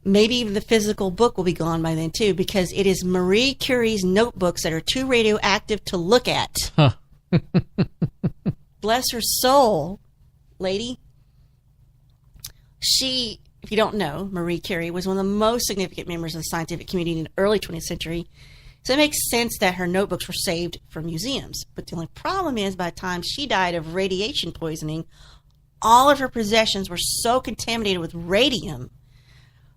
Maybe even the physical book will be gone by then too, because it is Marie Curie's notebooks that are too radioactive to look at. Huh. Bless her soul, lady. She, if you don't know, Marie Curie was one of the most significant members of the scientific community in the early 20th century. So it makes sense that her notebooks were saved for museums. But the only problem is, by the time she died of radiation poisoning, all of her possessions were so contaminated with radium,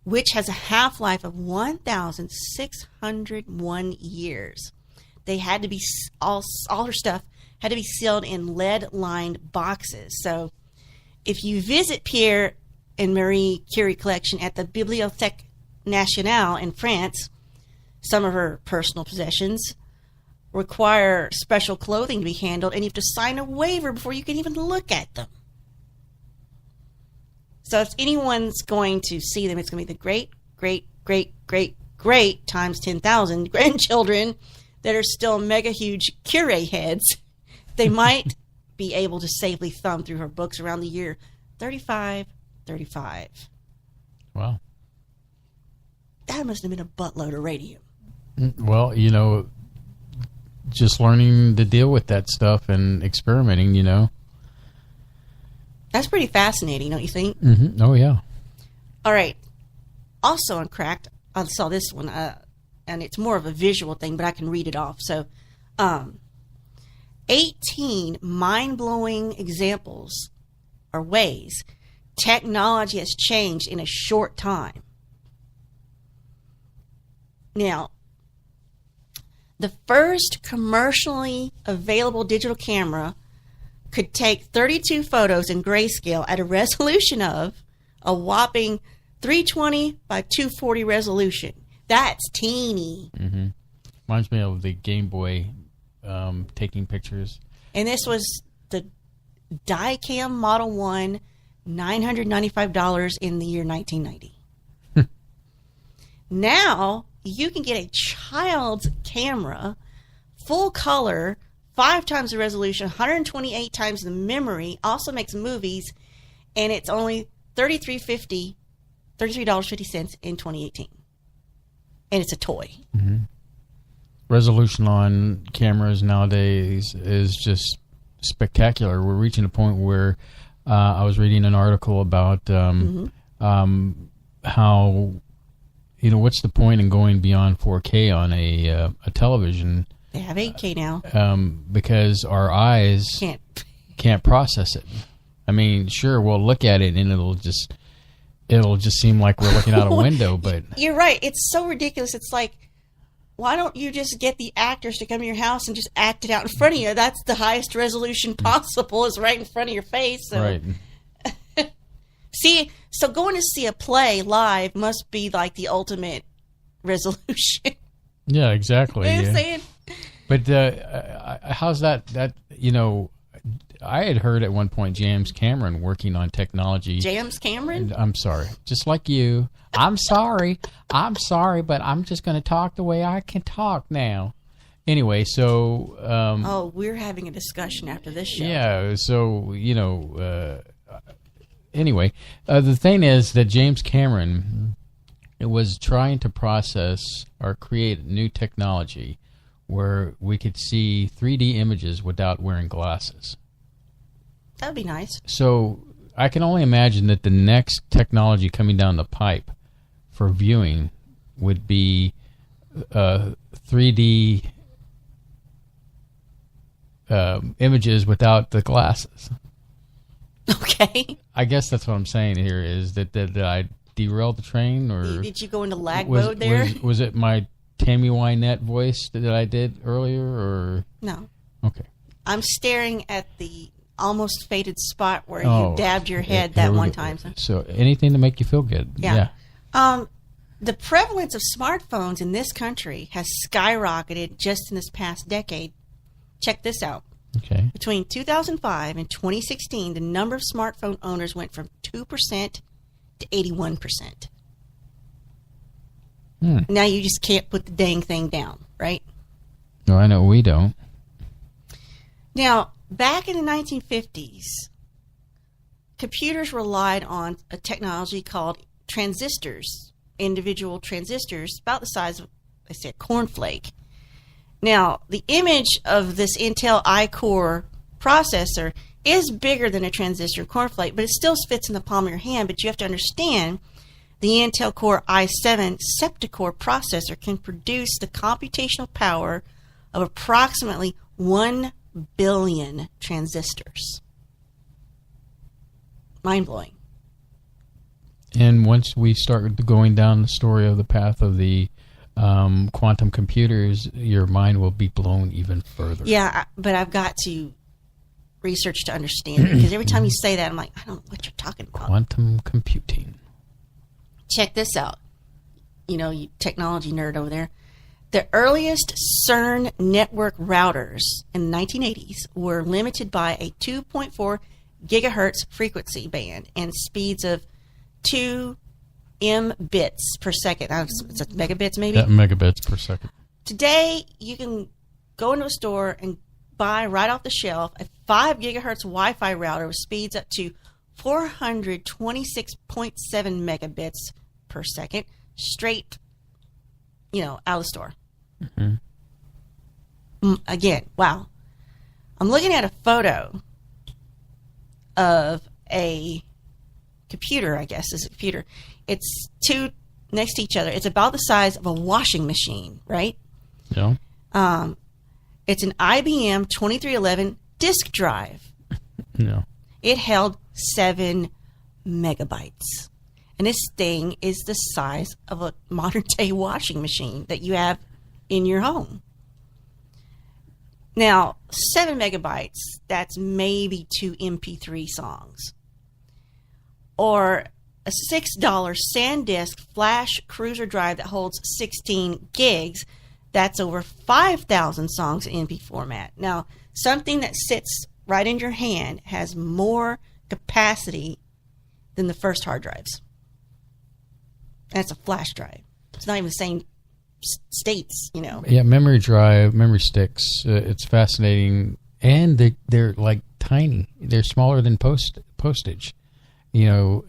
which has a half-life of 1,601 years. They had to be, all her stuff had to be sealed in lead-lined boxes. So if you visit Pierre and Marie Curie collection at the Bibliothèque Nationale in France, some of her personal possessions require special clothing to be handled, and you have to sign a waiver before you can even look at them. So if anyone's going to see them, it's going to be the great, great, great, great, great times 10,000 grandchildren that are still mega huge Curie heads. They might be able to safely thumb through her books around the year 3535. Wow. That must have been a buttload of radium. Well, just learning to deal with that stuff and experimenting, That's pretty fascinating, don't you think? Mm-hmm. Oh, yeah. All right. Also on Cracked, I saw this one, and it's more of a visual thing, but I can read it off. So, 18 mind-blowing examples or ways technology has changed in a short time. Now, the first commercially available digital camera could take 32 photos in grayscale at a resolution of a whopping 320 by 240 resolution. That's teeny. Mm-hmm. Reminds me of the Game Boy taking pictures. And this was the Dicam Model 1, $995 in the year 1990. Now, you can get a child's camera, full color, 5 times the resolution, 128 times the memory, also makes movies, and it's only $33.50 in 2018. And it's a toy. Mm-hmm. Resolution on cameras nowadays is just spectacular. We're reaching a point where I was reading an article about how, what's the point in going beyond 4K on a television? They have 8K now. Because our eyes can't process it. I mean, sure, we'll look at it and it'll just seem like we're looking out a window. But you're right. It's so ridiculous. It's like, why don't you just get the actors to come to your house and just act it out in front of you? That's the highest resolution possible, is right in front of your face. So. Right. See, so going to see a play live must be like the ultimate resolution. Yeah, exactly. You know what I'm saying? But how's that, I had heard at one point James Cameron working on technology. James Cameron? I'm sorry. Just like you. I'm sorry, but I'm just going to talk the way I can talk now. Anyway, so... we're having a discussion after this show. Yeah, so, anyway, the thing is that James Cameron was trying to process or create new technology where we could see 3D images without wearing glasses. That would be nice. So I can only imagine that the next technology coming down the pipe for viewing would be 3D images without the glasses. Okay. I guess that's what I'm saying here is that I derailed the train, or did you go into lag mode there? Was it my Tammy Wynette voice that I did earlier, or no? Okay. I'm staring at the almost faded spot where you dabbed your head that one time. So anything to make you feel good. Yeah. The prevalence of smartphones in this country has skyrocketed just in this past decade. Check this out. Okay. Between 2005 and 2016, the number of smartphone owners went from 2% to 81%. Now you just can't put the dang thing down, right? No, I know we don't. Now, back in the 1950s, computers relied on a technology called transistors, individual transistors, about the size of, I say, a cornflake. Now, the image of this Intel iCore processor is bigger than a transistor cornflake, but it still fits in the palm of your hand. But you have to understand, the Intel Core i7 septa-core processor can produce the computational power of approximately 1 billion transistors. Mind-blowing. And once we start going down the story of the path of the quantum computers, your mind will be blown even further. Yeah, but I've got to research to understand it, because every time you say that, I'm like, I don't know what you're talking about. Quantum computing. Check this out. You technology nerd over there. The earliest CERN network routers in the 1980s were limited by a 2.4 gigahertz frequency band and speeds of 2 Mbits per second. Is that megabits, maybe? Yeah, megabits per second. Today, you can go into a store and buy right off the shelf a 5 gigahertz Wi-Fi router with speeds up to 426.7 megabits per second, straight, out of the store. Mm-hmm. Again, wow. I'm looking at a photo of a computer, I guess is a computer. It's two next to each other. It's about the size of a washing machine, right? Yeah. It's an IBM 2311 disk drive. No. It held 7 megabytes. And this thing is the size of a modern-day washing machine that you have in your home. Now, 7 megabytes, that's maybe 2 MP3 songs. Or a $6 SanDisk flash cruiser drive that holds 16 gigs, that's over 5,000 songs in MP format. Now, something that sits right in your hand has more capacity than the first hard drives. That's a flash drive. It's not even the same states, you know. Yeah, memory drive, memory sticks. It's fascinating, and they're like tiny. They're smaller than postage. You know,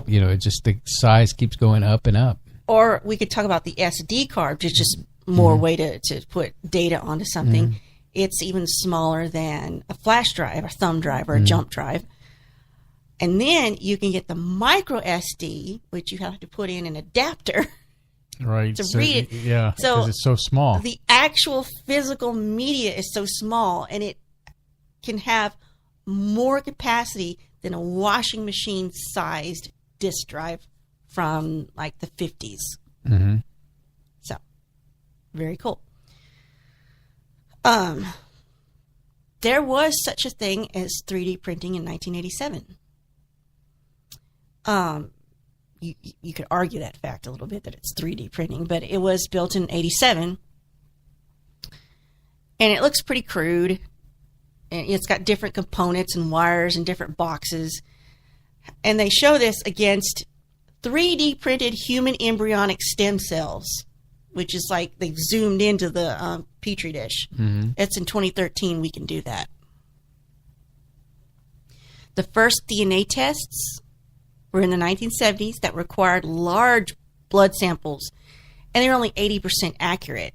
it just the size keeps going up and up. Or we could talk about the SD card, which is just more way to put data onto something. It's even smaller than a flash drive, a thumb drive, or a jump drive. And then you can get the micro SD, which you have to put in an adapter. Right. To read it. Yeah, so because it's so small. The actual physical media is so small, and it can have more capacity than a washing machine sized disk drive from like the 50s. So, very cool. There was such a thing as 3D printing in 1987. You could argue that fact a little bit, that it's 3D printing, but it was built in 87, and it looks pretty crude, and it's got different components and wires and different boxes, and they show this against 3D printed human embryonic stem cells, which is like they've zoomed into the Petri dish. It's in 2013 we can do that. The first DNA tests were in the 1970s that required large blood samples, and they're only 80% accurate.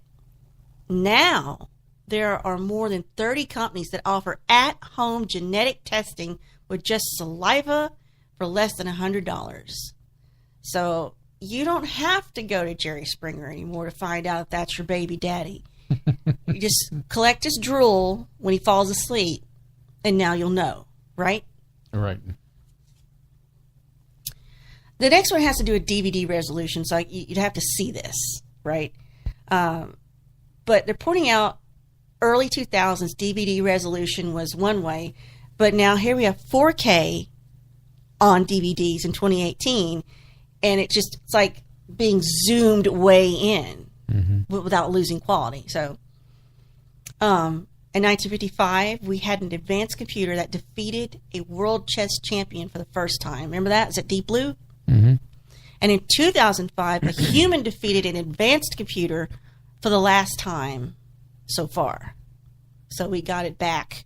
Now, there are more than 30 companies that offer at-home genetic testing with just saliva for less than $100. So you don't have to go to Jerry Springer anymore to find out if that's your baby daddy. You just collect his drool when he falls asleep, and now you'll know, right? Right. The next one has to do with DVD resolution, so you'd have to see this, right? But they're pointing out early 2000s DVD resolution was one way, but now here we have 4K on DVDs in 2018, and it's like being zoomed way in without losing quality. So, in 1955, we had an advanced computer that defeated a world chess champion for the first time. Remember that? Was it Deep Blue? And in 2005, a human defeated an advanced computer for the last time so far. So we got it back.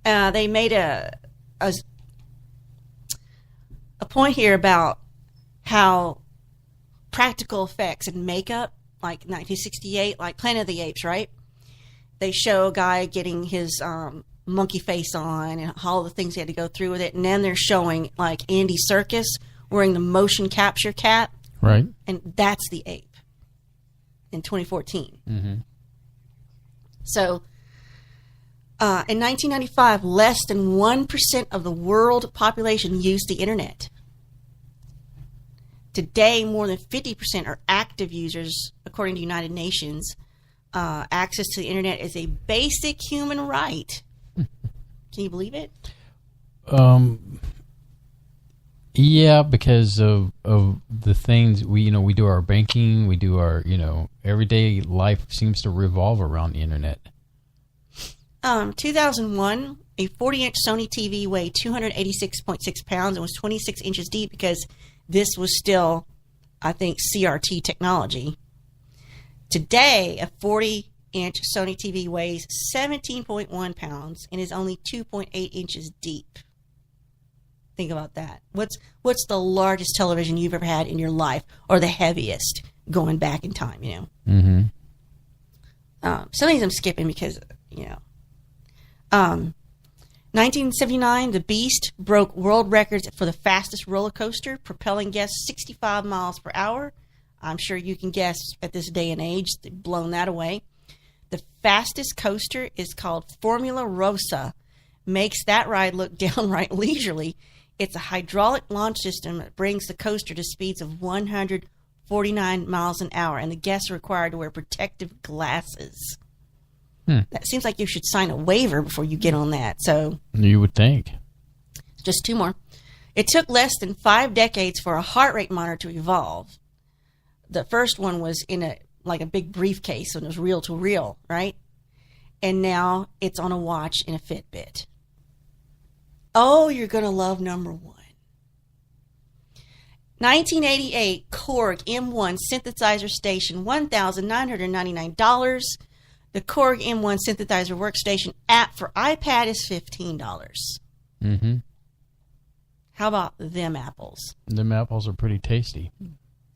They made a point here about how practical effects and makeup, like 1968, like Planet of the Apes, right? They show a guy getting his monkey face on and all the things he had to go through with it, and then they're showing like Andy Serkis wearing the motion capture cap, right? And that's the ape in 2014. So in 1995, less than 1% of the world population used the internet. Today, more than 50% are active users, according to United Nations. Access to the internet is a basic human right. Can you believe it? Yeah, because of the things we do our banking, we do our everyday life seems to revolve around the internet. 2001, a 40-inch Sony TV weighed 286.6 pounds and was 26 inches deep because this was still, I think, CRT technology. Today, a 40-inch Sony TV weighs 17.1 pounds and is only 2.8 inches deep. Think about that. What's the largest television you've ever had in your life, or the heaviest going back in time? Some of these I'm skipping because 1979, the Beast broke world records for the fastest roller coaster, propelling guests 65 miles per hour. I'm sure you can guess at this day and age, they've blown that away. The fastest coaster is called Formula Rossa. Makes that ride look downright leisurely. It's a hydraulic launch system that brings the coaster to speeds of 149 miles an hour, and the guests are required to wear protective glasses. That seems like you should sign a waiver before you get on that. So you would think. Just two more. It took less than 5 decades for a heart rate monitor to evolve. The first one was in a big briefcase, and it was reel to reel, right? And now it's on a watch in a Fitbit. Oh, you're going to love number 1. 1988 Korg M1 synthesizer station, $1,999. The Korg M1 synthesizer workstation app for iPad is $15. Mm-hmm. How about them apples? Them apples are pretty tasty.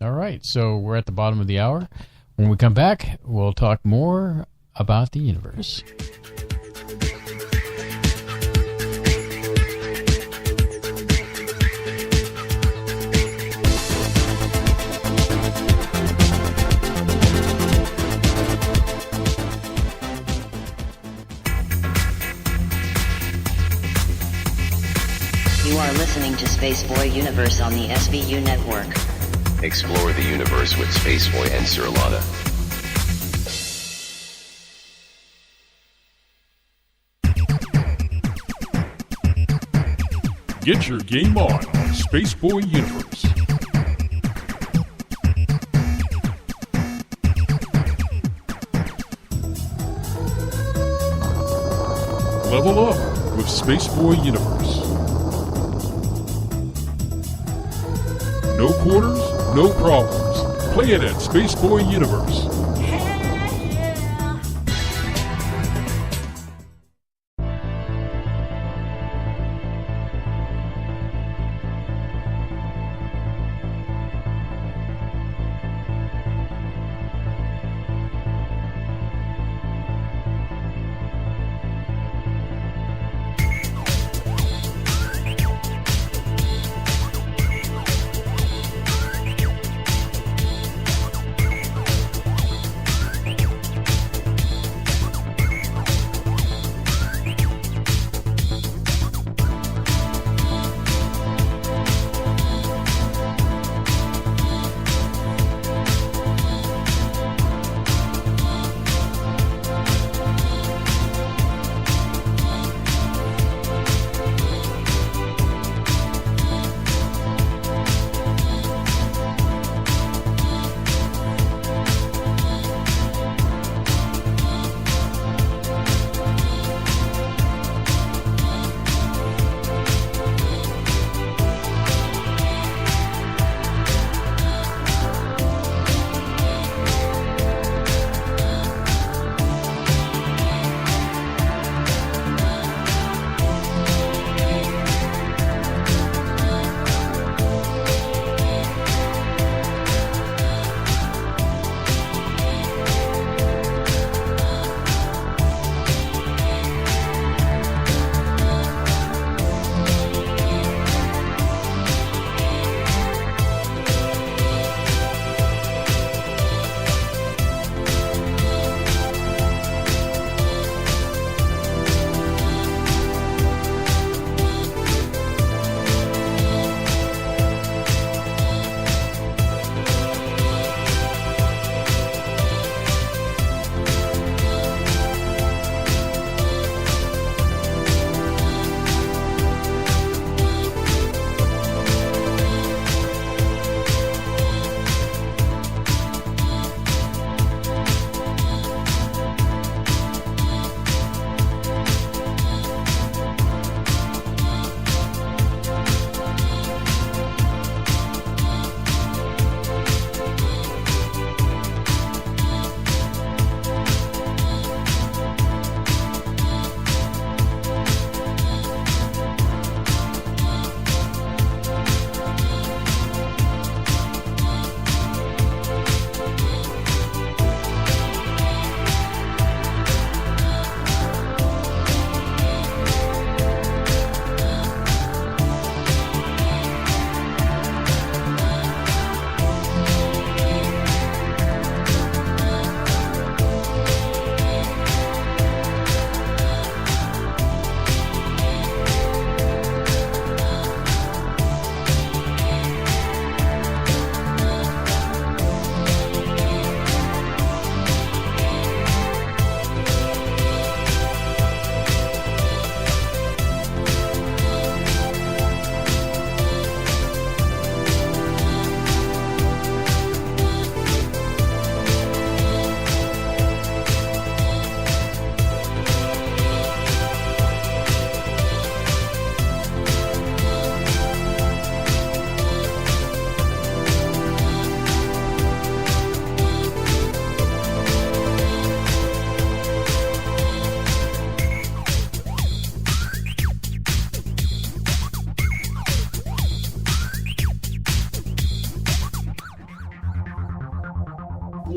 All right, so we're at the bottom of the hour. When we come back, we'll talk more about the universe. You are listening to Spaceboy Universe on the SBU network. Explore the universe with Spaceboy and Surlana. Get your game on Spaceboy Universe. Level up with Spaceboy Universe. No quarters, no problems. Play it at Spaceboy Universe.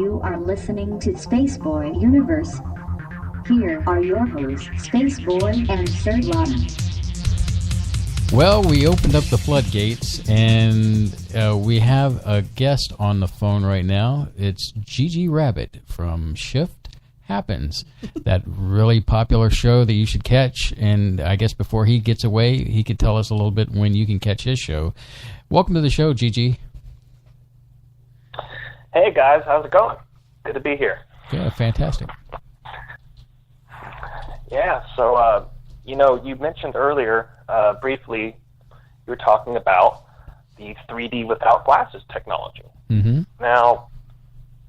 You are listening to Spaceboy Universe. Here are your hosts, Spaceboy and Surlana. Well, we opened up the floodgates, and we have a guest on the phone right now. It's Gigi Rabbit from Shift Happens, that really popular show that you should catch. And I guess before he gets away, he could tell us a little bit when you can catch his show. Welcome to the show, Gigi. Hey, guys. How's it going? Good to be here. Yeah, fantastic. Yeah, so, you mentioned earlier, briefly, you were talking about the 3D without glasses technology. Mm-hmm. Now,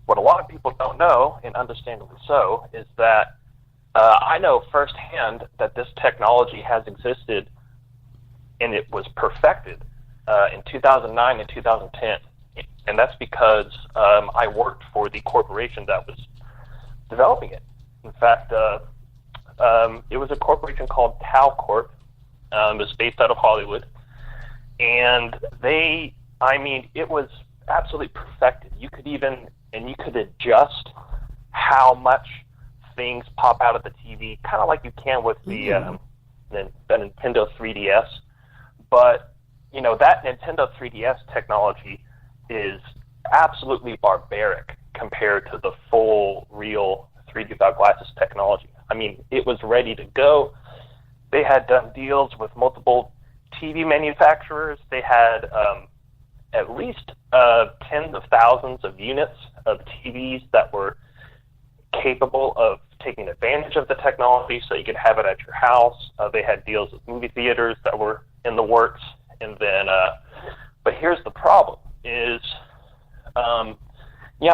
what a lot of people don't know, and understandably so, is that I know firsthand that this technology has existed and it was perfected in 2009 and 2010. And that's because I worked for the corporation that was developing it. In fact, it was a corporation called Tau Corp. It was based out of Hollywood. And it was absolutely perfected. You could adjust how much things pop out of the TV, kind of like you can with the Nintendo 3DS. But, that Nintendo 3DS technology is absolutely barbaric compared to the full, real 3D without glasses technology. I mean, it was ready to go. They had done deals with multiple TV manufacturers. They had at least tens of thousands of units of TVs that were capable of taking advantage of the technology so you could have it at your house. They had deals with movie theaters that were in the works. And then, but here's the problem is,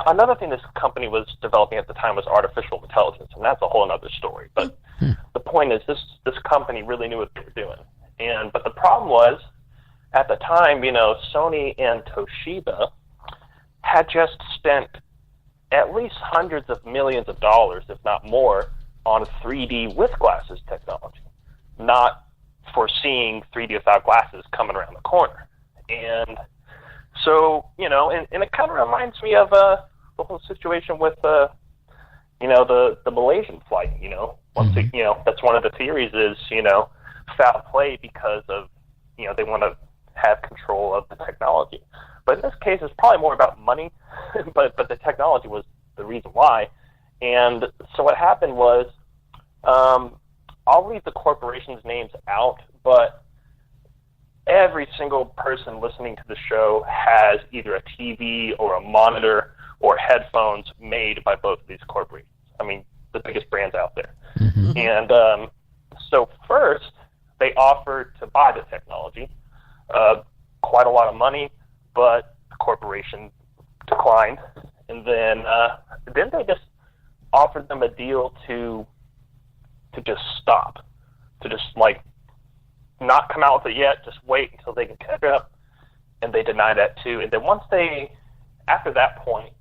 another thing this company was developing at the time was artificial intelligence, and that's a whole other story. But the point is, this company really knew what they were doing. But the problem was, at the time, Sony and Toshiba had just spent at least hundreds of millions of dollars, if not more, on 3D with glasses technology, not foreseeing 3D without glasses coming around the corner. And so, and it kind of reminds me of the whole situation with, the Malaysian flight, Once that's one of the theories is, foul play because of, they want to have control of the technology. But in this case, it's probably more about money, but the technology was the reason why. And so what happened was, I'll leave the corporation's names out, but every single person listening to the show has either a TV or a monitor or headphones made by both of these corporations. I mean, the biggest brands out there. Mm-hmm. And so first, they offered to buy the technology, quite a lot of money, but the corporation declined. And then they just offered them a deal to just stop, to just not come out with it yet, just wait until they can catch up, and they denied that too. And then after that point,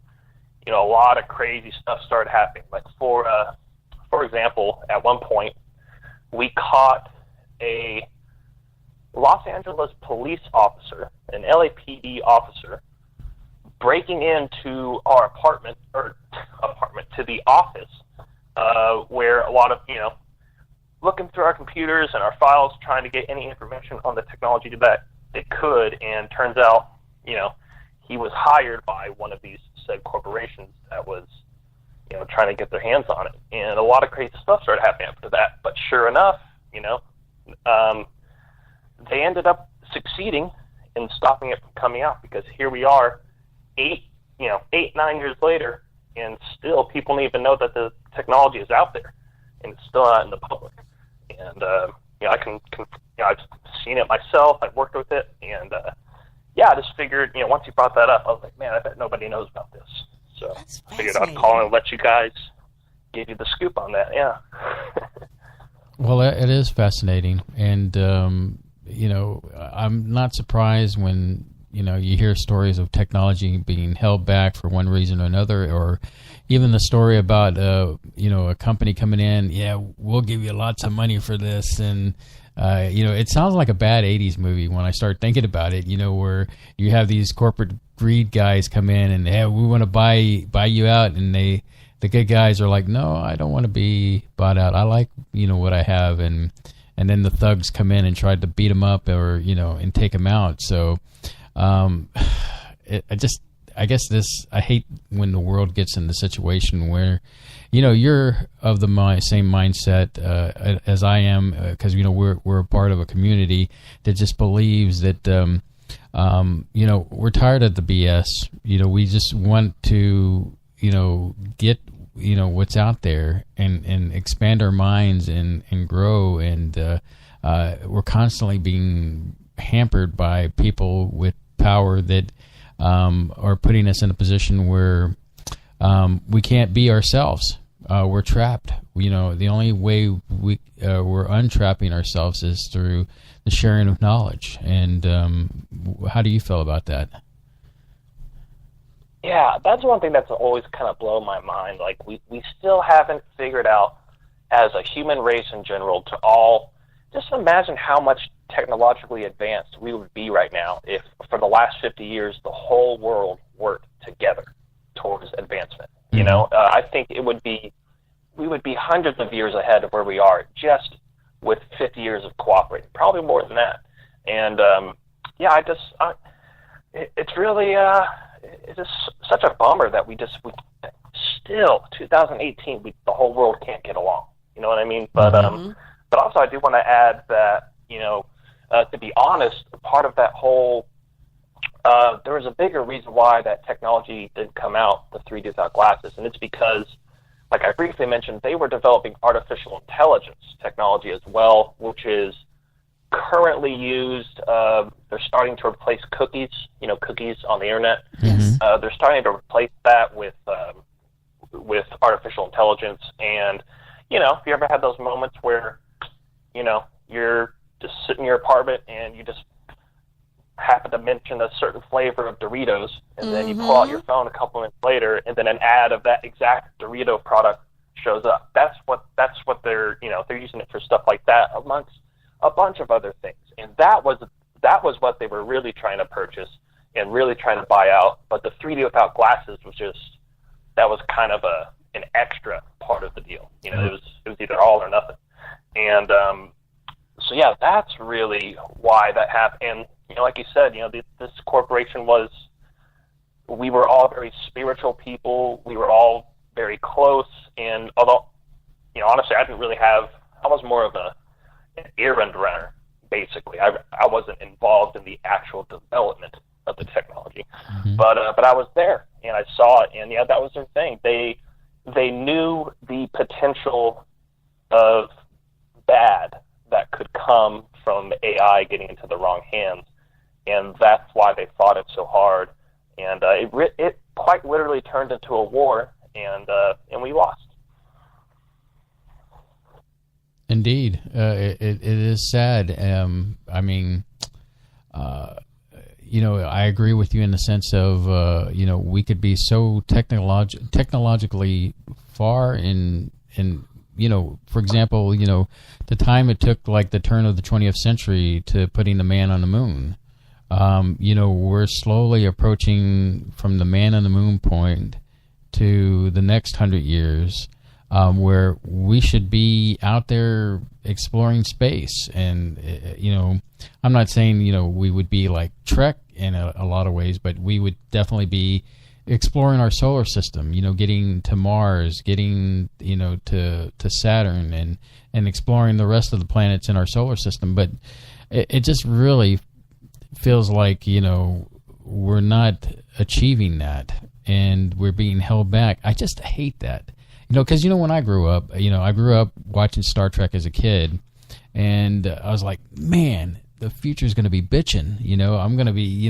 a lot of crazy stuff started happening. Like for example, at one point, we caught a Los Angeles police officer, an LAPD officer, breaking into our apartment to the office, where a lot of, looking through our computers and our files, trying to get any information on the technology that they could, and turns out, he was hired by one of these said corporations that was, trying to get their hands on it. And a lot of crazy stuff started happening after that. But sure enough, they ended up succeeding in stopping it from coming out, because here we are 9 years later, and still people don't even know that the technology is out there, and it's still not in the public. And I've seen it myself. I've worked with it, and I just figured, once you brought that up, I was like, man, I bet nobody knows about this. So I figured I'd call and let you guys give you the scoop on that. Yeah. Well, it is fascinating, and I'm not surprised when you hear stories of technology being held back for one reason or another, or even the story about a company coming in, we'll give you lots of money for this, and it sounds like a bad 80s movie when I start thinking about it, where you have these corporate greed guys come in and, hey, we want to buy you out. And the good guys are like, no, I don't want to be bought out. I like, what I have. And then the thugs come in and try to beat them up or, and take them out. So, I hate when the world gets in the situation where, you're of the same mindset as I am, because we're a part of a community that just believes that we're tired of the BS. We just want to get what's out there and expand our minds and grow, and we're constantly being hampered by people with power that are putting us in a position where we can't be ourselves. We're trapped. The only way we're untrapping ourselves is through the sharing of knowledge. And how do you feel about that? Yeah, that's one thing that's always kind of blown my mind. Like, we still haven't figured out, as a human race in general, to all just imagine how much technologically advanced we would be right now if, for the last 50 years, the whole world worked together towards advancement. I think we would be hundreds of years ahead of where we are just with 50 years of cooperating, probably more than that. And it's really it's just such a bummer that we still 2018 the whole world can't get along. You know what I mean? But but also I do want to add that to be honest, part of that whole there was a bigger reason why that technology didn't come out, the 3D without glasses, and it's because, like I briefly mentioned, they were developing artificial intelligence technology as well, which is currently used. They're starting to replace cookies, cookies on the internet. Yes. They're starting to replace that with artificial intelligence. And, if you ever had those moments where, you're just sitting in your apartment and you just happen to mention a certain flavor of Doritos, and then you pull out your phone a couple minutes later, and then an ad of that exact Dorito product shows up. That's what they're they're using it for stuff like that, amongst a bunch of other things. And that was what they were really trying to purchase and really trying to buy out. But the 3D without glasses was kind of an extra part of the deal. It was either all or nothing. And so yeah, that's really why that happened. And like you said, this corporation we were all very spiritual people. We were all very close. And although, honestly, I was more of an errand runner, basically. I wasn't involved in the actual development of the technology, but I was there and I saw it, and that was their thing. They knew the potential of bad that could come from AI getting into the wrong hands, and that's why they fought it so hard. And it quite literally turned into a war, and we lost. Indeed, it is sad. I agree with you in the sense of we could be so technologically far in for example, the time it took, like the turn of the 20th century to putting the man on the moon. We're slowly approaching from the man on the moon point to the next 100 years. Where we should be out there exploring space. And, I'm not saying, we would be like Trek in a lot of ways, but we would definitely be exploring our solar system, getting to Mars, getting, to Saturn and exploring the rest of the planets in our solar system. But it just really feels like, we're not achieving that and we're being held back. I just hate that. Because, when I grew up, I grew up watching Star Trek as a kid, and I was like, man, the future's going to be bitching. I'm going to be,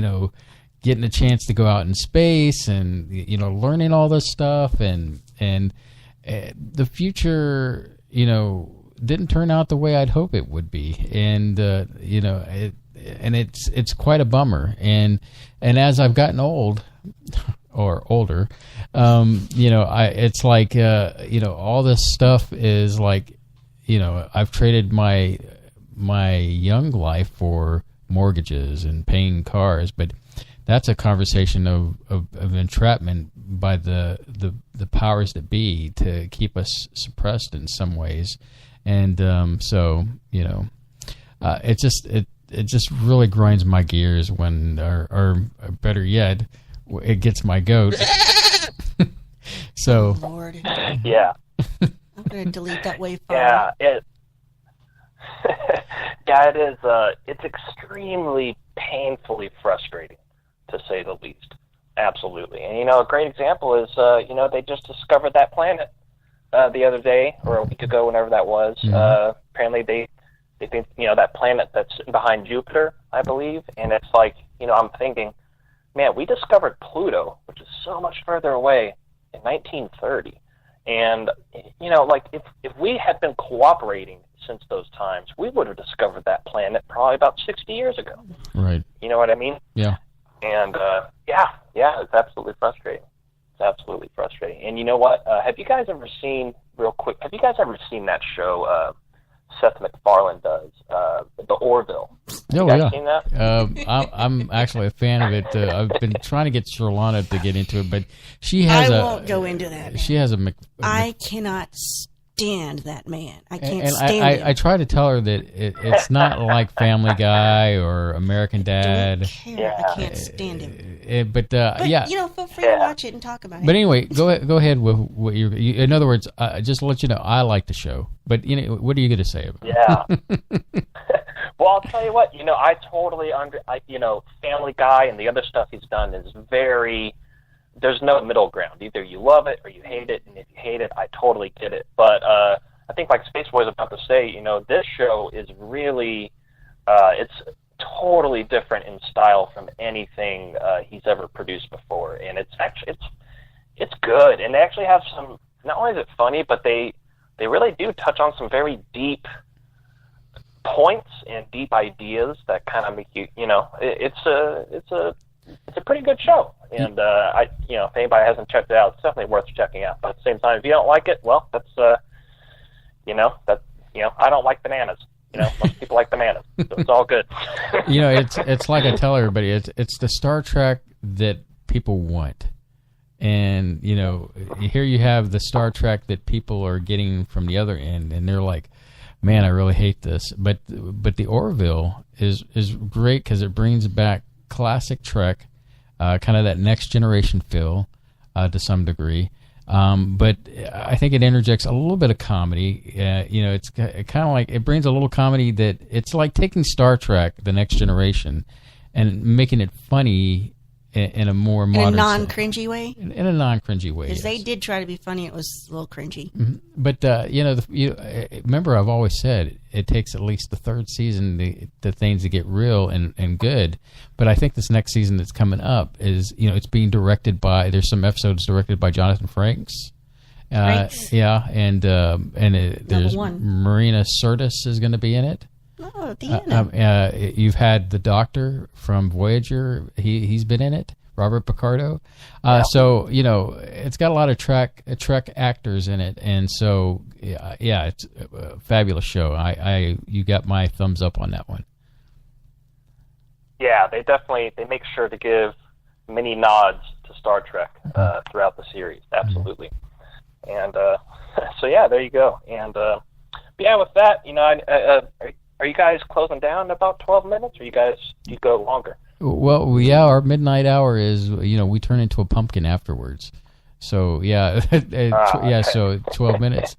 getting a chance to go out in space and, learning all this stuff. And the future, didn't turn out the way I'd hope it would be. And, it's quite a bummer. And as I've gotten old, or older, it's like, all this stuff is like, I've traded my my young life for mortgages and paying cars, but that's a conversation of entrapment by the powers that be to keep us suppressed in some ways. And so, you know, it just really grinds my gears when, or better yet, it gets my goat. So, Lord. Yeah. I'm going to delete that wave file. Yeah, it is. It's extremely painfully frustrating, to say the least. Absolutely. And, you know, a great example is, you know, they just discovered that planet the other day, or a week ago, whenever that was. Mm-hmm. Apparently they think, you know, that planet that's behind Jupiter, I believe. And it's like, you know, I'm thinking, man, we discovered Pluto, which is so much further away, in 1930. And, you know, like, if we had been cooperating since those times, we would have discovered that planet probably about 60 years ago. Right. You know what I mean? Yeah. And, yeah, it's absolutely frustrating. It's absolutely frustrating. And you know what? Have you guys ever seen that show Seth MacFarlane does, The Orville? Oh, you guys yeah. seen that? I'm actually a fan of it. I've been trying to get Surlana to get into it, but she has I won't go into that. Man. She has I cannot stand that man. I can't and stand him. I try to tell her that it's not like Family Guy or American Dad. Don't care. I can't stand him. But yeah, you know, feel free to watch it and talk about it. But anyway, go ahead with what in other words, just to let you know, I like the show. But you know, what are you going to say about it? Yeah. Well, I'll tell you what. You know, I totally you know, Family Guy and the other stuff he's done is very. There's no middle ground. Either you love it or you hate it, and if you hate it, I totally get it. But I think, like Spaceboy's about to say, you know, this show is really, it's totally different in style from anything he's ever produced before, and it's actually it's good. And they actually have some. Not only is it funny, but they really do touch on some very deep points and deep ideas that kind of make you know, it's a pretty good show. And you know, if anybody hasn't checked it out, it's definitely worth checking out. But at the same time, if you don't like it, well, that's you know, I don't like bananas. You know, most people like bananas, so it's all good. You know, it's like I tell everybody, it's the Star Trek that people want. And, you know, here you have the Star Trek that people are getting from the other end, and they're like, man, I really hate this. But the Orville is great because it brings back classic Trek, kind of that next generation feel to some degree. But I think it interjects a little bit of comedy. You know, it's kind of like it brings a little comedy that it's like taking Star Trek, The Next Generation, and making it funny in a more modern, in a non-cringy way. In a non-cringy way, because they did try to be funny. It was a little cringy. Mm-hmm. But you know, remember, I've always said it takes at least the third season the things to get real and good. But I think this next season that's coming up is, you know, it's being directed by. There's some episodes directed by Jonathan Frakes. Yeah, and there's Marina Sirtis is going to be in it. Oh, Deanna. You've had the Doctor from Voyager. He's been in it. Robert Picardo. So, you know, it's got a lot of Trek actors in it, and so yeah, it's a fabulous show. You got my thumbs up on that one. Yeah, they make sure to give many nods to Star Trek throughout the series. Absolutely. And so yeah, there you go. And yeah, with that, you know, are you guys closing down in about 12 minutes, or you go longer? Well, yeah, our midnight hour is, you know, we turn into a pumpkin afterwards. So, yeah, yeah, so 12 minutes.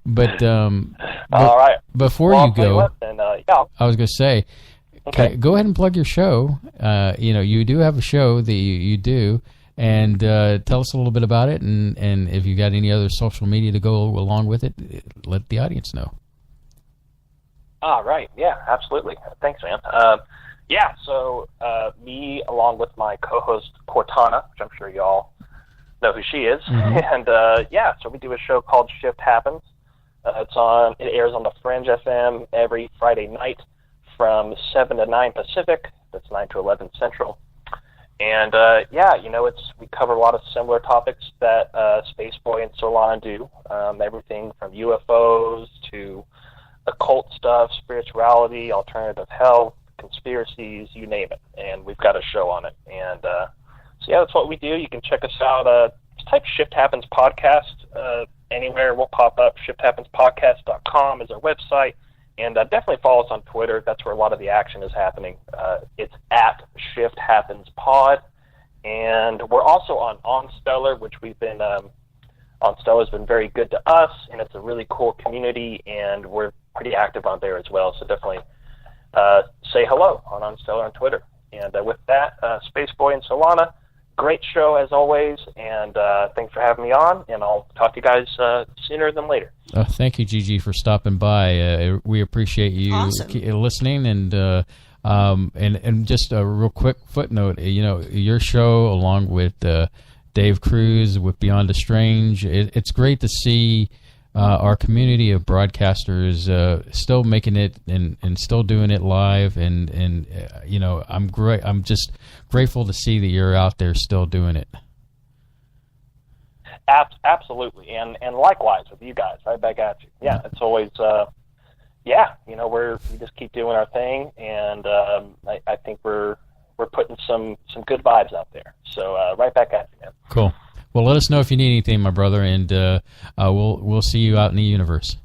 But all right. Before well, you go, yeah. I was going to say, okay, go ahead and plug your show. You know, you do have a show that you do, and tell us a little bit about it, and if you got any other social media to go along with it, let the audience know. Right. Yeah, absolutely. Thanks, man. Yeah, so me, along with my co-host Cortana, which I'm sure y'all know who she is, and yeah, so we do a show called Shift Happens. It airs on the Fringe FM every Friday night from 7 to 9 Pacific. That's 9 to 11 Central. And yeah, you know, we cover a lot of similar topics that Spaceboy and Surlana do. Everything from UFOs to occult stuff, spirituality, alternative health, conspiracies, you name it. And we've got a show on it. And so, yeah, that's what we do. You can check us out. Just type Shift Happens Podcast anywhere. We'll pop up. ShiftHappensPodcast.com is our website. And definitely follow us on Twitter. That's where a lot of the action is happening. It's at Shift Happens Pod. And we're also on OnStellar, which we've been OnStellar has been very good to us, and it's a really cool community, and we're pretty active on there as well. So definitely say hello on OnStellar on Twitter. And with that, Spaceboy and Surlana, great show as always, and thanks for having me on, and I'll talk to you guys sooner than later. Thank you, Gigi, for stopping by. We appreciate you listening, and just a real quick footnote. Your show, along with Dave Cruz with Beyond the Strange, it's great to see our community of broadcasters still making it and still doing it live, and I'm just grateful to see that you're out there still doing it. Absolutely, and likewise with you guys, right back at you. Yeah, it's always we just keep doing our thing, and I think we're putting some good vibes out there. So right back at you, man. Cool. Well, let us know if you need anything, my brother, and we'll see you out in the universe.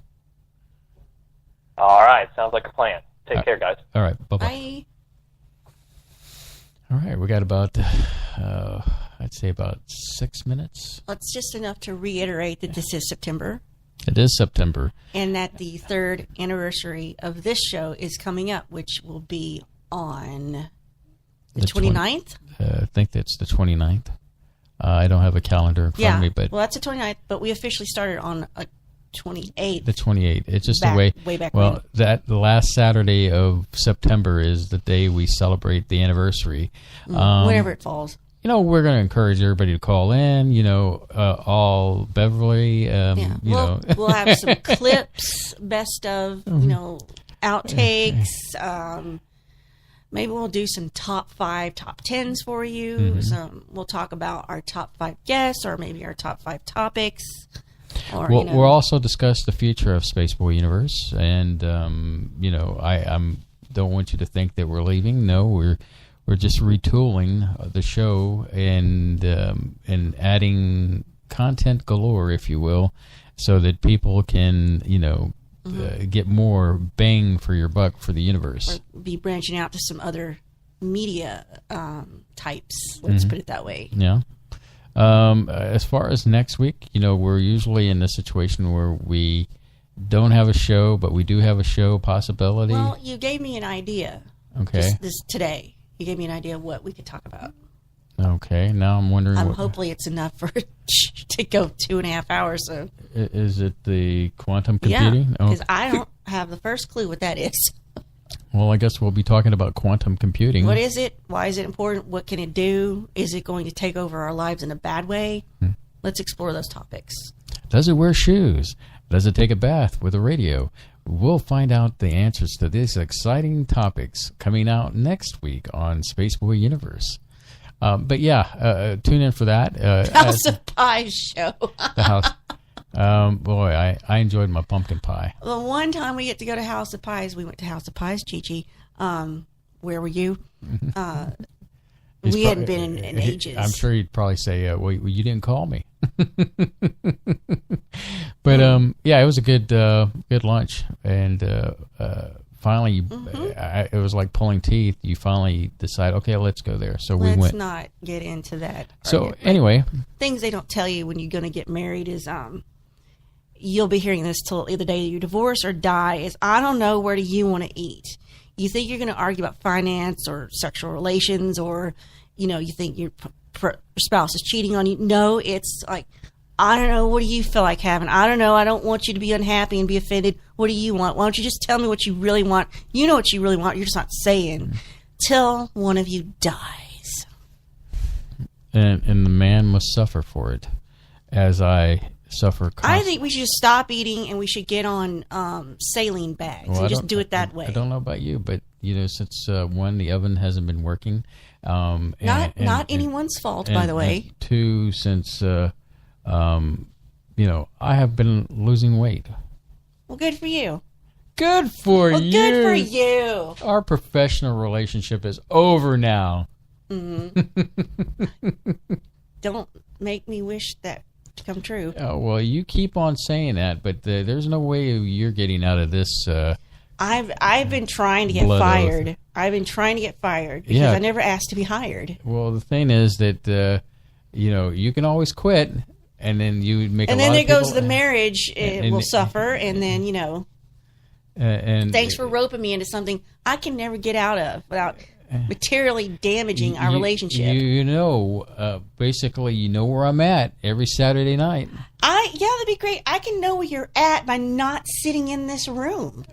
All right, sounds like a plan. Take care, guys. All right, bye-bye. Bye. All right, we got about I'd say about 6 minutes. Well, it's just enough to reiterate that this is September. It is September. And that the 3rd anniversary of this show is coming up, which will be on the 29th? I think that's the 29th. I don't have a calendar in front of me. But well, that's the 29th, but we officially started on a 28th. The 28th. It's just the way back well, when. The last Saturday of September is the day we celebrate the anniversary. Whenever it falls. We're going to encourage everybody to call in, all Beverly, We'll have some clips, best of, outtakes. Maybe we'll do some top 5, top 10s for you. Mm-hmm. We'll talk about our top 5 guests, or maybe our top 5 topics. Or, we'll also discuss the future of Spaceboy Universe. And, I don't want you to think that we're leaving. No, we're just retooling the show and adding content galore, if you will, so that people can, get more bang for your buck for the universe. Or be branching out to some other media types, let's put it that way. Yeah. As far as next week, we're usually in this situation where we don't have a show, but we do have a show possibility. Well, you gave me an idea. Okay. This today. You gave me an idea of what we could talk about. Okay, now I'm wondering. Hopefully, it's enough for to go 2.5 hours. So. Is it the quantum computing? Yeah, because I don't have the first clue what that is. Well, I guess we'll be talking about quantum computing. What is it? Why is it important? What can it do? Is it going to take over our lives in a bad way? Let's explore those topics. Does it wear shoes? Does it take a bath with a radio? We'll find out the answers to these exciting topics coming out next week on Spaceboy Universe. But yeah, tune in for that. House of Pies show. The house. Boy, I enjoyed my pumpkin pie. The one time we get to go to House of Pies, we went to House of Pies, Gigi. Where were you? We hadn't been in ages. I'm sure he'd probably say, well, you didn't call me. But yeah, it was a good lunch, and finally, it was like pulling teeth. You finally decide, okay, let's go there. So we went. Let's not get into that. So anyway, things they don't tell you when you're going to get married is you'll be hearing this till either day you divorce or die. Is I don't know, where do you want to eat? You think you're going to argue about finance or sexual relations, or you think your spouse is cheating on you. No, it's like, I don't know, what do you feel like having? I don't know, I don't want you to be unhappy and be offended. What do you want? Why don't you just tell me what you really want? You know what you really want, you're just not saying. Till one of you dies. And the man must suffer for it, as I suffer constantly. I think we should just stop eating, and we should get on saline bags and just do it that way. I don't know about you, but since one, the oven hasn't been working. Not anyone's fault, by the way. And two, since I have been losing weight. Well, good for you. Good for well, you. Good for you. Our professional relationship is over now. Don't make me wish that to come true. Oh, well, you keep on saying that, but there's no way you're getting out of this. I've been trying to get blood fired. oath. I've been trying to get fired because I never asked to be hired. Well, the thing is that you can always quit, and then you make. And a then lot there of people, goes the marriage. It will suffer, and then and thanks for roping me into something I can never get out of without materially damaging our relationship. Basically, you know where I'm at every Saturday night. That'd be great. I can know where you're at by not sitting in this room.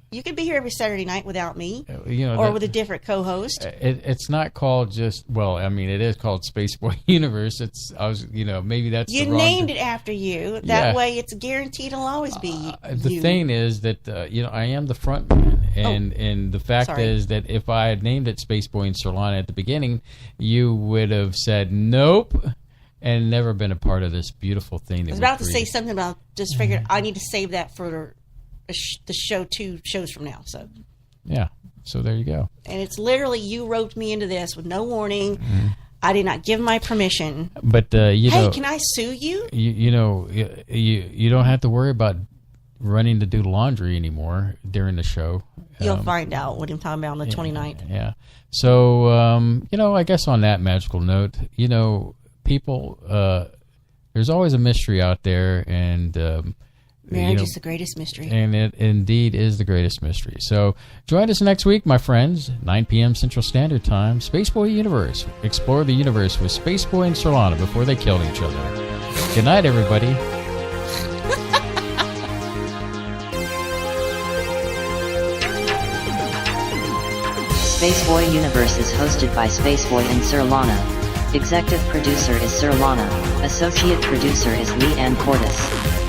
You could be here every Saturday night without me, or with a different co-host. It's not called just. Well, I mean, it is called Spaceboy Universe. Maybe that's you the wrong named it after you. That way, it's guaranteed it'll always be. The thing is that I am the front man, and the fact is that if I had named it Spaceboy and Surlana at the beginning, you would have said nope. And never been a part of this beautiful thing. That I was about to say something about. Just figured I need to save that for the show 2 shows from now. So yeah, so there you go. And it's literally you roped me into this with no warning. I did not give my permission. But hey, can I sue you? You don't have to worry about running to do laundry anymore during the show. You'll find out what I'm talking about on the 29th. Yeah. So I guess on that magical note, people, there's always a mystery out there, and marriage is the greatest mystery. And it indeed is the greatest mystery. So join us next week, my friends, 9 p.m. Central Standard Time, Spaceboy Universe. Explore the universe with Spaceboy and Surlana before they killed each other. Good night, everybody. Spaceboy Universe is hosted by Spaceboy and Surlana. Executive producer is Surlana. Associate producer is Lee Ann Cordes.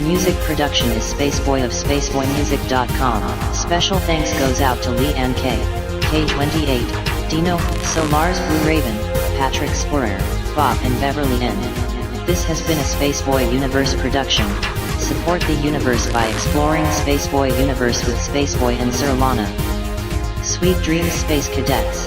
Music production is Spaceboy of SpaceboyMusic.com. Special thanks goes out to Lee Ann K, K28, Dino, Solars Blue Raven, Patrick Sporer, Bob and Beverly N. This has been a Spaceboy Universe production. Support the universe by exploring Spaceboy Universe with Spaceboy and Surlana. Sweet dreams, Space Cadets.